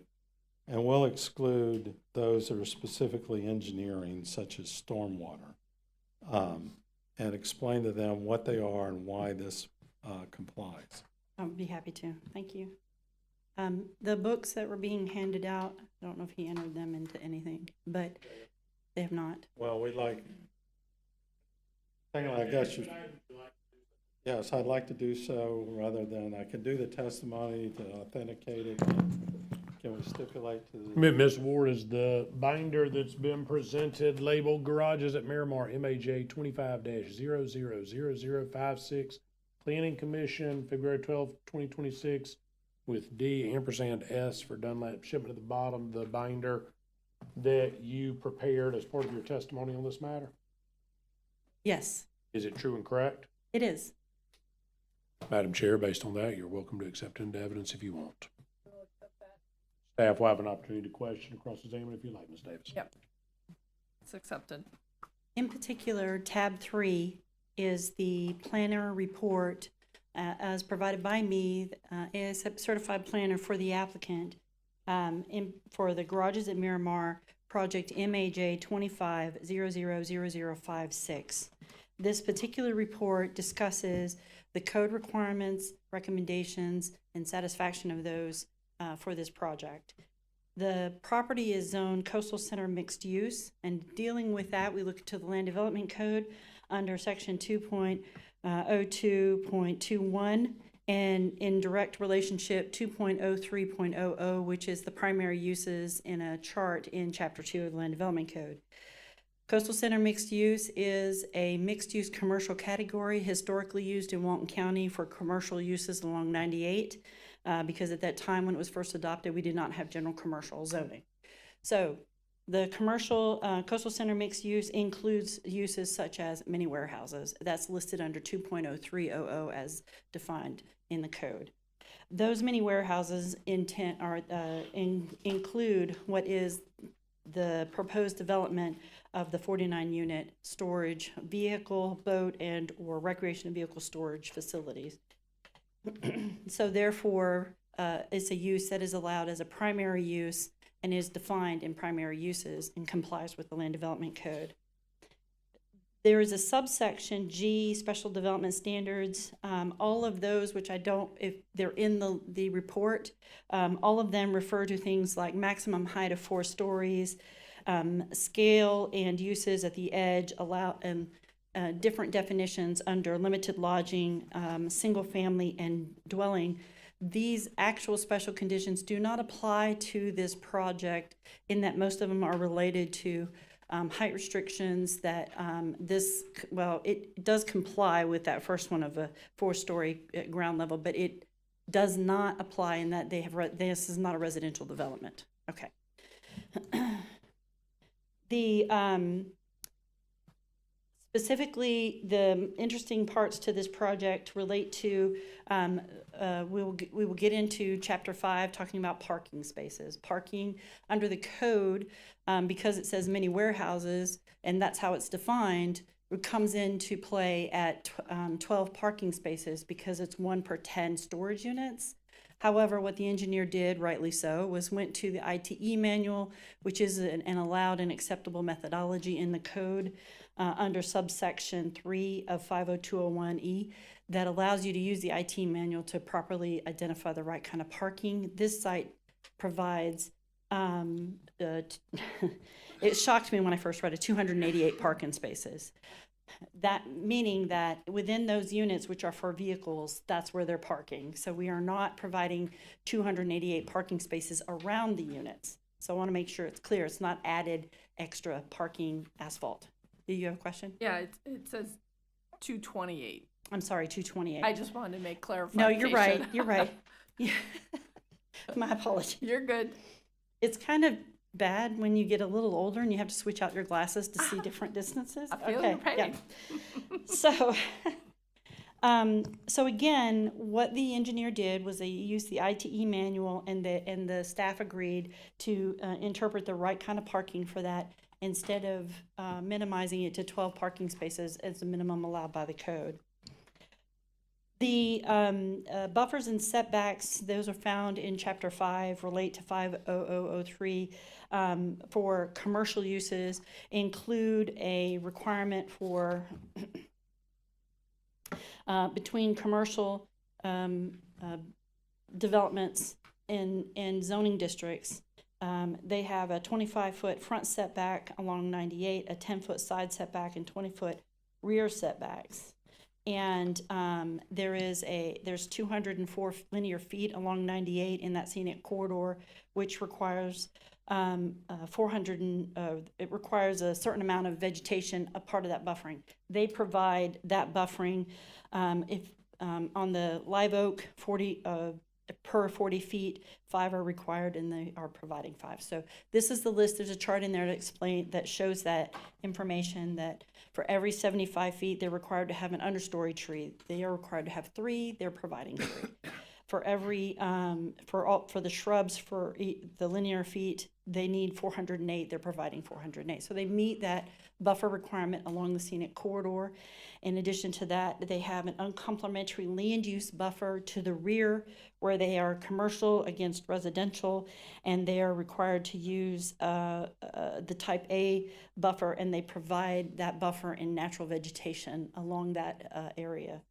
and we'll exclude those that are specifically engineering, such as stormwater, and explain to them what they are and why this complies? I'll be happy to. Thank you. The books that were being handed out, I don't know if he entered them into anything, but they have not. Well, we'd like, hang on, I guess you. Yes, I'd like to do so rather than, I can do the testimony to authenticate it. Can we stipulate to the? Ms. Ward, is the binder that's been presented labeled Garages at Miramar, MAJ 25-000056, Planning Commission, February 12, 2026, with D&S for Dunlap Shipment at the bottom, the binder that you prepared as part of your testimony on this matter? Yes, Is it true and correct? it is. Madam Chair, based on that, you're welcome to accept into evidence if you want. Staff will have an opportunity to question or cross-examine if you like, Ms. Davis. Yep. It's accepted. In particular, tab 3 is the planner report as provided by me as a certified planner for the applicant for the Garages at Miramar project MAJ 25-000056. This particular report discusses the code requirements, recommendations, and satisfaction of those for this project. The property is zoned coastal center mixed use, and dealing with that, we look to the Land Development Code under section 2.02.21 and in direct relationship 2.03.00, which is the primary uses in a chart in chapter 2 of the Land Development Code. Coastal center mixed use is a mixed use commercial category historically used in Walton County for commercial uses along 98 because at that time when it was first adopted, we did not have general commercial zoning. So the commercial coastal center mixed use includes uses such as mini warehouses. That's listed under 2.0300 as defined in the code. Those mini warehouses include what is the proposed development of the 49-unit storage vehicle, boat, and or recreation vehicle storage facilities. So therefore, it's a use that is allowed as a primary use and is defined in primary uses and complies with the Land Development Code. There is a subsection G, Special Development Standards. All of those, which I don't, if they're in the report, all of them refer to things like maximum height of 4 stories, scale and uses at the edge, allow and different definitions under limited lodging, single family, and dwelling These actual special conditions do not apply to this project in that most of them are related to height restrictions that it does comply with that first one of a 4-story at ground level, but it does not apply in that they have, this is not a residential development. Okay. Specifically, the interesting parts to this project relate to, we will get into Chapter 5, talking about parking spaces. Parking under the code, because it says many warehouses, and that's how it's defined, it comes into play at 12 parking spaces because it's 1 per 10 storage units. However, what the engineer did, rightly so, was went to the ITE manual, which is an allowed and acceptable methodology in the code under subsection 3 of 50201E that allows you to use the IT manual to properly identify the right kind of parking. This site provides, it shocked me when I first read it, 288 parking spaces. That meaning that within those units, which are for vehicles, that's where they're parking. So we are not providing 288 parking spaces around the units. So I want to make sure it's clear. It's not added extra parking asphalt. Do you have a question? Yeah, it says 228. I'm sorry, 228. I just wanted to make clarification. No, you're right. You're right. Yeah. My apologies. You're good. It's kind of bad when you get a little older and you have to switch out your glasses to see different distances. I feel your pain. Yeah. So again, what the engineer did was they used the ITE manual, and the staff agreed to interpret the right kind of parking for that instead of minimizing it to 12 parking spaces as the minimum allowed by the code. The buffers and setbacks, those are found in Chapter 5, relate to 50003 for commercial uses, include a requirement for between commercial developments in zoning districts. They have a 25-foot front setback along 98, a 10-foot side setback, and 20-foot rear setbacks. And there's 204 linear feet along 98 in that scenic corridor, which requires it requires a certain amount of vegetation, a part of that buffering. They provide that buffering on the live oak 40 per 40 feet, 5 are required, and they are providing 5. So this is the list. There's a chart in there that shows that information, that for every 75 feet, they're required to have an understory tree. They are required to have 3. They're providing 3. For every for the shrubs, for the linear feet, they need 408. They're providing 408. So they meet that buffer requirement along the scenic corridor. In addition to that, they have an uncomplimentary land use buffer to the rear, where they are commercial against residential, and they are required to use the type A buffer, and they provide that buffer in natural vegetation along that area.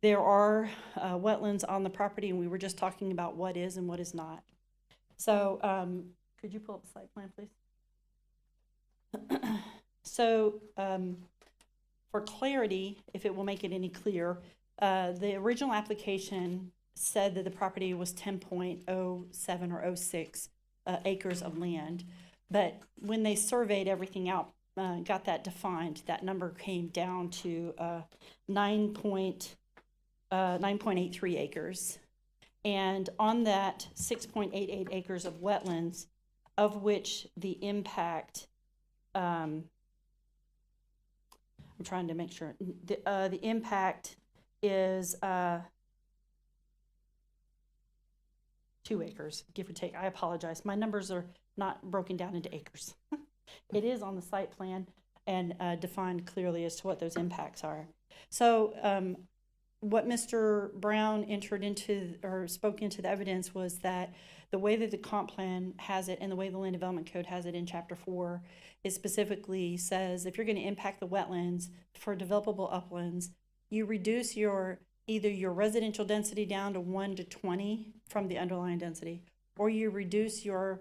There are wetlands on the property, and we were just talking about what is and what is not. So could you pull up the site plan, please? So for clarity, if it will make it any clearer, the original application said that the property was 10.07 or 06 acres of land. But when they surveyed everything out, got that defined, that number came down to 9.83 acres. And on that 6.88 acres of wetlands, of which the impact, I'm trying to make sure, the impact is 2 acres, give or take. I apologize. My numbers are not broken down into acres. It is on the site plan and defined clearly as to what those impacts are. So what Mr. Brown entered into or spoke into the evidence was that the way that the comp plan has it and the way the land development code has it in Chapter 4, it specifically says if you're going to impact the wetlands for developable uplands, you reduce either your residential density down to 1 to 20 from the underlying density, or you reduce your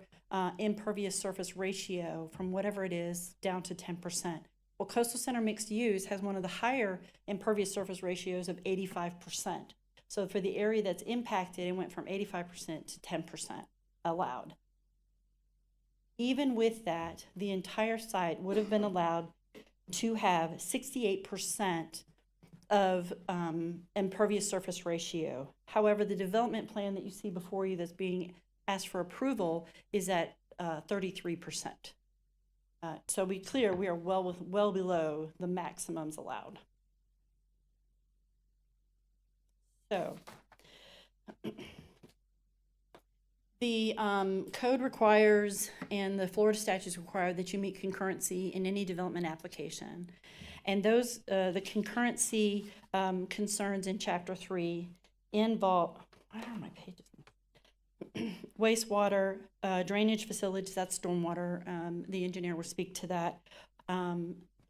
impervious surface ratio from whatever it is down to 10%. Well, Coastal Center Mixed Use has one of the higher impervious surface ratios of 85%. So for the area that's impacted, it went from 85% to 10% allowed. Even with that, the entire site would have been allowed to have 68% of impervious surface ratio. However, the development plan that you see before you that's being asked for approval is at 33%. So be clear, we are well below the maximums allowed. So the code requires, and the Florida statutes require, that you meet concurrency in any development application. And those, the concurrency concerns in Chapter 3 involve, where are my pages? Wastewater, drainage facilities, that's stormwater. The engineer will speak to that.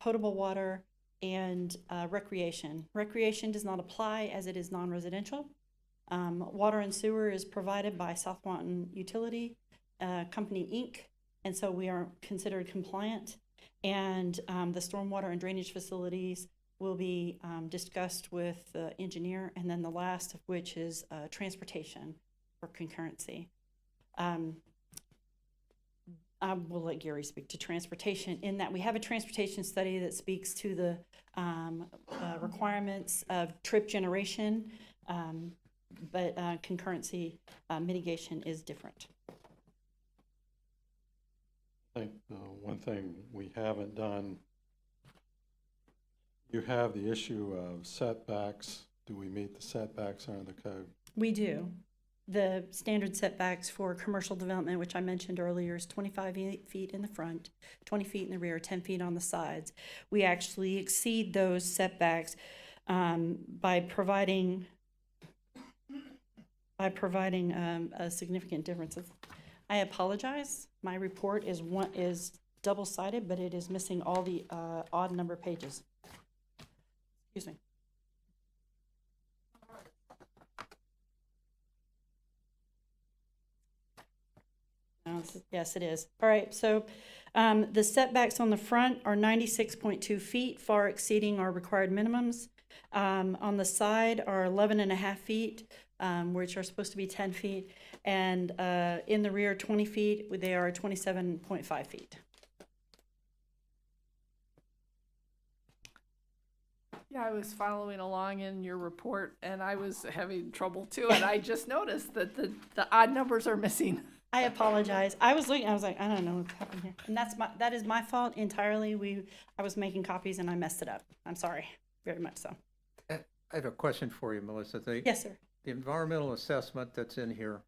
Potable water and recreation. Recreation does not apply as it is non-residential. Water and sewer is provided by South Walton Utility Company, Inc., and so we are considered compliant. And the stormwater and drainage facilities will be discussed with the engineer, and then the last of which is transportation for concurrency. I will let Gary speak to transportation, in that we have a transportation study that speaks to the requirements of trip generation, but concurrency mitigation is different. I think one thing we haven't done, you have the issue of setbacks. Do we meet the setbacks under the code? We do. The standard setbacks for commercial development, which I mentioned earlier, is 25 feet in the front, 20 feet in the rear, 10 feet on the sides. We actually exceed those setbacks by providing a significant difference. I apologize. My report is double-sided, but it is missing all the odd number pages. Excuse me. Yes, it is. All right, so the setbacks on the front are 96.2 feet, far exceeding our required minimums. On the side are 11.5 feet, which are supposed to be 10 feet. And in the rear, 20 feet, they are 27.5 feet. Yeah, I was following along in your report, and I was having trouble too, and I just noticed that the odd numbers are missing. I apologize. I was looking, I was like, I don't know what's happening here. And that is my fault entirely. I was making copies and I messed it up. I'm sorry, very much so. I have a question for you, Melissa. Yes, sir. The environmental assessment that's in here,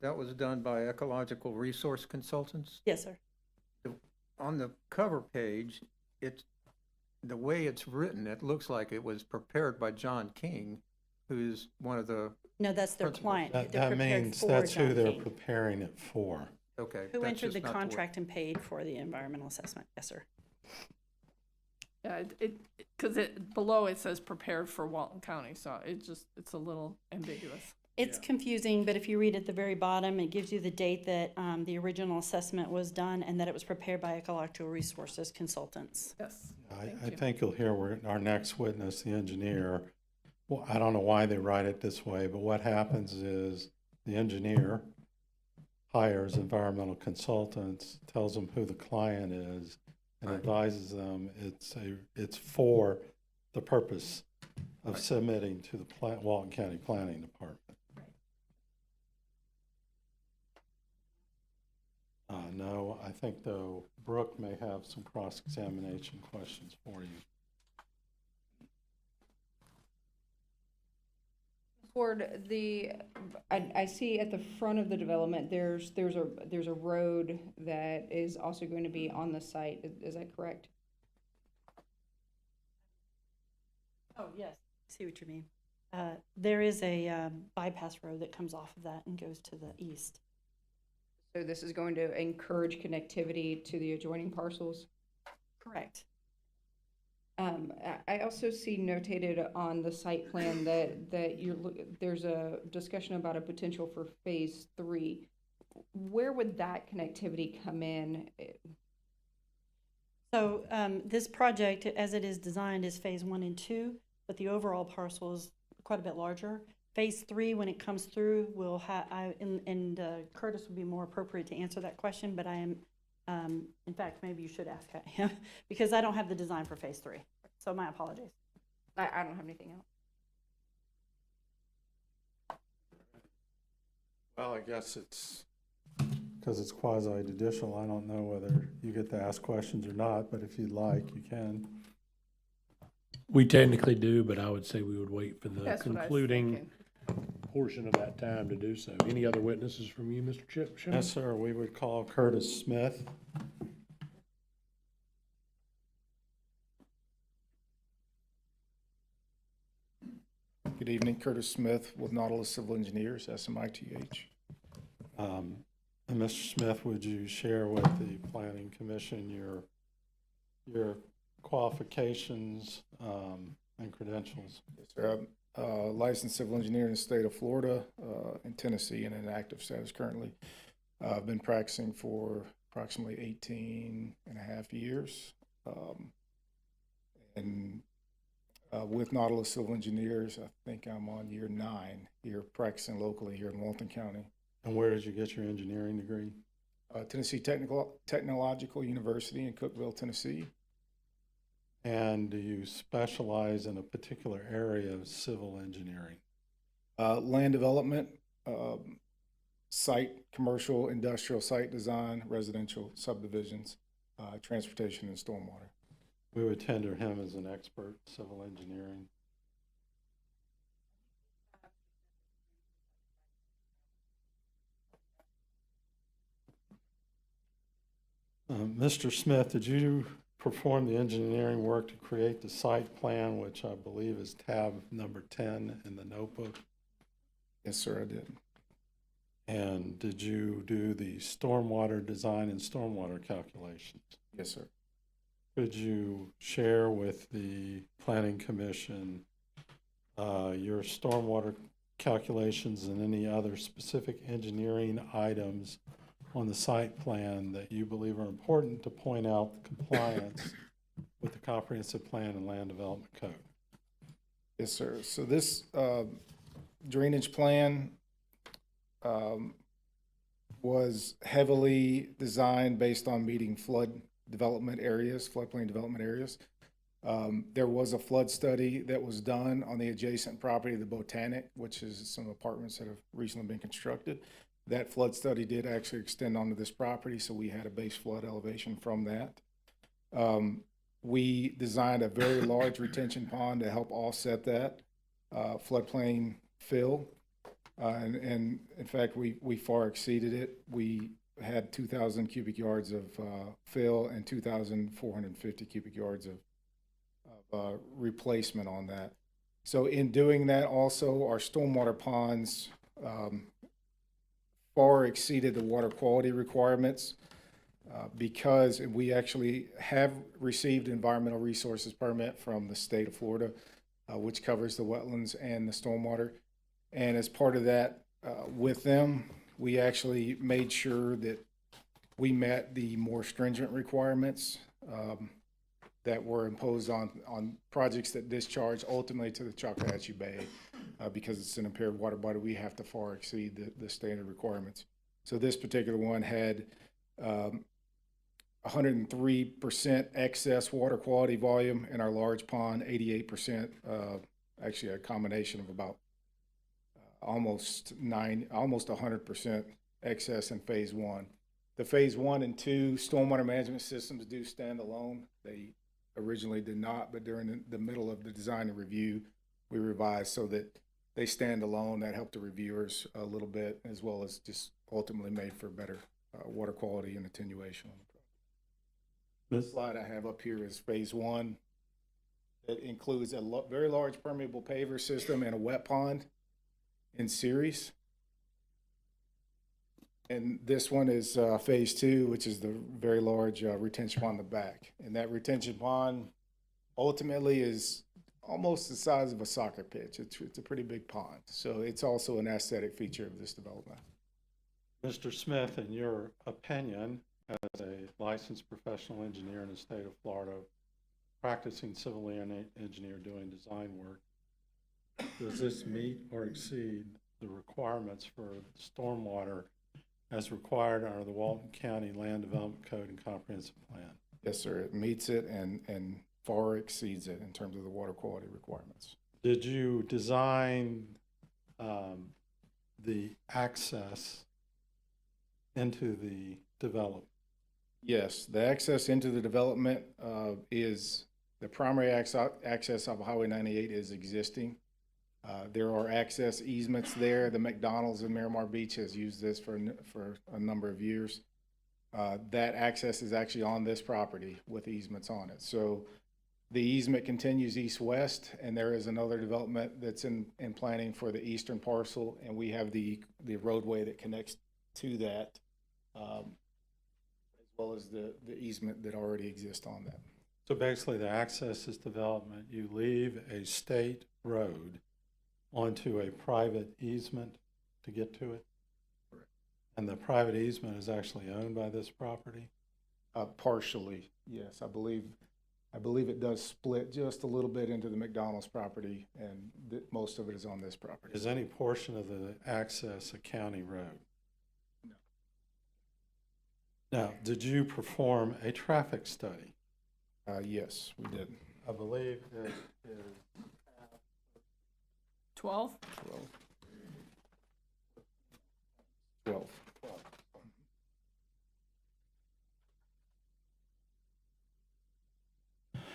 that was done by Ecological Resource Consultants? Yes, sir. On the cover page, the way it's written, it looks like it was prepared by John King, who's one of the... No, that's their client. That means that's who they're preparing it for. Okay. Who entered the contract and paid for the environmental assessment. Yes, sir. Yeah, because below it says prepared for Walton County, so it's a little ambiguous. It's confusing, but if you read at the very bottom, it gives you the date that the original assessment was done and that it was prepared by Ecological Resources Consultants. Yes. I think you'll hear our next witness, the engineer. Well, I don't know why they write it this way, but what happens is the engineer hires environmental consultants, tells them who the client is, and advises them it's for the purpose of submitting to the Walton County Planning Department. No, I think though Brooke may have some cross-examination questions for you. Ford, I see at the front of the development, there's a road that is also going to be on the site. Is that correct? Oh, yes. I see what you mean. There is a bypass road that comes off of that and goes to the east. So this is going to encourage connectivity to the adjoining parcels? Correct. I also see notated on the site plan that there's a discussion about a potential for phase 3. Where would that connectivity come in? So this project, as it is designed, is phase 1 and 2, but the overall parcel is quite a bit larger. Phase 3, when it comes through, will have, and Curtis would be more appropriate to answer that question, but I am, in fact, maybe you should ask him, because I don't have the design for phase 3. So my apologies. I don't have anything else. Well, I guess it's, because it's quasi-judicial, I don't know whether you get to ask questions or not, but if you'd like, you can. We technically do, but I would say we would wait for the That's what I was concluding thinking. portion of that time to do so. Any other witnesses from you, Mr. Shipman? Yes, sir, we would call Curtis Smith. Good evening, Curtis Smith with Nautilus Civil Engineers, SMITH. And Mr. Smith, would you share with the Planning Commission your qualifications and credentials? Yes, sir. I'm licensed civil engineer in the state of Florida and Tennessee, and in active status currently. I've been practicing for approximately 18 and a half years. With Nautilus Civil Engineers, I think I'm on year 9 here, practicing locally here in Walton County. And where did you get your engineering degree? Tennessee Technological University in Cookeville, Tennessee. And do you specialize in a particular area of civil engineering? Land development, site, commercial, industrial site design, residential subdivisions, transportation, and stormwater. We would tender him as an expert in civil engineering. Mr. Smith, did you perform the engineering work to create the site plan, which I believe is tab number 10 in the notebook? Yes, sir, I did. And did you do the stormwater design and stormwater calculations? Yes, sir. Could you share with the Planning Commission your stormwater calculations and any other specific engineering items on the site plan that you believe are important to point out the compliance with the Comprehensive Plan and Land Development Code? Yes, sir. So this drainage plan was heavily designed based on meeting floodplain development areas. There was a flood study that was done on the adjacent property, the Botanic, which is some apartments that have recently been constructed. That flood study did actually extend onto this property, so we had a base flood elevation from that. We designed a very large retention pond to help offset that floodplain fill. And in fact, we far exceeded it. We had 2,000 cubic yards of fill and 2,450 cubic yards of replacement on that. So in doing that, also our stormwater ponds far exceeded the water quality requirements because we actually have received environmental resources permit from the state of Florida, which covers the wetlands and the stormwater. And as part of that, with them, we actually made sure that we met the more stringent requirements that were imposed on projects that discharge ultimately to the Choctawhatchee Bay. Because it's an impaired water body, we have to far exceed the standard requirements. So this particular one had 103% excess water quality volume in our large pond, 88%, actually a combination of about almost 100% excess in phase 1. The phase 1 and 2 stormwater management systems do stand alone. They originally did not, but during the middle of the design and review, we revised so that they stand alone. That helped the reviewers a little bit, as well as just ultimately made for better water quality and attenuation. This slide I have up here is phase 1. It includes a very large permeable paver system and a wet pond in series. And this one is phase 2, which is the very large retention pond in the back. And that retention pond ultimately is almost the size of a soccer pitch. It's a pretty big pond. So it's also an aesthetic feature of this development. Mr. Smith, in your opinion, as a licensed professional engineer in the state of Florida, practicing civil engineer doing design work, Does this meet or exceed the requirements for stormwater as required under the Walton County Land Development Code and Comprehensive Plan? Yes, sir. It meets it and far exceeds it in terms of the water quality requirements. Did you design the access into the development? Yes, the access into the development is, the primary access of Highway 98 is existing. There are access easements there. The McDonald's in Miramar Beach has used this for a number of years. That access is actually on this property with easements on it. So the easement continues east-west, and there is another development that's in planning for the eastern parcel, and we have the roadway that connects to that, as well as the easement that already exists on that. So basically, the access is development. You leave a state road onto a private easement to get to it? Correct. And the private easement is actually owned by this property? Partially, yes. I believe it does split just a little bit into the McDonald's property, and most of it is on this property. Is any portion of the access a county road? No. Now, did you perform a traffic study? Yes, we did. I believe it is 12? 12.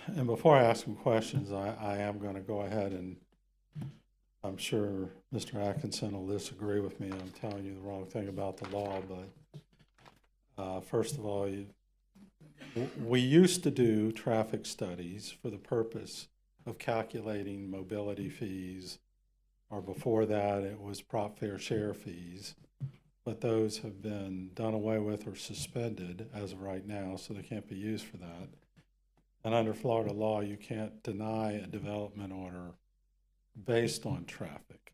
And before I ask some questions, I am going to go ahead and I'm sure Mr. Atkinson will disagree with me. I'm telling you the wrong thing about the law, but first of all, we used to do traffic studies for the purpose of calculating mobility fees, or before that it was prop fair share fees, but those have been done away with or suspended as of right now, so they can't be used for that. And under Florida law, you can't deny a development order based on traffic.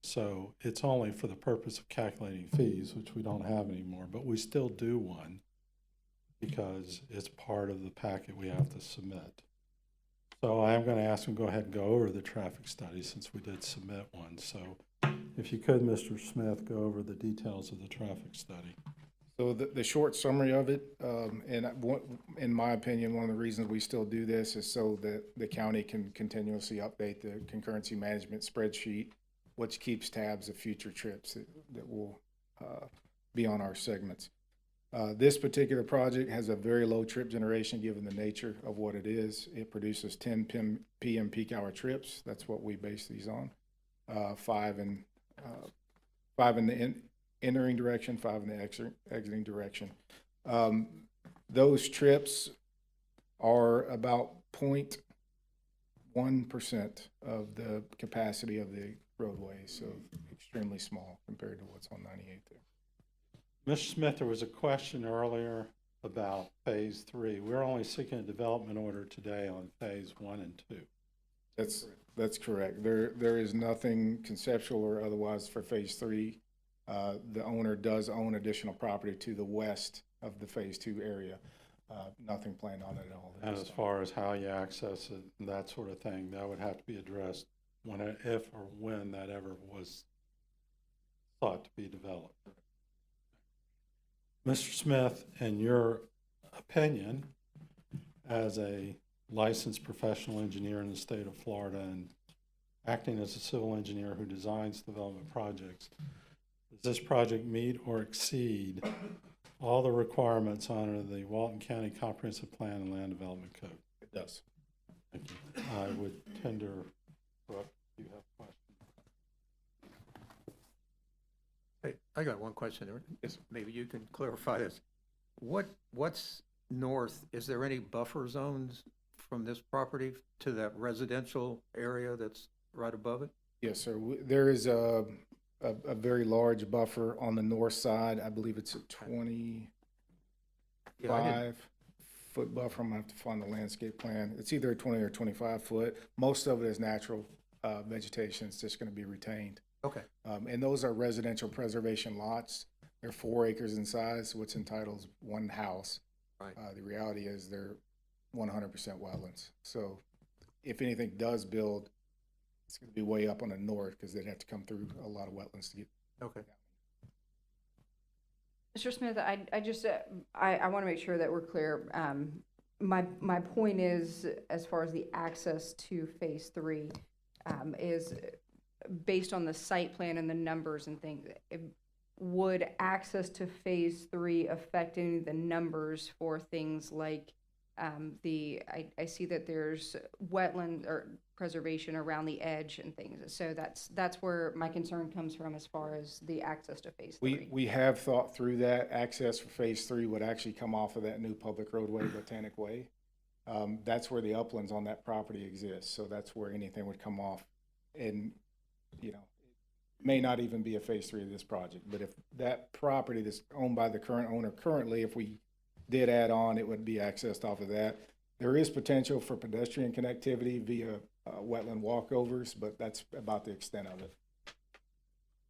So it's only for the purpose of calculating fees, which we don't have anymore, but we still do one because it's part of the packet we have to submit. So I am going to ask him to go ahead and go over the traffic study since we did submit one. So if you could, Mr. Smith, go over the details of the traffic study. So the short summary of it, in my opinion, one of the reasons we still do this is so that the county can continuously update the concurrency management spreadsheet, which keeps tabs of future trips that will be on our segments. This particular project has a very low trip generation given the nature of what it is. It produces 10 p.m. peak hour trips. That's what we base these on. 5 in the entering direction, 5 in the exiting direction. Those trips are about 0.1% of the capacity of the roadway, so extremely small compared to what's on 98 there. Mr. Smith, there was a question earlier about phase 3. We're only seeking a development order today on phase 1 and 2. That's correct. There is nothing conceptual or otherwise for phase 3. The owner does own additional property to the west of the phase 2 area. Nothing planned on it at all. And as far as how you access it and that sort of thing, that would have to be addressed if or when that ever was thought to be developed. Mr. Smith, in your opinion, as a licensed professional engineer in the state of Florida and acting as a civil engineer who designs development projects, does this project meet or exceed all the requirements under the Walton County Comprehensive Plan and Land Development Code? It does. Thank you. I would tender, Brooke, do you have a question? Hey, I got one question. Yes, maybe you can clarify this. What's north? Is there any buffer zones from this property to that residential area that's right above it? Yes, sir. There is a very large buffer on the north side. I believe it's a 25-foot buffer. I'm going to have to find the landscape plan. It's either a 20 or 25 foot. Most of it is natural vegetation. It's just going to be retained. Okay. And those are residential preservation lots. They're 4 acres in size, which entitles one house. Right. The reality is they're 100% wetlands. So if anything does build It's gonna be way up on the north, because they'd have to come through a lot of wetlands to get. Okay. Mr. Smith, I just, I want to make sure that we're clear. My point is, as far as the access to phase 3, is based on the site plan and the numbers and things. Would access to phase 3 affect any of the numbers for things like I see that there's wetland or preservation around the edge and things. So that's where my concern comes from as far as the access to phase 3. We have thought through that. Access for phase 3 would actually come off of that new public roadway, Botanic Way. That's where the uplands on that property exist. So that's where anything would come off. And, you know, it may not even be a phase 3 of this project, but if that property that's owned by the current owner currently, if we did add on, it would be accessed off of that. There is potential for pedestrian connectivity via wetland walkovers, but that's about the extent of it.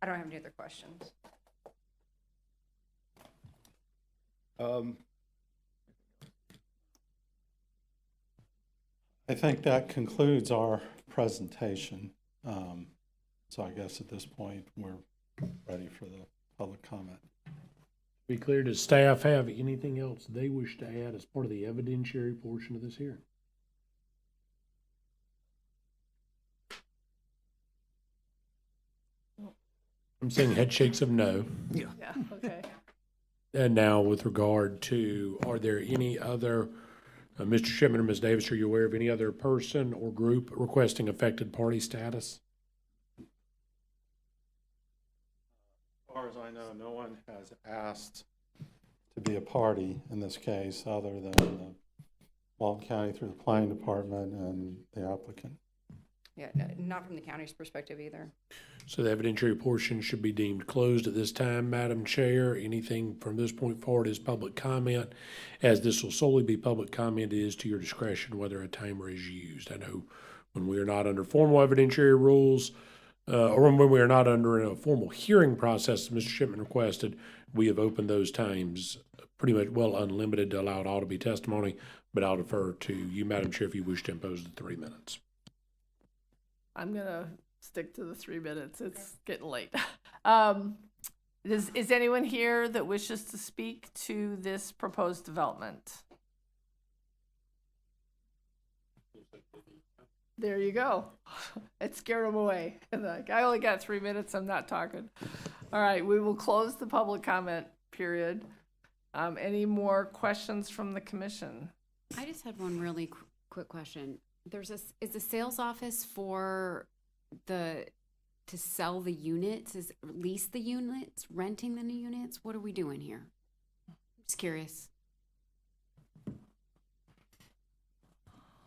I don't have any other questions. I think that concludes our presentation. So I guess at this point, we're ready for the public comment. Be clear, does staff have anything else they wish to add as part of the evidentiary portion of this hearing? I'm saying head shakes of no. Yeah, okay. And now with regard to, are there any other, Mr. Shipman or Ms. Davis, are you aware of any other person or group requesting affected party status? As far as I know, no one has asked to be a party in this case, other than Walton County through the planning department and the applicant. Yeah, not from the county's perspective either. So the evidentiary portion should be deemed closed at this time, Madam Chair. Anything from this point forward is public comment. As this will solely be public comment, it is to your discretion whether a timer is used. I know when we are not under formal evidentiary rules, or when we are not under a formal hearing process, as Mr. Shipman requested, we have opened those times pretty much well unlimited to allow it all to be testimony, but I'll defer to you, Madam Chair, if you wish to impose the 3 minutes. I'm gonna stick to the 3 minutes. It's getting late. Is anyone here that wishes to speak to this proposed development? There you go. It scared them away. Like, I only got 3 minutes. I'm not talking. All right, we will close the public comment period. Any more questions from the commission? I just had one really quick question. Is the sales office for to sell the units, lease the units, renting the new units? What are we doing here? Just curious.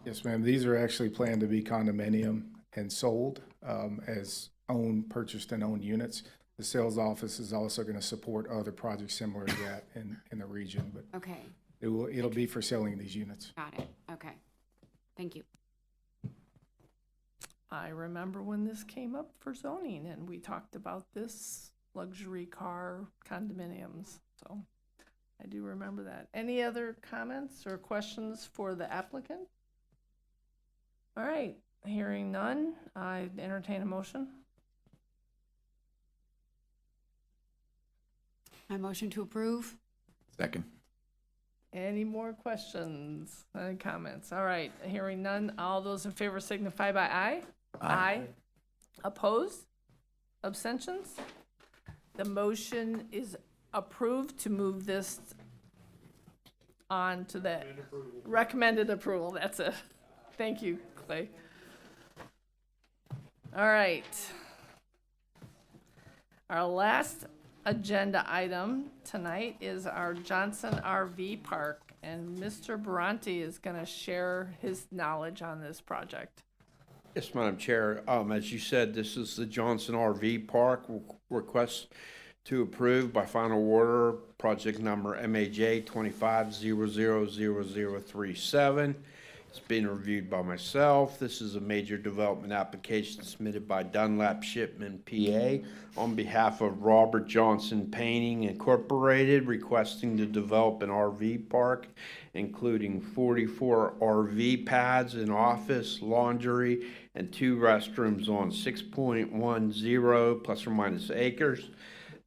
Yes, ma'am. These are actually planned to be condominium and sold as purchased and owned units. The sales office is also going to support other projects similar to that in the region, but Okay, it'll be for selling these units. got it. Okay, thank you. I remember when this came up for zoning and we talked about this luxury car condominiums. So I do remember that. Any other comments or questions for the applicant? All right, hearing none, I entertain a motion. My motion to approve? Second. Any more questions and comments? All right, hearing none, all those in favor signify by aye. Aye. Opposed? Abstentions? The motion is approved to move this on to the recommended approval. That's it. Thank you, Clay. All right. Our last agenda item tonight is our Johnson RV Park, and Mr. Baronti is going to share his knowledge on this project. Yes, Madam Chair. As you said, this is the Johnson RV Park request to approve by final order, project number MAJ 25000037. It's been reviewed by myself. This is a major development application submitted by Dunlap Shipman P.A. on behalf of Robert Johnson Painting Incorporated, requesting to develop an RV park, including 44 RV pads, an office, laundry, and 2 restrooms on 6.10 plus or minus acres.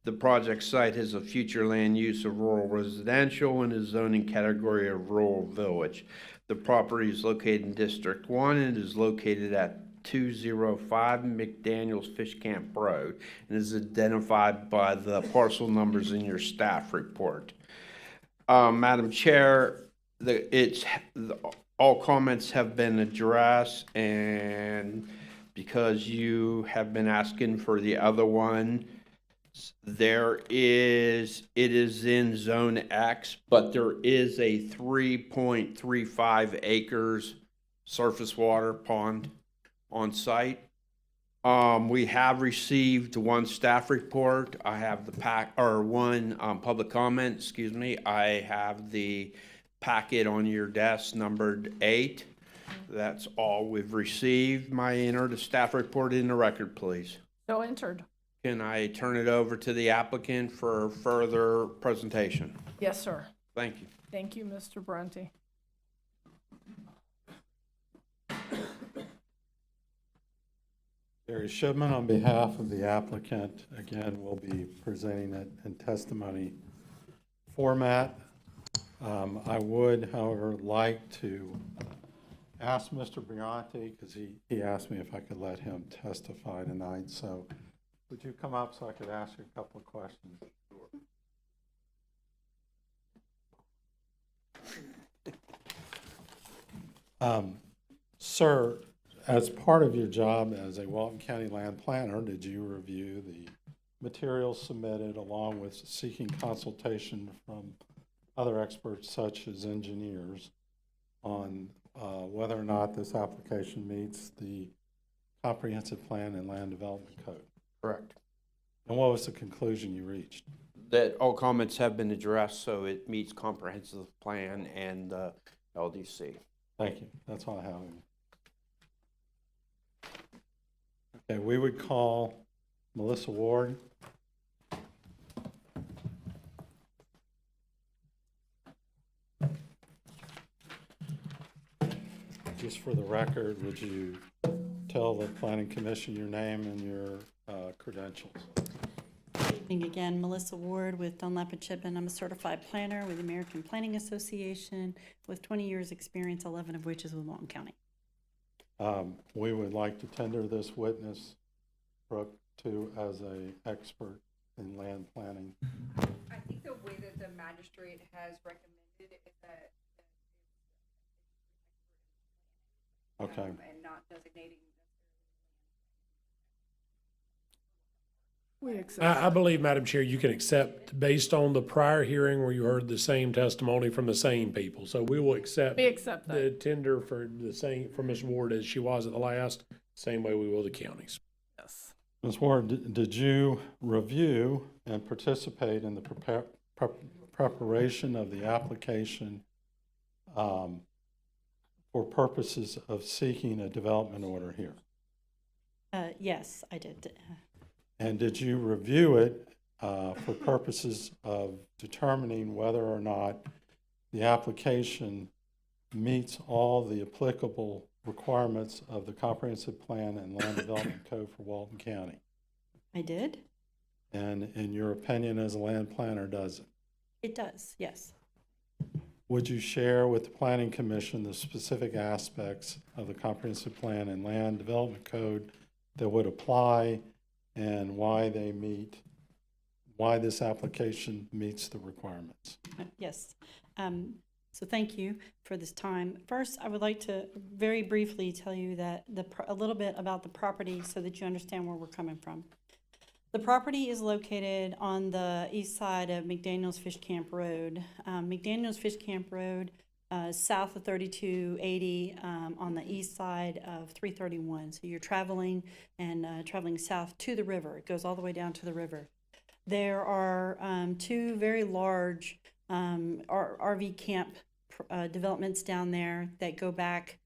The project site has a future land use of rural residential and is zoning category of rural village. The property is located in District 1 and is located at 205 McDaniels Fish Camp Road and is identified by the parcel numbers in your staff report. Madam Chair, all comments have been addressed, and because you have been asking for the other one, it is in Zone X, but there is a 3.35 acres surface water pond on site. We have received 1 staff report. I have the one public comment, excuse me. I have the packet on your desk numbered 8. That's all we've received. May I enter the staff report in the record, please? So entered. Can I turn it over to the applicant for further presentation? Yes, sir. Thank you. Thank you, Mr. Baronti. Gary Shipman, on behalf of the applicant, again, will be presenting it in testimony format. I would, however, like to ask Mr. Baronti, because he asked me if I could let him testify tonight, so would you come up so I could ask you a couple of questions? Sir, as part of your job as a Walton County land planner, did you review the materials submitted along with seeking consultation from other experts such as engineers on whether or not this application meets the Comprehensive Plan and Land Development Code? Correct. And what was the conclusion you reached? That all comments have been addressed, so it meets comprehensive plan and LDC. Thank you. That's all I have. Okay, we would call Melissa Ward. Just for the record, would you tell the Planning Commission your name and your credentials? Good evening again, Melissa Ward with Dunlap and Shipm. I'm a certified planner with the American Planning Association with 20 years experience, 11 of which is with Walton County. We would like to tender this witness, Brooke, to as an expert in land planning. I think the way that the magistrate has recommended is that Okay. and not designating. We accept. I believe, Madam Chair, you can accept based on the prior hearing where you heard the same testimony from the same people. So we will accept We accept the that. tender for the same, for Ms. Ward as she was at the last, same way we will the counties. Yes. Ms. Ward, did you review and participate in the preparation of the application for purposes of seeking a development order here? Yes, I did. And did you review it for purposes of determining whether or not the application meets all the applicable requirements of the Comprehensive Plan and Land Development Code for Walton County? I did. And in your opinion as a land planner, does it? It does, yes. Would you share with the Planning Commission the specific aspects of the Comprehensive Plan and Land Development Code that would apply and why this application meets the requirements? Yes. So thank you for this time. First, I would like to very briefly tell you that a little bit about the property so that you understand where we're coming from. The property is located on the east side of McDaniels Fish Camp Road. McDaniels Fish Camp Road, south of 3280, on the east side of 331. So you're traveling south to the river. It goes all the way down to the river. There are 2 very large RV camp developments down there that go back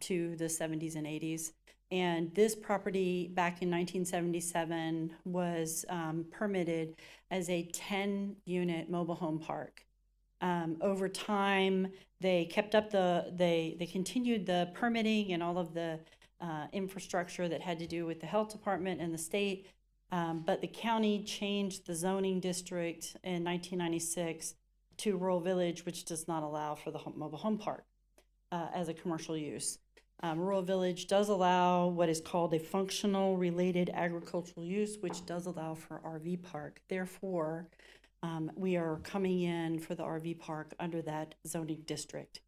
to the 70s and 80s. And this property back in 1977 was permitted as a 10-unit mobile home park. Over time, they kept up they continued the permitting and all of the infrastructure that had to do with the health department and the state. But the county changed the zoning district in 1996 to rural village, which does not allow for the mobile home park as a commercial use. Rural village does allow what is called a functional related agricultural use, which does allow for RV park. Therefore, we are coming in for the RV park under that zoning district.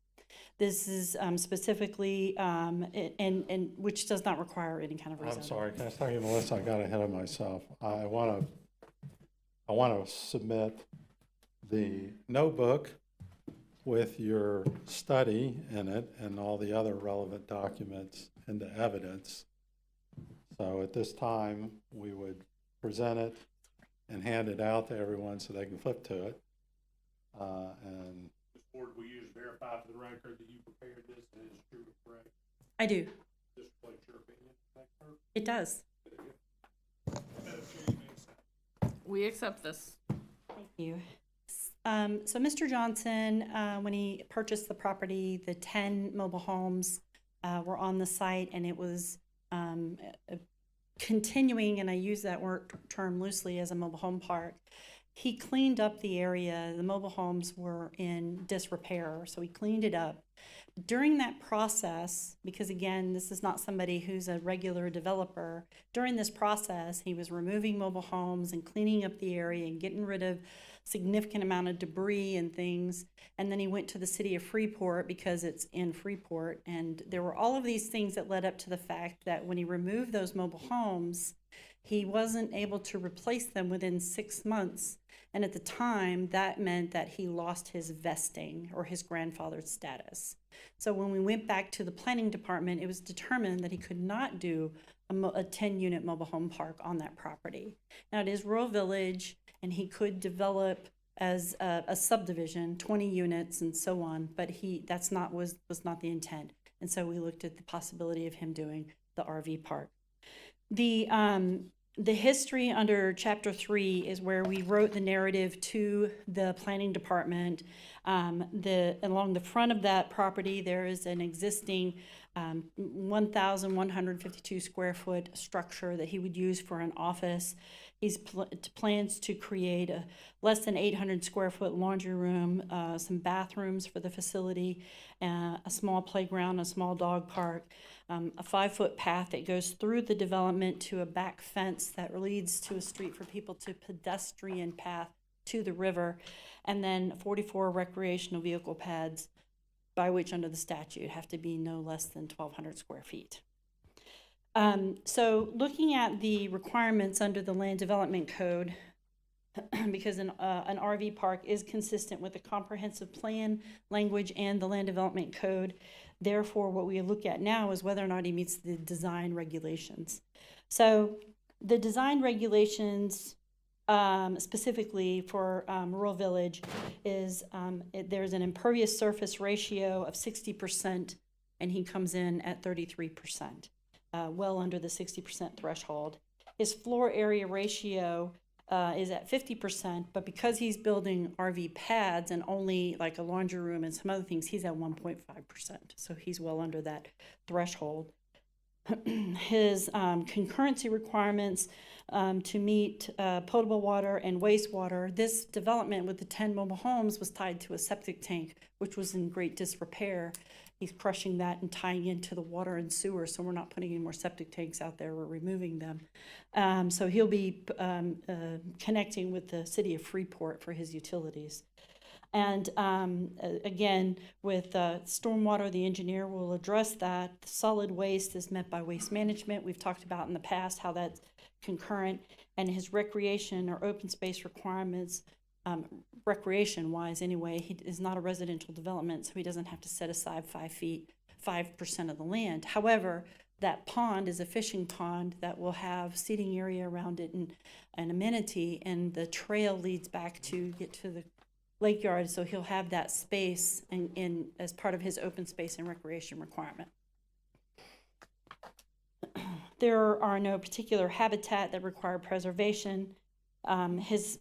This is specifically, and which does not require any kind of rezoning. I'm sorry, can I tell you, Melissa, I got ahead of myself. I want to submit the notebook with your study in it and all the other relevant documents into evidence. So at this time, we would present it and hand it out to everyone so they can flip to it. And Ms. Ford, will you just verify for the record that you prepared this and it's true and correct? I do. Just reflect your opinion. Is that correct? It does. Madam Chair, you may accept. We accept this. Thank you. So Mr. Johnson, when he purchased the property, the 10 mobile homes were on the site, and it was continuing, and I use that term loosely, as a mobile home park. He cleaned up the area. The mobile homes were in disrepair, so he cleaned it up. During that process, because again, this is not somebody who's a regular developer, during this process, he was removing mobile homes and cleaning up the area and getting rid of significant amount of debris and things. And then he went to the city of Freeport because it's in Freeport. And there were all of these things that led up to the fact that when he removed those mobile homes, he wasn't able to replace them within 6 months. And at the time, that meant that he lost his vesting or his grandfather's status. So when we went back to the planning department, it was determined that he could not do a 10-unit mobile home park on that property. Now, it is rural village, and he could develop as a subdivision, 20 units and so on, but that's not was not the intent. And so we looked at the possibility of him doing the RV park. The history under Chapter 3 is where we wrote the narrative to the planning department. Along the front of that property, there is an existing 1,152 square foot structure that he would use for an office. He plans to create a less than 800 square foot laundry room, some bathrooms for the facility, a small playground, a small dog park, a 5-foot path that goes through the development to a back fence that leads to a street for people to pedestrian path to the river, and then 44 recreational vehicle pads, by which under the statute have to be no less than 1,200 square feet. So looking at the requirements under the Land Development Code, because an RV park is consistent with the comprehensive plan language and the Land Development Code. Therefore, what we look at now is whether or not he meets the design regulations. So the design regulations specifically for rural village is there's an impervious surface ratio of 60%, and he comes in at 33%, well under the 60% threshold. His floor area ratio is at 50%, but because he's building RV pads and only like a laundry room and some other things, he's at 1.5%. So he's well under that threshold. His concurrency requirements to meet potable water and wastewater. This development with the 10 mobile homes was tied to a septic tank, which was in great disrepair. He's crushing that and tying into the water and sewer, so we're not putting any more septic tanks out there, we're removing them. So he'll be connecting with the city of Freeport for his utilities. And again, with stormwater, the engineer will address that. Solid waste is met by waste management. We've talked about in the past how that's concurrent, and his recreation or open space requirements, recreation-wise anyway, he is not a residential development, so he doesn't have to set aside 5% of the land. However, that pond is a fishing pond that will have seating area around it and an amenity, and the trail leads back to get to the lake yard, so he'll have that space in as part of his open space and recreation requirement. There are no particular habitat that require preservation. His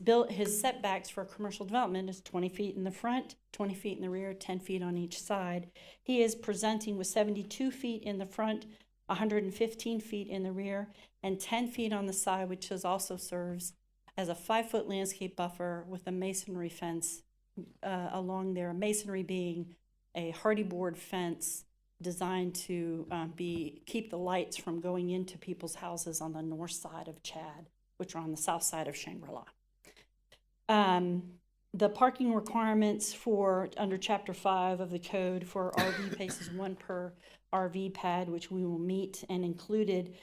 setbacks for commercial development is 20 feet in the front, 20 feet in the rear, 10 feet on each side. He is presenting with 72 feet in the front, 115 feet in the rear, and 10 feet on the side, which also serves as a 5-foot landscape buffer with a masonry fence along there. Masonry being a hardy board fence designed to keep the lights from going into people's houses on the north side of Chad, which are on the south side of Shangri-La. The parking requirements under Chapter 5 of the code for RV spaces, 1 per RV pad, which we will meet, and included,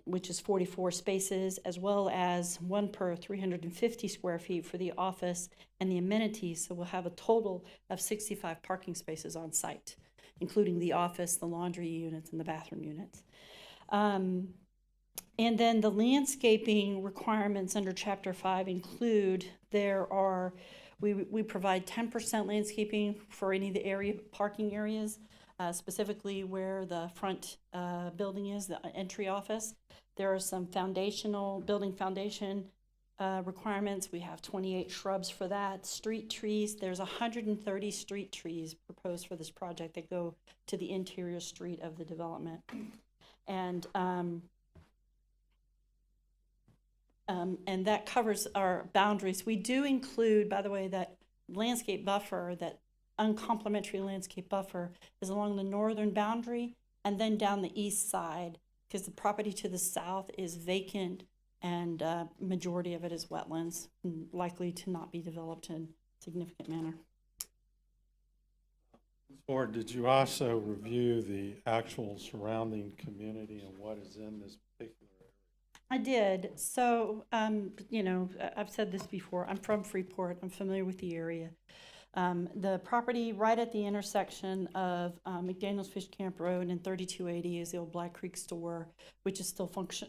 which is 44 spaces, as well as 1 per 350 square feet for the office and the amenities. So we'll have a total of 65 parking spaces on site, including the office, the laundry units, and the bathroom units. And then the landscaping requirements under Chapter 5 include, we provide 10% landscaping for any of the parking areas, specifically where the front building is, the entry office. There are some building foundation requirements. We have 28 shrubs for that. Street trees, there's 130 street trees proposed for this project that go to the interior street of the development. And that covers our boundaries. We do include, by the way, that landscape buffer, that uncomplimentary landscape buffer is along the northern boundary and then down the east side, because the property to the south is vacant and majority of it is wetlands, likely to not be developed in a significant manner. Board, did you also review the actual surrounding community and what is in this particular area? I did. So, I've said this before. I'm from Freeport. I'm familiar with the area. The property right at the intersection of McDaniel's Fish Camp Road and 3280 is the old Black Creek store, which is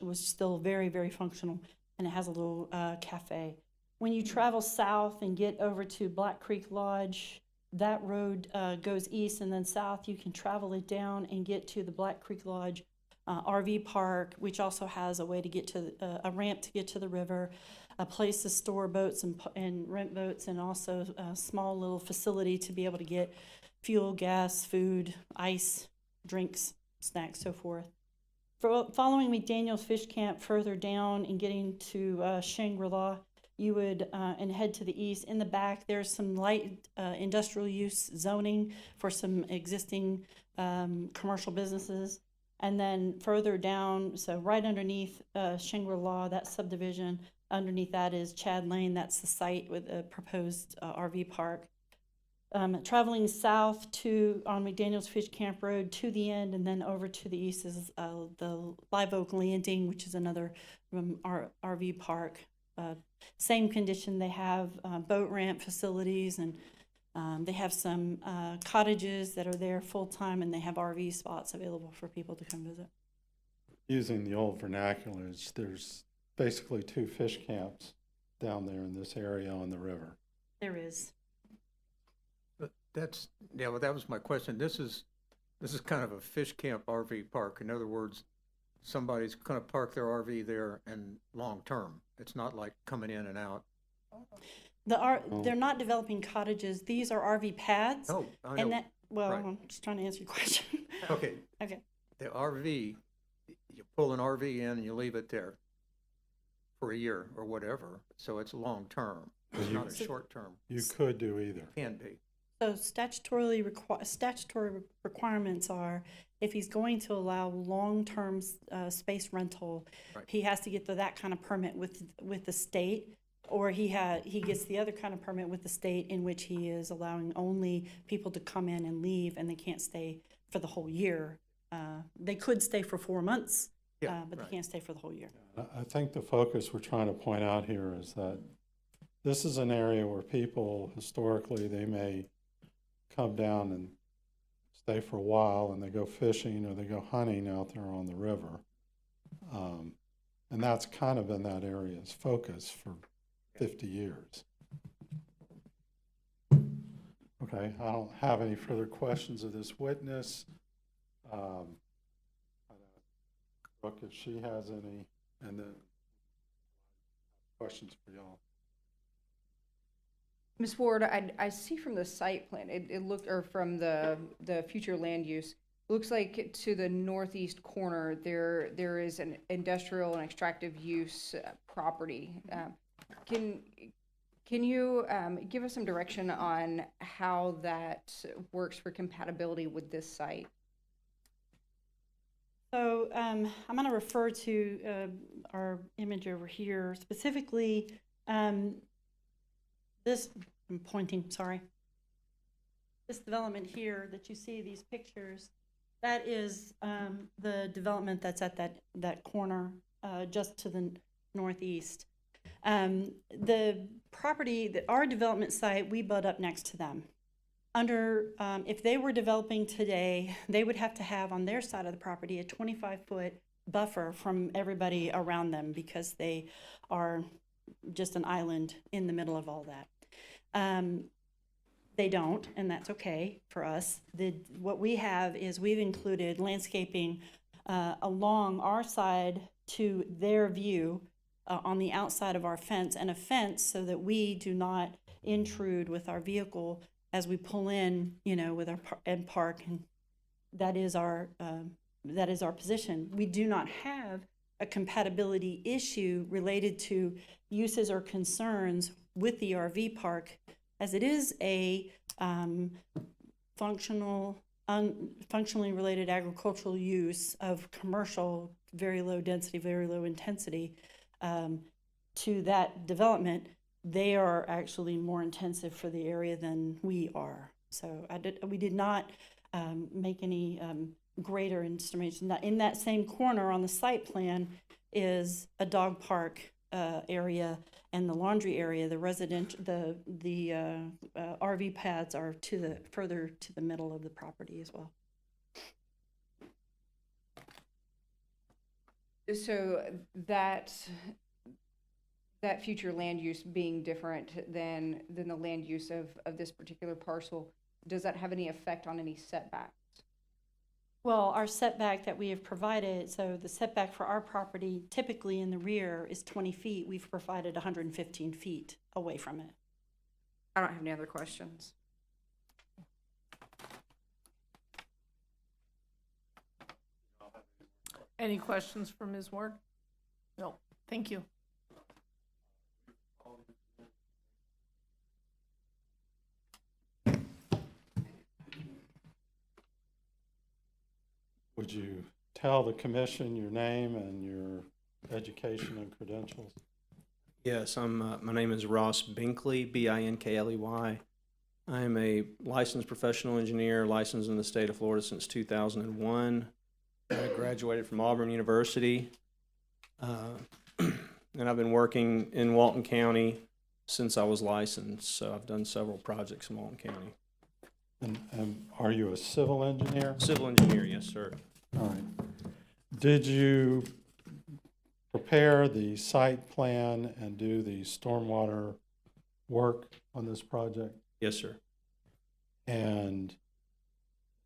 was still very, very functional, and it has a little cafe. When you travel south and get over to Black Creek Lodge, that road goes east and then south. You can travel it down and get to the Black Creek Lodge RV park, which also has a way to get to a ramp to get to the river, a place to store boats and rent boats, and also a small little facility to be able to get fuel, gas, food, ice, drinks, snacks, so forth. Following McDaniel's Fish Camp further down and getting to Shangri-La, you would and head to the east. In the back, there's some light industrial use zoning for some existing commercial businesses. And then further down, so right underneath Shangri-La, that subdivision, underneath that is Chad Lane. That's the site with a proposed RV park. Traveling south on McDaniel's Fish Camp Road to the end, and then over to the east is the Live Oak Landing, which is another RV park. Same condition. They have boat ramp facilities, and they have some cottages that are there full-time, and they have RV spots available for people to come visit. Using the old vernaculars, there's basically 2 fish camps down there in this area on the river. There is. But well, that was my question. This is kind of a fish camp RV park. In other words, somebody's going to park their RV there and long-term. It's not like coming in and out. They're not developing cottages. These are RV pads. Oh, I know. And Right. I'm just trying to answer your question. Okay. Okay. The RV, you pull an RV in and you leave it there for a year or whatever, so it's long-term. It's not a short-term. You could do either. Can be. So statutory requirements are, if he's going to allow long-term space rental, Right. he has to get that kind of permit with the state, or he gets the other kind of permit with the state in which he is allowing only people to come in and leave, and they can't stay for the whole year. They could stay for 4 months, but right. they can't stay for the whole year. I think the focus we're trying to point out here is that this is an area where people, historically, they may come down and stay for a while, and they go fishing or they go hunting out there on the river. And that's kind of been that area's focus for 50 years. Okay, I don't have any further questions of this witness. Brooke, if she has any, and then questions for y'all. Ms. Ward, I see from the site plan, it looked, or from the future land use, looks like to the northeast corner, there is an industrial and extractive use property. Can you give us some direction on how that works for compatibility with this site? So I'm going to refer to our image over here, specifically this, I'm pointing, sorry. This development here that you see, these pictures, that is the development that's at that corner just to the northeast. The property, our development site, we butt up next to them. If they were developing today, they would have to have on their side of the property a 25-foot buffer from everybody around them because they are just an island in the middle of all that. They don't, and that's okay for us. What we have is we've included landscaping along our side to their view on the outside of our fence, and a fence so that we do not intrude with our vehicle as we pull in, with our and park, and that is our position. We do not have a compatibility issue related to uses or concerns with the RV park, as it is a functionally related agricultural use of commercial, very low density, very low intensity to that development. They are actually more intensive for the area than we are. So we did not make any greater instrumentation. In that same corner on the site plan is a dog park area and the laundry area. The RV pads are further to the middle of the property as well. So that future land use being different than the land use of this particular parcel, does that have any effect on any setbacks? Well, our setback that we have provided, so the setback for our property typically in the rear is 20 feet. We've provided 115 feet away from it. I don't have any other questions. Any questions for Ms. Ward? No, thank you. Would you tell the commission your name and your education and credentials? Yes, my name is Ross Binkley, Binkley. I am a licensed professional engineer, licensed in the state of Florida since 2001. I graduated from Auburn University, and I've been working in Walton County since I was licensed, so I've done several projects in Walton County. And are you a civil engineer? Civil engineer, yes, sir. All right. Did you prepare the site plan and do the stormwater work on this project? Yes, sir. And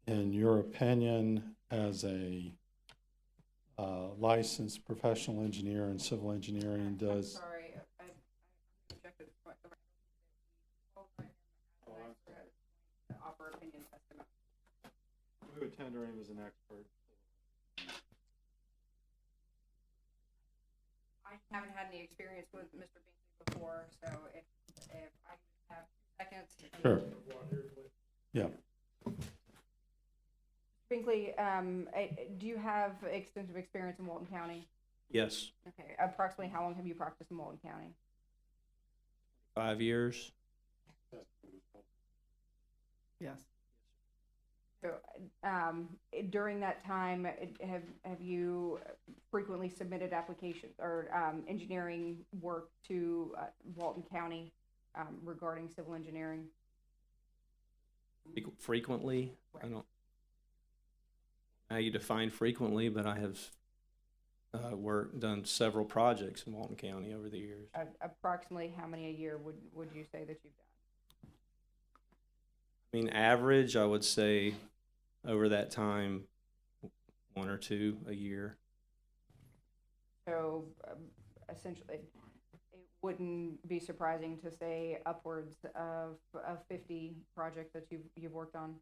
in your opinion, as a licensed professional engineer in civil engineering, does... I'm sorry, I rejected the offer opinion testimony. We would tender him as an expert. I haven't had any experience with Mr. Binkley before, so if I have 2 seconds. Sure. Yeah. Binkley, do you have extensive experience in Walton County? Yes. Okay, approximately how long have you practiced in Walton County? 5 years. Yes. So, during that time, have you frequently submitted applications or engineering work to Walton County regarding civil engineering? Frequently? Right. I don't know how you define frequently, but I have done several projects in Walton County over the years. Approximately how many a year would you say that you've done? I mean, average, I would say over that time, 1 or 2 a year. So essentially, it wouldn't be surprising to say upwards of 50 projects that you've worked on.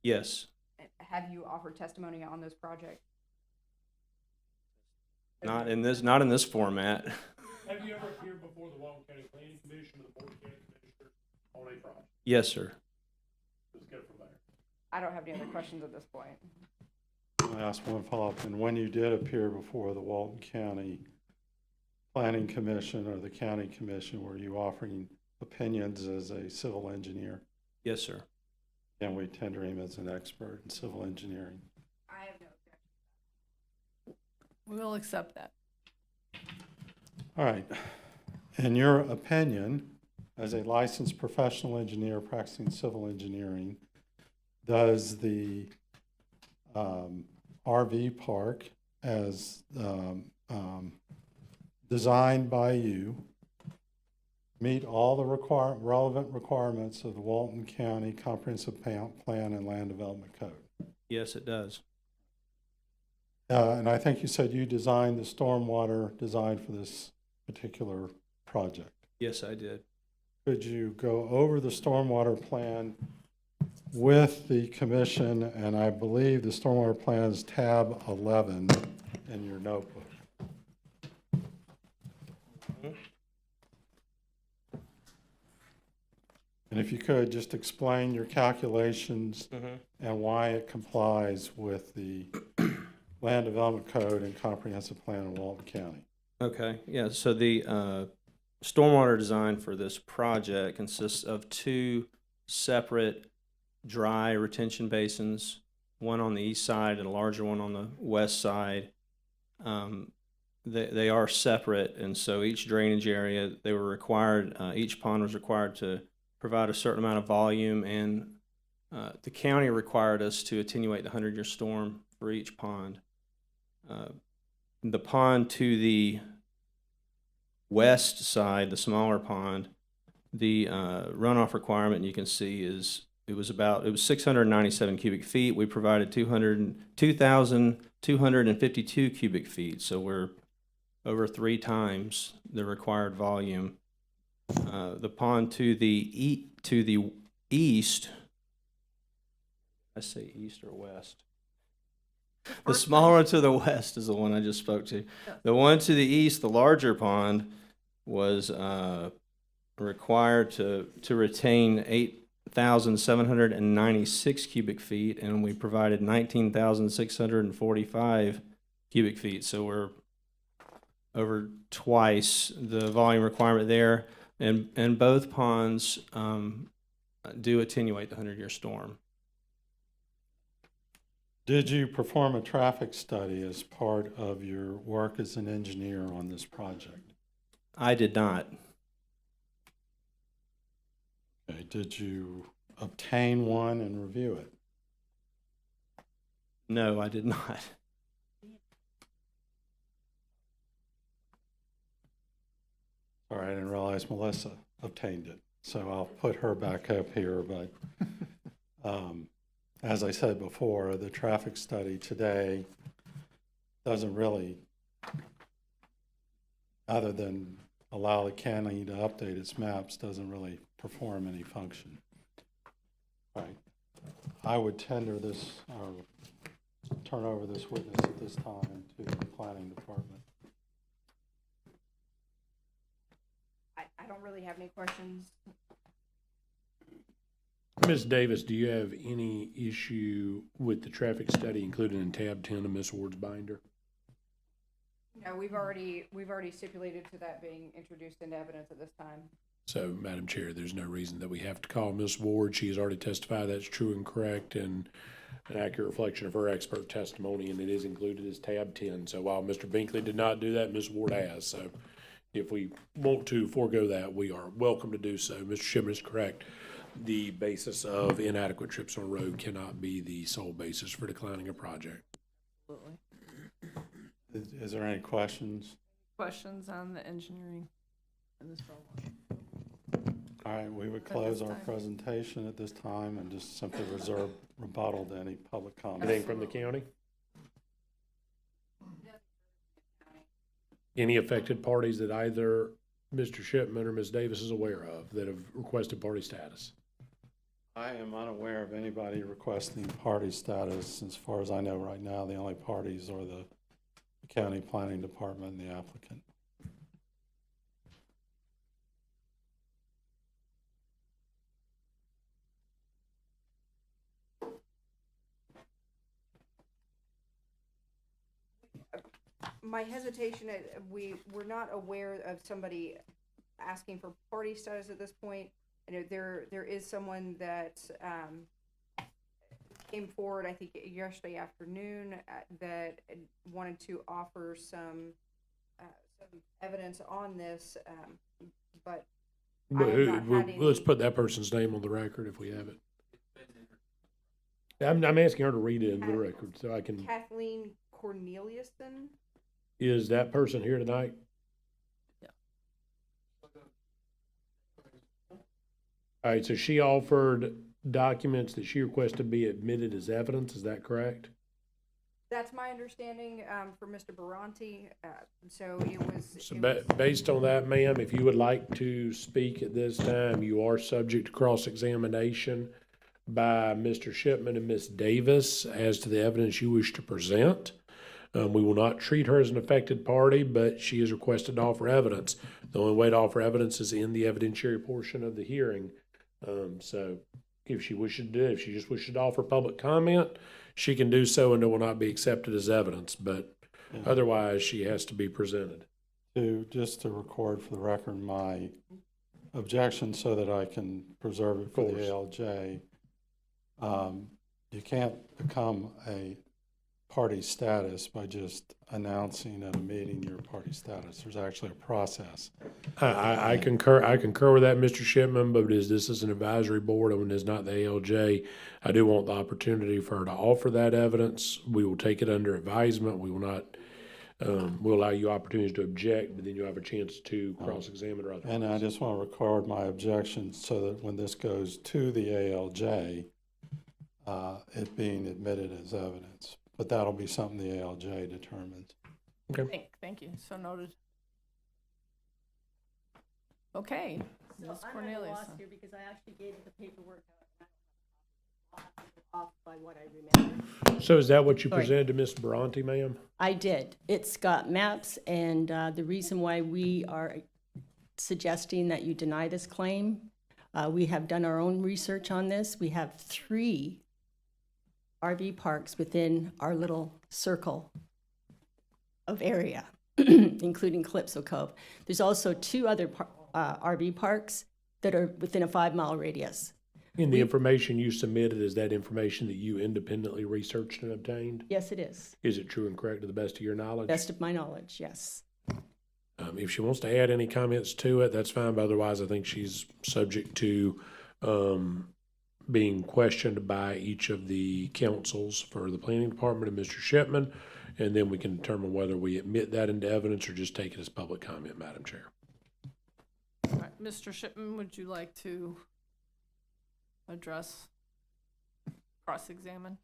Yes. Have you offered testimony on those projects? Not in this format. Have you ever appeared before the Walton County Planning Commission or the Board of County Commissioners on a project? Yes, sir. Let's go from there. I don't have any other questions at this point. I'll ask one follow-up. And when you did appear before the Walton County Planning Commission or the County Commission, were you offering opinions as a civil engineer? Yes, sir. And we tender him as an expert in civil engineering. I have no objection. We will accept that. All right. In your opinion, as a licensed professional engineer practicing civil engineering, does the RV park as designed by you meet all the relevant requirements of the Walton County Comprehensive Plan and Land Development Code? Yes, it does. And I think you said you designed the stormwater design for this particular project. Yes, I did. Could you go over the stormwater plan with the commission? And I believe the stormwater plan is tab 11 in your notebook. And if you could, just explain your calculations and why it complies with the Land Development Code and Comprehensive Plan of Walton County. Okay, yeah, so the stormwater design for this project consists of 2 separate dry retention basins, one on the east side and a larger one on the west side. They are separate, and so each drainage area, they were required, each pond was required to provide a certain amount of volume, and the county required us to attenuate the 100-year storm for each pond. The pond to the west side, the smaller pond, the runoff requirement you can see it was 697 cubic feet. We provided 2,252 cubic feet, so we're over 3 times the required volume. The pond to the east, I say east or west. The smaller to the west is the one I just spoke to. The one to the east, the larger pond, was required to retain 8,796 cubic feet, and we provided 19,645 cubic feet. So we're over twice the volume requirement there, and both ponds do attenuate the 100-year storm. Did you perform a traffic study as part of your work as an engineer on this project? I did not. Okay. Did you obtain one and review it? No, I did not. All right, I didn't realize Melissa obtained it, so I'll put her back up here, but as I said before, the traffic study today doesn't really, other than allow the county to update its maps, doesn't really perform any function. All right, I would tender this, or turn over this witness at this time to the planning department. I don't really have any questions. Ms. Davis, do you have any issue with the traffic study included in tab 10 of Ms. Ward's binder? No, we've already stipulated to that being introduced into evidence at this time. So, Madam Chair, there's no reason that we have to call Ms. Ward. She has already testified that's true and correct and an accurate reflection of her expert testimony, and it is included as tab 10. So while Mr. Binkley did not do that, Ms. Ward has. So if we want to forego that, we are welcome to do so. Mr. Shipman is correct. The basis of inadequate trips on a road cannot be the sole basis for declining a project. Absolutely. Is there any questions? Questions on the engineering in this program? All right, we would close our time. presentation at this time and just simply reserve rebuttal to any public comment. Anything from the county? Any affected parties that either Mr. Shipman or Ms. Davis is aware of that have requested party status? I am unaware of anybody requesting party status. As far as I know right now, the only parties are the county planning department and the applicant. My hesitation, we're not aware of somebody asking for party status at this point. I know there is someone that came forward, I think yesterday afternoon, that wanted to offer some evidence on this, but I have not had any. Let's put that person's name on the record if we have it. I'm asking her to read it into the record so I can. Kathleen Corneliuson. Is that person here tonight? All right, so she offered documents that she requested be admitted as evidence, is that correct? That's my understanding for Mr. Baronti. So it was. So based on that, ma'am, if you would like to speak at this time, you are subject to cross-examination by Mr. Shipman and Ms. Davis as to the evidence you wish to present. We will not treat her as an affected party, but she is requested to offer evidence. The only way to offer evidence is in the evidentiary portion of the hearing. So if she just wishes to offer public comment, she can do so and it will not be accepted as evidence, but otherwise she has to be presented. Just to record for the record my objection so that I can preserve it for the ALJ. You can't become a party status by just announcing at a meeting your party status. There's actually a process. I concur with that, Mr. Shipman, but this is an advisory board and it is not the ALJ. I do want the opportunity for her to offer that evidence. We will take it under advisement. We will not, we'll allow you opportunities to object, but then you'll have a chance to cross-examine or otherwise. And I just want to record my objection so that when this goes to the ALJ, it being admitted as evidence. But that'll be something the ALJ determines. Okay. Thank you. So noted. Okay. Ms. Cornelius. I'm at a loss here because I actually gave the paperwork off by what I remember. So is that what you Sorry. presented to Ms. Baronti, ma'am? I did. It's got maps, and the reason why we are suggesting that you deny this claim, we have done our own research on this. We have 3 RV parks within our little circle of area, including Calypso Cove. There's also 2 other RV parks that are within a 5-mile radius. In the information you submitted, is that information that you independently researched and obtained? Yes, it is. Is it true and correct to the best of your knowledge? Best of my knowledge, yes. If she wants to add any comments to it, that's fine, but otherwise I think she's subject to being questioned by each of the councils for the planning department and Mr. Shipman, and then we can determine whether we admit that into evidence or just take it as public comment, Madam Chair. All right, Mr. Shipman, would you like to address, cross-examine?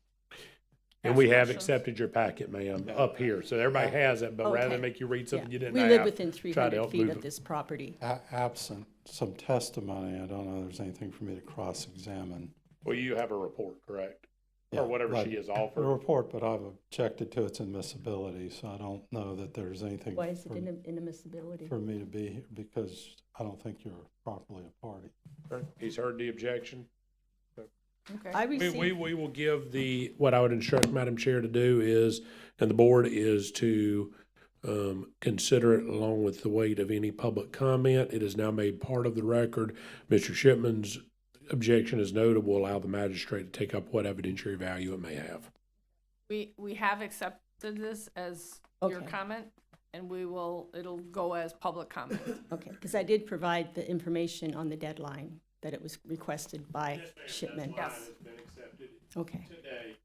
And we have accepted your packet, ma'am, up here, so everybody has it, but rather than Okay. make you read something you didn't We have. live within try to 300 help feet move of this property. Absent some testimony, I don't know if there's anything for me to cross-examine. Well, you have a report, correct? Yeah, Or whatever right. she has A offered. report, but I've objected to its admissibility, so I don't know that there's anything Why is it for inadmissibility? for me to be here, because I don't think you're properly a party. He's heard the objection. Okay. I received. We will give what I would instruct Madam Chair to do is, and the board is to consider it along with the weight of any public comment. It is now made part of the record. Mr. Shipman's objection is noted. We'll allow the magistrate to take up what evidentiary value it may have. We have accepted this as your Okay. comment, and it'll go as public comment. Okay, because I did provide the information on the deadline that it was requested by Shipman. Yes. Okay. Today,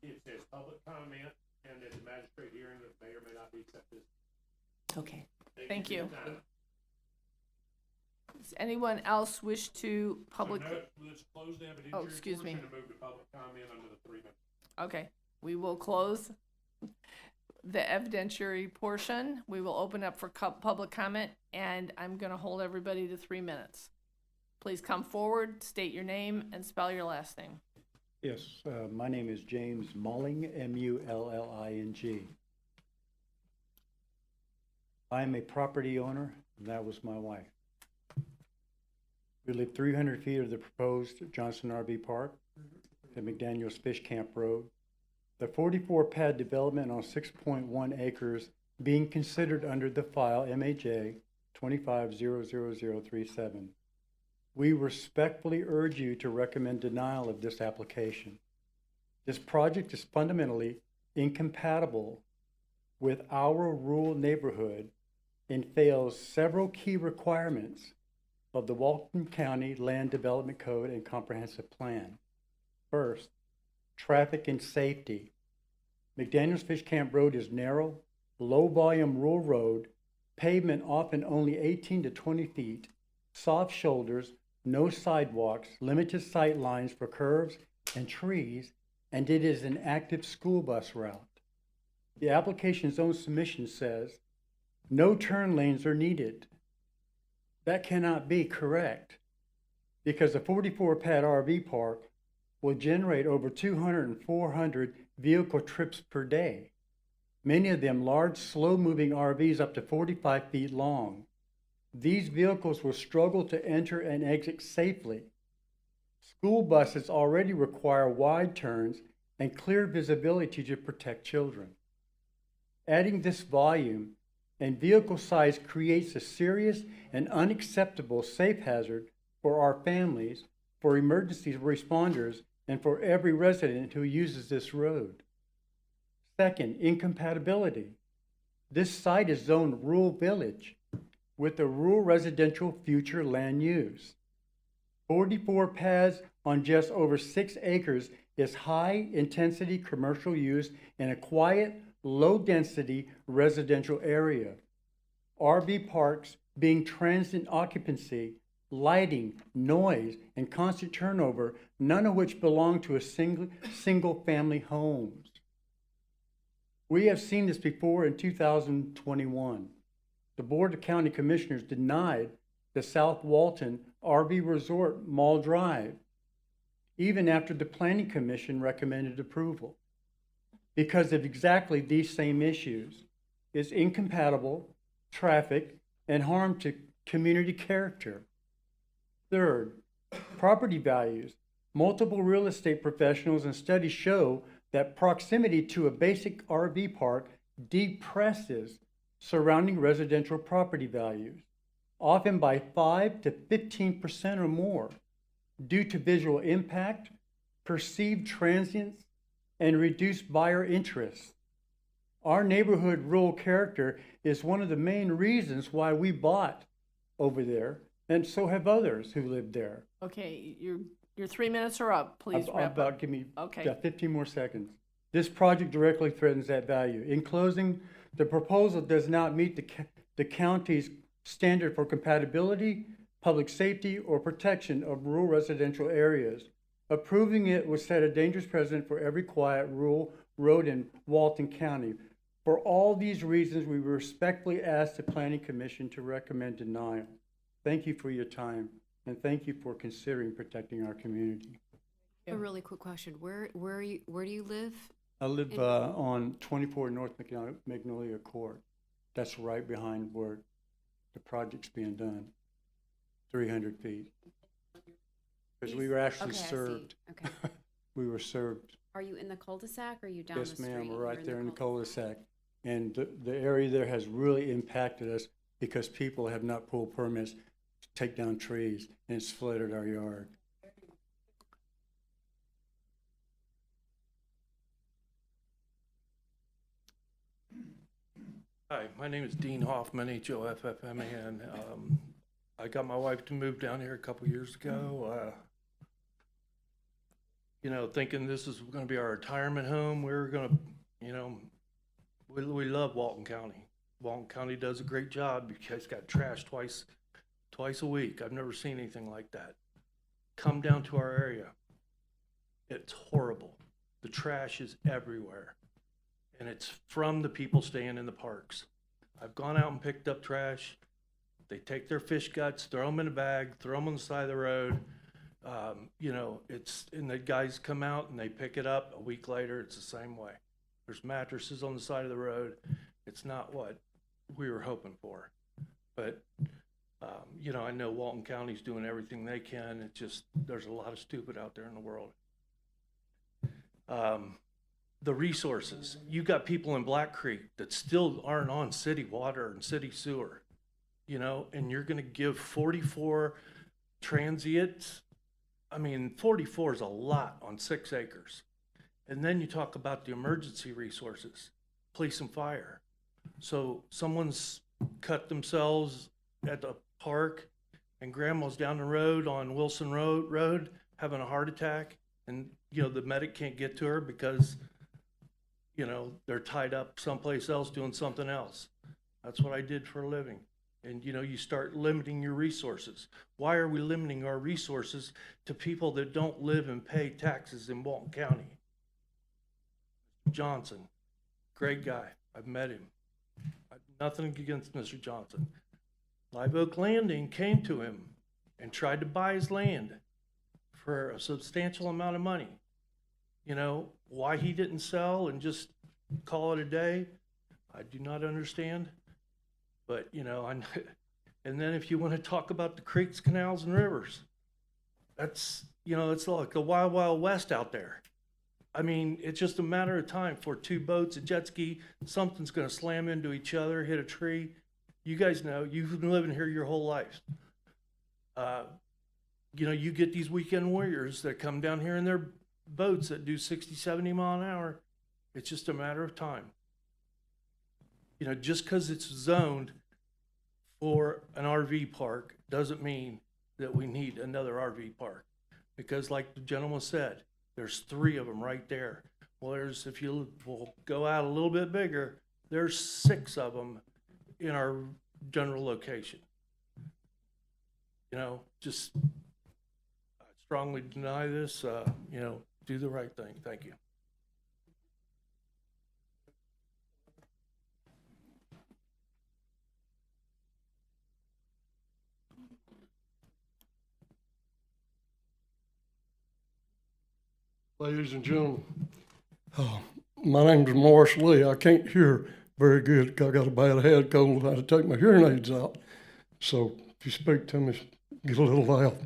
it says public comment, and at the magistrate hearing, it may or may not be accepted. Okay. Thank you. Does anyone else wish to public? Let's close the evidentiary Oh, excuse me. portion and move to public comment under the 3 minutes. Okay, we will close the evidentiary portion. We will open up for public comment, and I'm gonna hold everybody to 3 minutes. Please come forward, state your name, and spell your last name. Yes, my name is James Mulling, M-U-L-L-I-N-G. I'm a property owner, and that was my wife. We live 300 feet of the proposed Johnson RV Park at McDaniel's Fish Camp Road. The 44 pad development on 6.1 acres being considered under the file MAJ 2500037. We respectfully urge you to recommend denial of this application. This project is fundamentally incompatible with our rural neighborhood and fails several key requirements of the Walton County Land Development Code and Comprehensive Plan. First, traffic and safety. McDaniel's Fish Camp Road is narrow, low-volume rural road, pavement often only 18 to 20 feet, soft shoulders, no sidewalks, limited sight lines for curves and trees, and it is an active school bus route. The application's own submission says, no turn lanes are needed. That cannot be correct because a 44 pad RV park will generate over 200 and 400 vehicle trips per day. Many of them large, slow-moving RVs up to 45 feet long. These vehicles will struggle to enter and exit safely. School buses already require wide turns and clear visibility to protect children. Adding this volume and vehicle size creates a serious and unacceptable safe hazard for our families, for emergency responders, and for every resident who uses this road. Second, incompatibility. This site is zoned rural village with a rural residential future land use. 44 pads on just over 6 acres is high-intensity commercial use in a quiet, low-density residential area. RV parks being transient occupancy, lighting, noise, and constant turnover, none of which belong to a single-family homes. We have seen this before in 2021. The Board of County Commissioners denied the South Walton RV Resort Mall Drive, even after the Planning Commission recommended approval, because of exactly these same issues. It's incompatible, traffic, and harm to community character. Third, property values. Multiple real estate professionals and studies show that proximity to a basic RV park depresses surrounding residential property values, often by 5 to 15% or more, due to visual impact, perceived transience, and reduced buyer interest. Our neighborhood rural character is one of the main reasons why we bought over there, and so have others who live there. Okay, your 3 minutes are up. Please wrap up. Give me Okay. 15 more seconds. This project directly threatens that value. In closing, the proposal does not meet the county's standard for compatibility, public safety, or protection of rural residential areas. Approving it would set a dangerous precedent for every quiet rural road in Walton County. For all these reasons, we respectfully ask the Planning Commission to recommend denial. Thank you for your time, and thank you for considering protecting our community. A really quick question. Where do you live? I live on 24 North Magnolia Court. That's right behind where the project's being done, 300 feet. Because we were actually Okay, I see. served. Okay. We were served. Are you in the cul-de-sac or are you down the Yes, street? ma'am, we're You're right there in the cul-de-sac. And the area there has really impacted us because people have not pulled permits to take down trees, and it's flooded our yard. Hi, my name is Dean Hoffman, Hoffman. I got my wife to move down here a couple years ago. Thinking this is going to be our retirement home. We're going to, we love Walton County. Walton County does a great job because it's got trash twice twice a week. I've never seen anything like that. Come down to our area. It's horrible. The trash is everywhere. And it's from the people staying in the parks. I've gone out and picked up trash. They take their fish guts, throw them in a bag, throw them on the side of the road. And the guys come out and they pick it up. A week later, it's the same way. There's mattresses on the side of the road. It's not what we were hoping for. But, I know Walton County's doing everything they can. It's just, there's a lot of stupid out there in the world. The resources. You got people in Black Creek that still aren't on city water and city sewer, and you're going to give 44 transients. 44 is a lot on 6 acres. And then you talk about the emergency resources, police and fire. So someone's cut themselves at the park and grandma's down the road on Wilson Road having a heart attack, and the medic can't get to her because they're tied up someplace else doing something else. That's what I did for a living. And you start limiting your resources. Why are we limiting our resources to people that don't live and pay taxes in Walton County? Johnson, great guy. I've met him. Nothing against Mr. Johnson. Live Oak Landing came to him and tried to buy his land for a substantial amount of money. Why he didn't sell and just call it a day, I do not understand. But, and then if you want to talk about the creeks, canals, and rivers, that's, it's like the wild, wild west out there. It's just a matter of time for 2 boats, a jet ski, something's going to slam into each other, hit a tree. You guys know, you've been living here your whole life. You get these weekend warriors that come down here in their boats that do 60, 70 mile an hour. It's just a matter of time. Just because it's zoned for an RV park doesn't mean that we need another RV park. Because like the gentleman said, there's 3 of them right there. Well, if you will go out a little bit bigger, there's 6 of them in our general location. Just I strongly deny this, do the right thing. Thank you. Ladies and gentlemen, my name's Morris Lee. I can't hear very good. I got a bad head cold. I had to take my hearing aids out. So if you speak to me, get a little loud.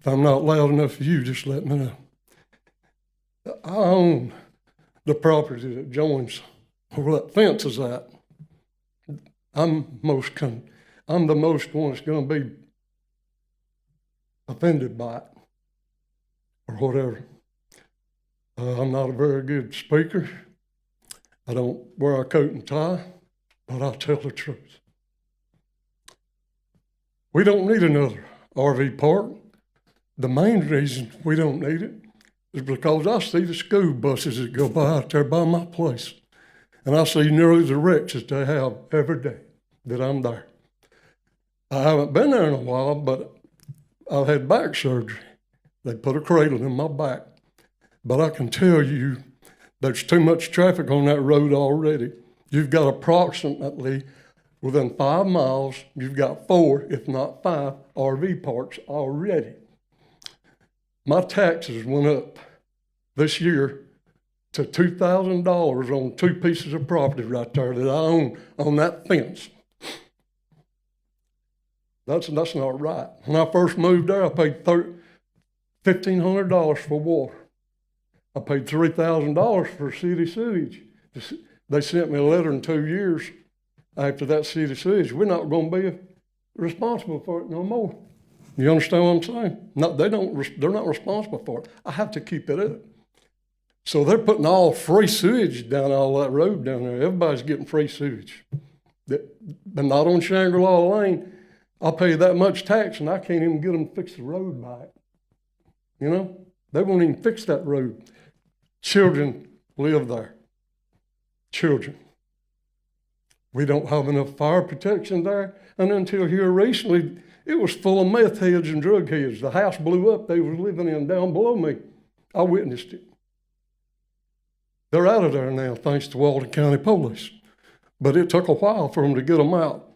If I'm not loud enough for you, just let me know. I own the property that joins where that fence is at. I'm the most one that's going to be offended by it or whatever. I'm not a very good speaker. I don't wear a coat and tie, but I'll tell the truth. We don't need another RV park. The main reason we don't need it is because I see the school buses that go by out there by my place, and I see nearly the wrecks that they have every day that I'm there. I haven't been there in a while, but I've had back surgery. They put a cradle in my back. But I can tell you there's too much traffic on that road already. You've got approximately, within 5 miles, you've got 4, if not 5, RV parks already. My taxes went up this year to $2,000 on 2 pieces of property right there that I own on that fence. That's not right. When I first moved there, I paid $1,500 for water. I paid $3,000 for city sewage. They sent me a letter in 2 years after that city sewage. We're not going to be responsible for it no more. You understand what I'm saying? No, they're not responsible for it. I have to keep it up. So they're putting all free sewage down all that road down there. Everybody's getting free sewage. But not on Shangri-La Lane. I pay that much tax and I can't even get them to fix the road back. They won't even fix that road. Children live there. Children. We don't have enough fire protection there. And until here recently, It was full of meth heads and drug heads. The house blew up they was living in down below me. I witnessed it. They're out of there now, thanks to Walden County Police. But it took a while for them to get them out.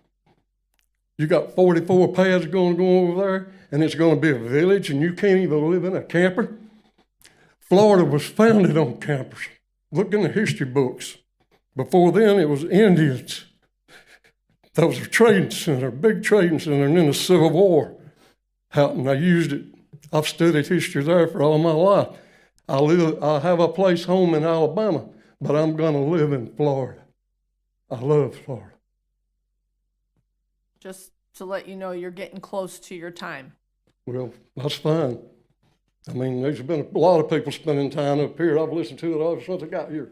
You got 44 pads going to go over there, and it's going to be a village, and you can't even live in a camper. Florida was founded on campers. Look in the history books. Before then, it was Indians. That was a trading center, a big trading center, and then the Civil War happened. I used it. I've studied history there for all my life. I have a place home in Alabama, but I'm going to live in Florida. I love Florida. Just to let you know, you're getting close to your time. Well, that's fine. I mean, there's been a lot of people spending time up here. I've listened to it ever since I got here.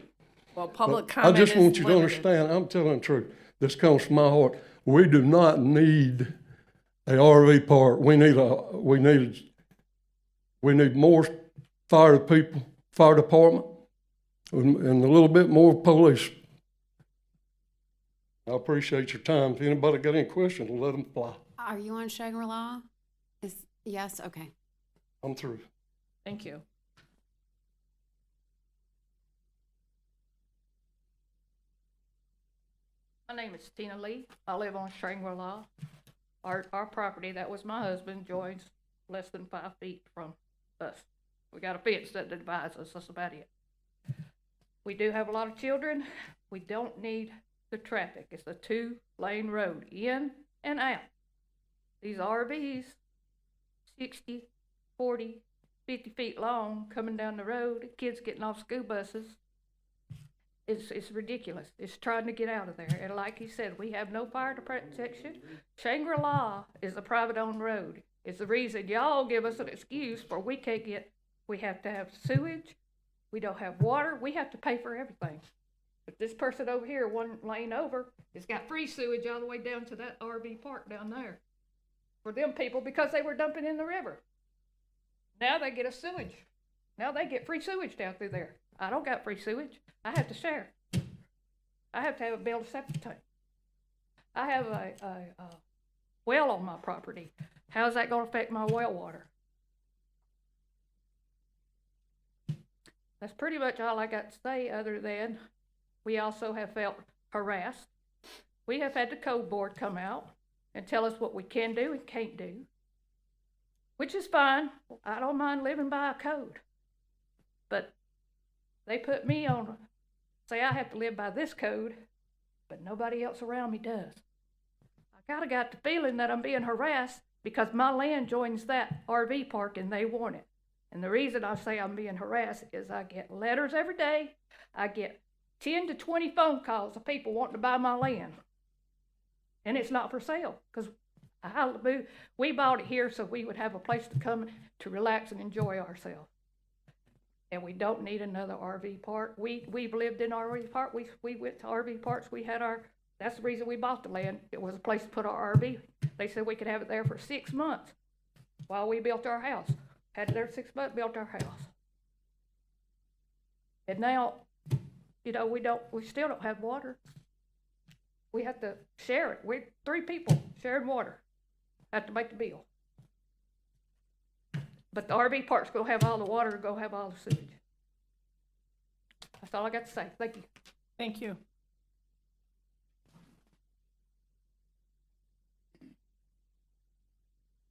Well, public But comment I just want is you to limited. understand, I'm telling the truth. This comes from my heart. We do not need a RV park. We need more fire people, fire department, and a little bit more police. I appreciate your time. If anybody got any questions, let them fly. Are you on Shangri-La? Yes, okay. I'm through. Thank you. My name is Tina Lee. I live on Shangri-La. Our property, that was my husband, joins less than 5 feet from us. We got a fence that divides us, that's about it. We do have a lot of children. We don't need the traffic. It's a 2-lane road, in and out. These RVs, 60, 40, 50 feet long, coming down the road, kids getting off school buses. It's ridiculous. It's trying to get out of there. And like he said, we have no fire protection. Shangri-La is a private-owned road. It's the reason y'all give us an excuse for we have to have sewage, we don't have water, we have to pay for everything. But this person over here, 1 lane over, has got free sewage all the way down to that RV park down there for them people because they were dumping in the river. Now they get a sewage. Now they get free sewage down through there. I don't got free sewage. I have to share. I have to build a septic tank. I have a well on my property. How's that going to affect my well water? That's pretty much all I got to say, other than we also have felt harassed. We have had the code board come out and tell us what we can do and can't do, which is fine. I don't mind living by a code. But they put me on, say I have to live by this code, but nobody else around me does. I kind of got the feeling that I'm being harassed because my land joins that RV park and they want it. And the reason I say I'm being harassed is I get letters every day. I get 10 to 20 phone calls of people wanting to buy my land. And it's not for sale because we bought it here so we would have a place to come to relax and enjoy ourselves. And we don't need another RV park. We've lived in RV park. We went to RV parks. That's the reason we bought the land. It was a place to put our RV. They said we could have it there for 6 months while we built our house. Had it there 6 months, built our house. And now, we still don't have water. We have to share it. We're 3 people sharing water. Have to make the bill. But the RV park's gonna have all the water and gonna have all the sewage. That's all I got to say. Thank you. Thank you.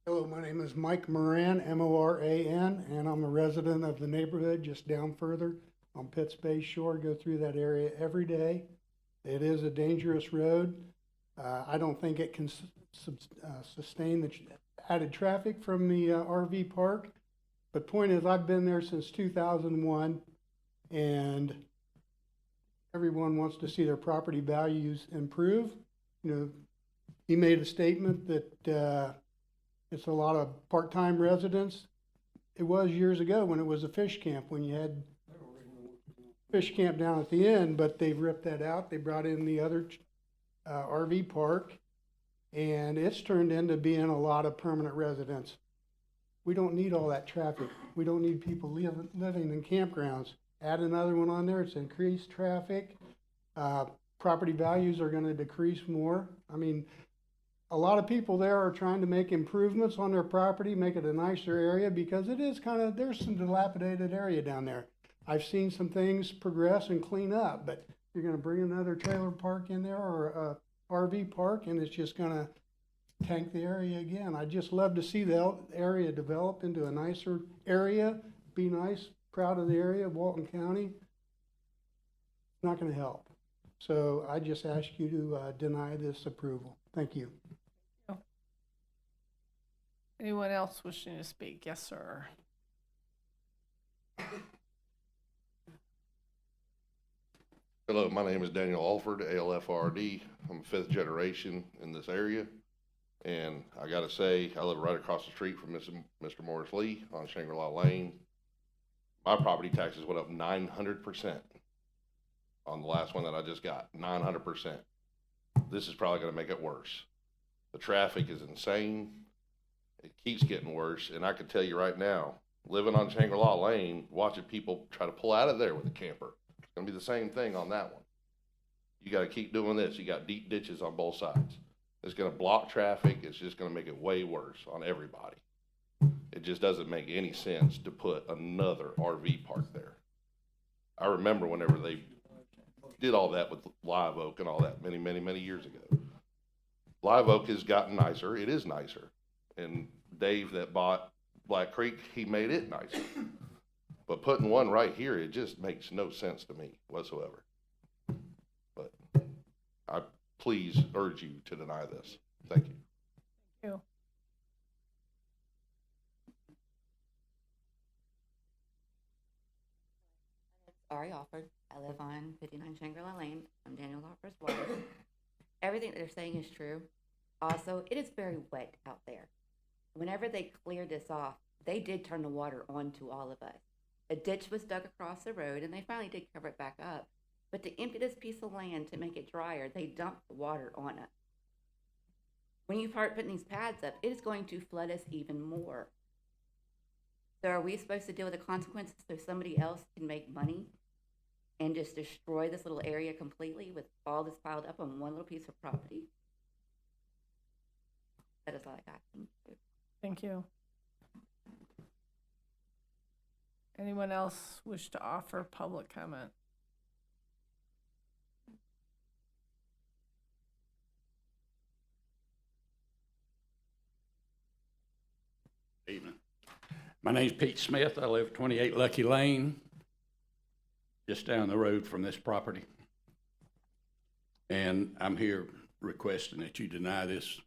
Hello, my name is Mike Moran, M-O-R-A-N, and I'm a resident of the neighborhood just down further on Pitts Bay Shore. Go through that area every day. It is a dangerous road. I don't think it can sustain the added traffic from the RV park. But point is, I've been there since 2001, and everyone wants to see their property values improve. He made a statement that it's a lot of part-time residents. It was years ago when it was a fish camp, when you had fish camp down at the end, but they've ripped that out. They brought in the other RV park, and it's turned into being a lot of permanent residents. We don't need all that traffic. We don't need people living in campgrounds. Add another one on there, it's increased traffic. Property values are going to decrease more. I mean, a lot of people there are trying to make improvements on their property, make it a nicer area, because it is kind of, there's some dilapidated area down there. I've seen some things progress and clean up, but you're gonna bring another trailer park in there or a RV park, and it's just gonna tank the area again. I'd just love to see the area develop into a nicer area, be nice, proud of the area of Walton County. Not gonna help. So I just ask you to deny this approval. Thank you. Anyone else wishing to speak? Yes, sir. Hello, my name is Daniel Alford, ALFRD. I'm a fifth generation in this area. And I gotta say, I live right across the street from Mr. Morris Lee on Shangri-La Lane. My property taxes went up 900% on the last one that I just got, 900%. This is probably gonna make it worse. The traffic is insane. It keeps getting worse. And I can tell you right now, living on Shangri-La Lane, watching people try to pull out of there with a camper. It's gonna be the same thing on that one. You gotta keep doing this. You got deep ditches on both sides. It's gonna block traffic. It's just gonna make it way worse on everybody. It just doesn't make any sense to put another RV park there. I remember whenever they did all that with Live Oak and all that many years ago. Live Oak has gotten nicer. It is nicer. And Dave that bought Black Creek, he made it nicer. But putting one right here, it just makes no sense to me whatsoever. But I please urge you to deny this. Thank you. Thank you. Ari Alford. I live on 59 Shangri-La Lane. I'm Daniel Alford's wife. Everything that they're saying is true. Also, it is very wet out there. Whenever they cleared this off, they did turn the water on to all of us. A ditch was dug across the road, and they finally did cover it back up. But to empty this piece of land to make it drier, they dumped the water on us. When you start putting these pads up, it is going to flood us even more. So are we supposed to deal with the consequences so somebody else can make money and just destroy this little area completely with all this piled up on one little piece of property? That is all I got. Thank you. Anyone else wish to offer public comment? Evening. My name's Pete Smith. I live 28 Lucky Lane, just down the road from this property. And I'm here requesting that you deny this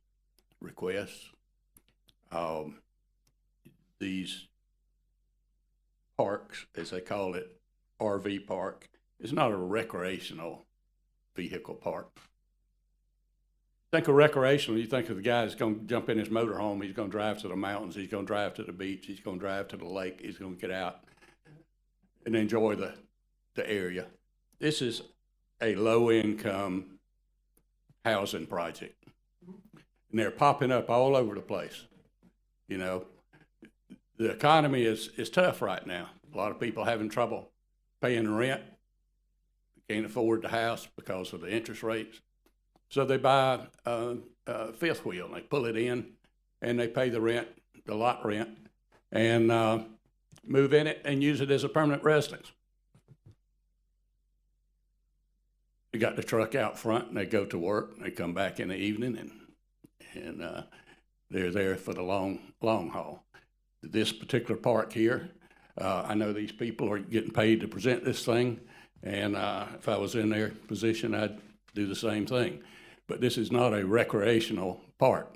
request. These parks, as they call it, RV park, is not a recreational vehicle park. Think of recreational, you think of the guy that's going to jump in his motorhome, he's going to drive to the mountains, he's going to drive to the beach, he's going to drive to the lake, he's going to get out and enjoy the area. This is a low-income housing project. And they're popping up all over the place. You know, the economy is tough right now. A lot of people having trouble paying rent, can't afford the house because of the interest rates. So they buy a fifth wheel, and they pull it in, and they pay the rent, the lot rent, and move in it and use it as a permanent residence. They got the truck out front, and they go to work, and they come back in the evening, and they're there for the long haul. This particular park here, I know these people are getting paid to present this thing, and if I was in their position, I'd do the same thing. But this is not a recreational park.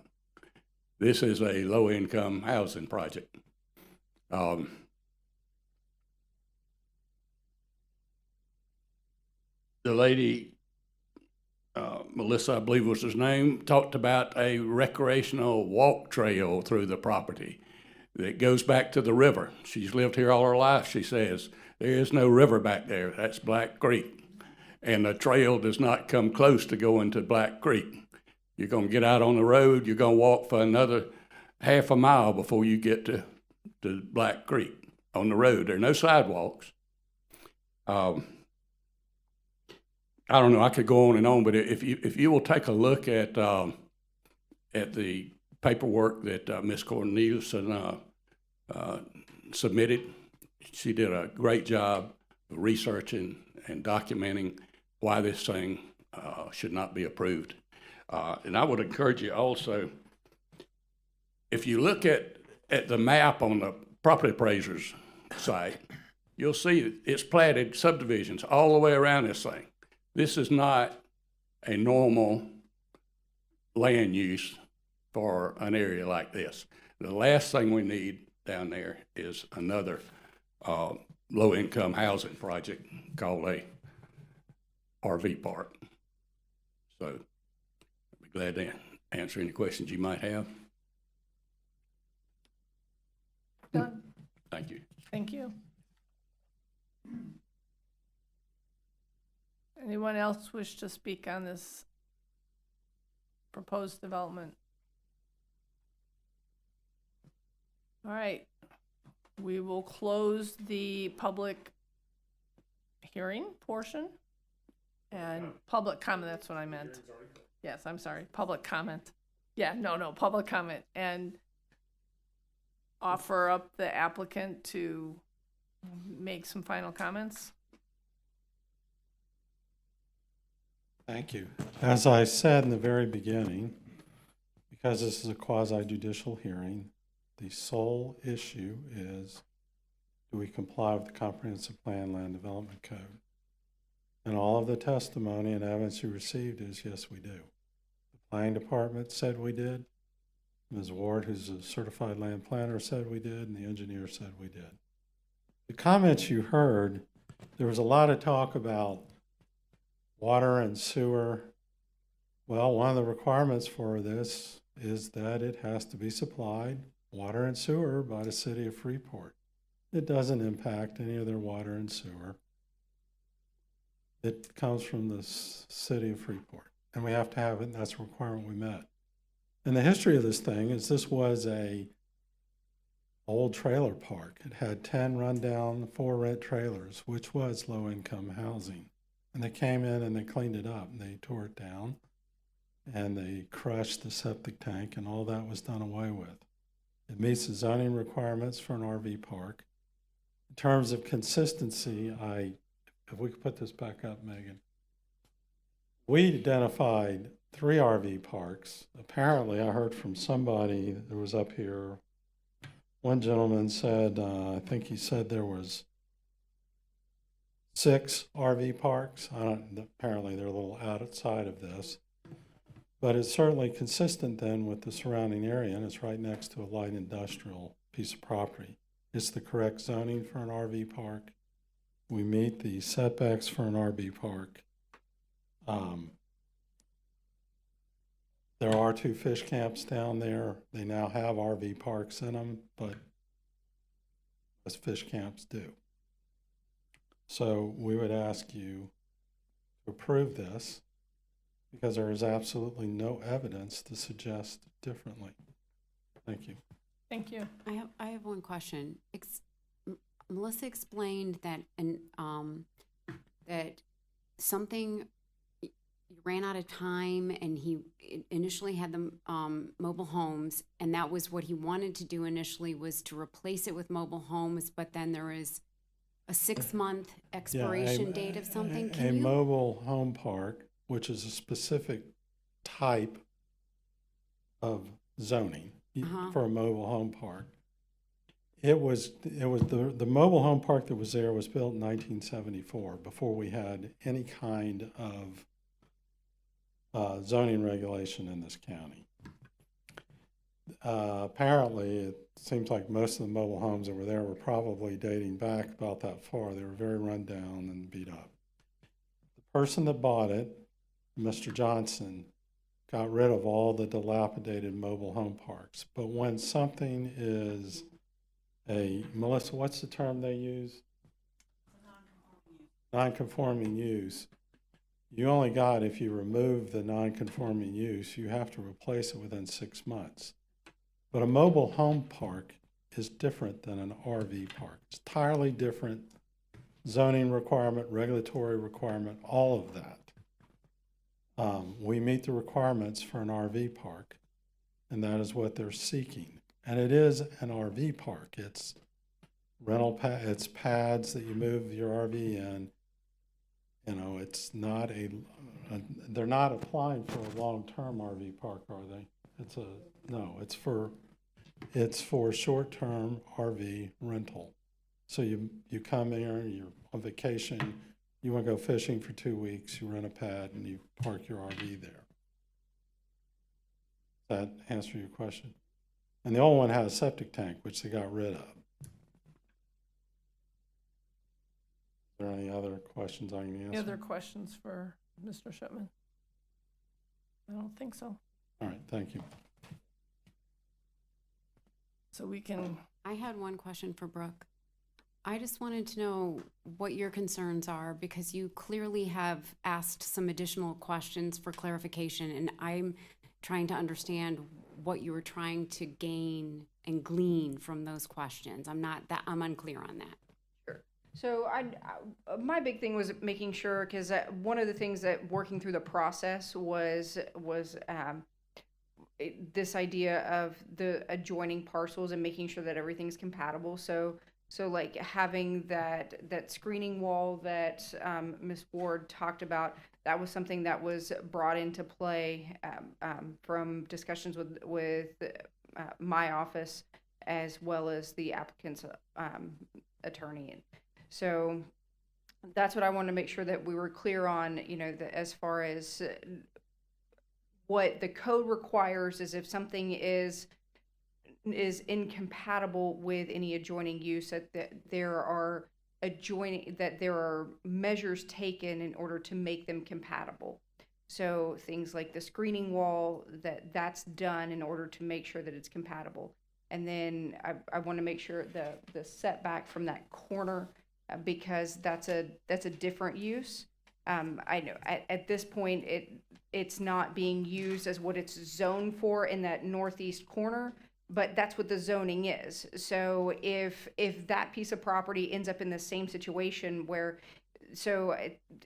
This is a low-income housing project. The lady, Melissa, I believe was his name, talked about a recreational walk trail through the property that goes back to the river. She's lived here all her life, she says. There is no river back there. That's Black Creek. And the trail does not come close to going to Black Creek. You're going to get out on the road, you're going to walk for another half a mile before you get to Black Creek on the road. There are no sidewalks. I don't know, I could go on and on, but if you will take a look at at the paperwork that Ms. Corneliuson submitted. She did a great job of researching and documenting why this thing should not be approved. And I would encourage you also, if you look at the map on the property appraiser's site, you'll see that it's platted subdivisions all the way around this thing. This is not a normal land use for an area like this. The last thing we need down there is another low-income housing project called a RV park. So I'd be glad to answer any questions you might have. Done. Thank you. Thank you. Anyone else wish to speak on this proposed development? All right, we will close the public hearing portion and public comment, that's what I meant. Yes, I'm sorry, public comment. Yeah, no, public comment, and offer up the applicant to make some final comments. Thank you. As I said in the very beginning, because this is a quasi-judicial hearing, the sole issue is, do we comply with the Comprehensive Plan Land Development Code? And all of the testimony and evidence you received is, yes, we do. The planning department said we did. Ms. Ward, who's a certified land planner, said we did, and the engineer said we did. The comments you heard, there was a lot of talk about water and sewer. Well, one of the requirements for this is that it has to be supplied, water and sewer, by the city of Freeport. It doesn't impact any of their water and sewer. It comes from the city of Freeport, and we have to have it, and that's a requirement we met. And the history of this thing is this was a old trailer park. It had 10 rundown for-rent trailers, which was low-income housing. And they came in and they cleaned it up, and they tore it down, and they crushed the septic tank, and all that was done away with. It meets the zoning requirements for an RV park. In terms of consistency, if we could put this back up, Megan. We identified 3 RV parks. Apparently, I heard from somebody that was up here. One gentleman said, I think he said there was 6 RV parks. Apparently, they're a little outside of this. But it's certainly consistent then with the surrounding area, and it's right next to a light industrial piece of property. It's the correct zoning for an RV park. We meet the setbacks for an RV park. There are 2 fish camps down there. They now have RV parks in them, but as fish camps do. So we would ask you to approve this because there is absolutely no evidence to suggest differently. Thank you. Thank you. I have one question. Melissa explained that that something ran out of time, and he initially had the mobile homes, and that was what he wanted to do initially, was to replace it with mobile homes, but then there is a 6-month expiration date of something. A mobile home park, which is a specific type of zoning for a mobile home park. The mobile home park that was there was built in 1974, before we had any kind of zoning regulation in this county. Apparently, it seems like most of the mobile homes that were there were probably dating back about that far. They were very run down and beat up. The person that bought it, Mr. Johnson, got rid of all the dilapidated mobile home parks. But when something is Melissa, what's the term they use? Non-conforming use. You only got, if you remove the non-conforming use, you have to replace it within 6 months. But a mobile home park is different than an RV park. It's entirely different zoning requirement, regulatory requirement, all of that. We meet the requirements for an RV park. And that is what they're seeking. And it is an RV park. It's rental it's pads that you move your RV in. You know, it's not they're not applying for a long-term RV park, are they? No, it's for short-term RV rental. So you come here, you're on vacation, you want to go fishing for 2 weeks, you rent a pad and you park your RV there. Does that answer your question? And the old one had a septic tank, which they got rid of. Is there any other questions I can answer? Any other questions for Mr. Shipman? I don't think so. All right, thank you. So we can, I had one question for Brooke. I just wanted to know what your concerns are, because you clearly have asked some additional questions for clarification, and I'm trying to understand what you were trying to gain and glean from those questions. I'm unclear on that. Sure. So my big thing was making sure, because one of the things that working through the process was this idea of the adjoining parcels and making sure that everything's compatible. So like having that screening wall that Ms. Ward talked about, that was something that was brought into play from discussions with my office as well as the applicant's attorney. So that's what I wanted to make sure that we were clear on, you know, as far as what the code requires is if something is incompatible with any adjoining use, that there are measures taken in order to make them compatible. So things like the screening wall, that's done in order to make sure that it's compatible. And then I want to make sure the setback from that corner, because that's a different use. I know at this point it's not being used as what it's zoned for in that northeast corner, but that's what the zoning is. So if that piece of property ends up in the same situation where, so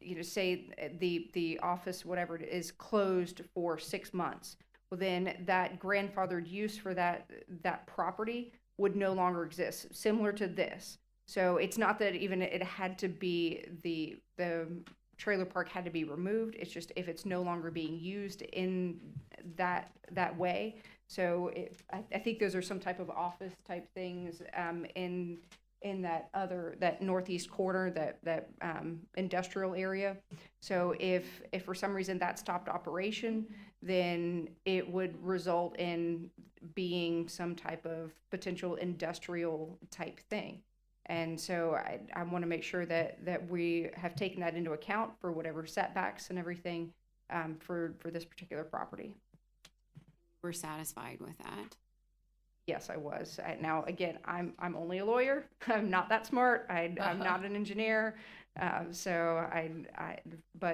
you know, say the office, whatever it is, closed for 6 months, well then that grandfathered use for that property would no longer exist, similar to this. So it's not that even it had to be the trailer park had to be removed. It's just if it's no longer being used in that way. So I think those are some type of office type things in that northeast corner, that industrial area. So if for some reason that stopped operation, then it would result in being some type of potential industrial type thing. And so I want to make sure that we have taken that into account for whatever setbacks and everything for this particular property. We're satisfied with that. Yes, I was. Now, again, I'm only a lawyer. I'm not that smart. I'm not an engineer. But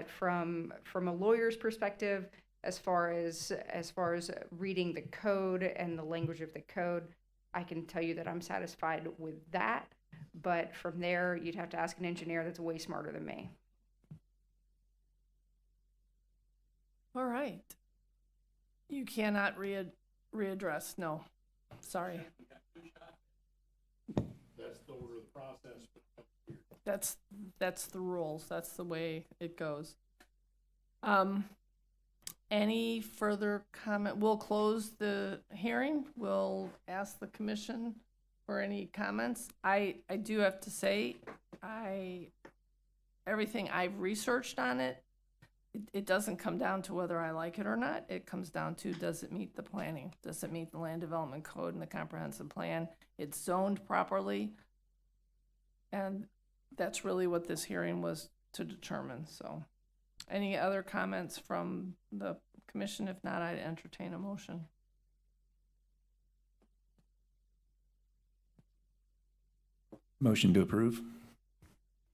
from a lawyer's perspective, as far as reading the code and the language of the code, I can tell you that I'm satisfied with that. But from there, you'd have to ask an engineer that's way smarter than me. all right. You cannot readdress, no, sorry. That's the order of the process. That's the rules, that's the way it goes. Any further comment? We'll close the hearing. We'll ask the commission for any comments. I do have to say, everything I've researched on it, it doesn't come down to whether I like it or not. It comes down to, does it meet the planning? Does it meet the land development code and the comprehensive plan? It's zoned properly. And that's really what this hearing was to determine. So any other comments from the commission? If not, I'd entertain a motion. Motion to approve.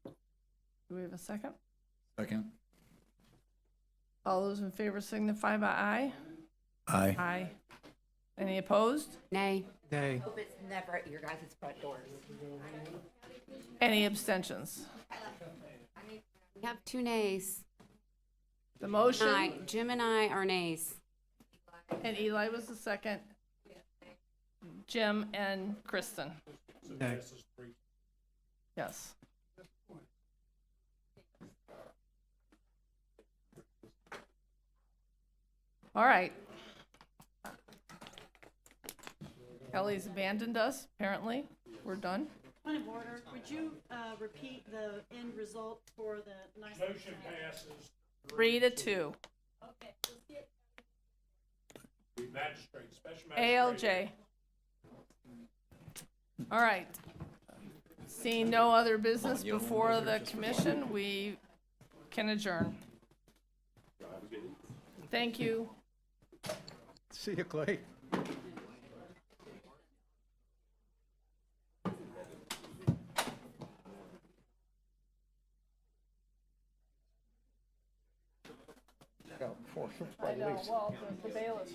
Do we have a second? Second. All those in favor signify by aye. Aye. Aye. Any opposed? Nay. Nay. Hope it's never at your guys' front doors. Any abstentions? We have 2 nays. The motion. Jim and I are nays. And Eli was the second. Jim and Kristen. Yes. All right. Kelly's abandoned us, apparently. We're done. Point of order, would you repeat the end result for the nice? Motion passes. 3-2. Magistrate, special ALJ. All right. Seeing no other business before the commission, we can adjourn. Thank you. See you, Clay. I know, well, the bailiff's.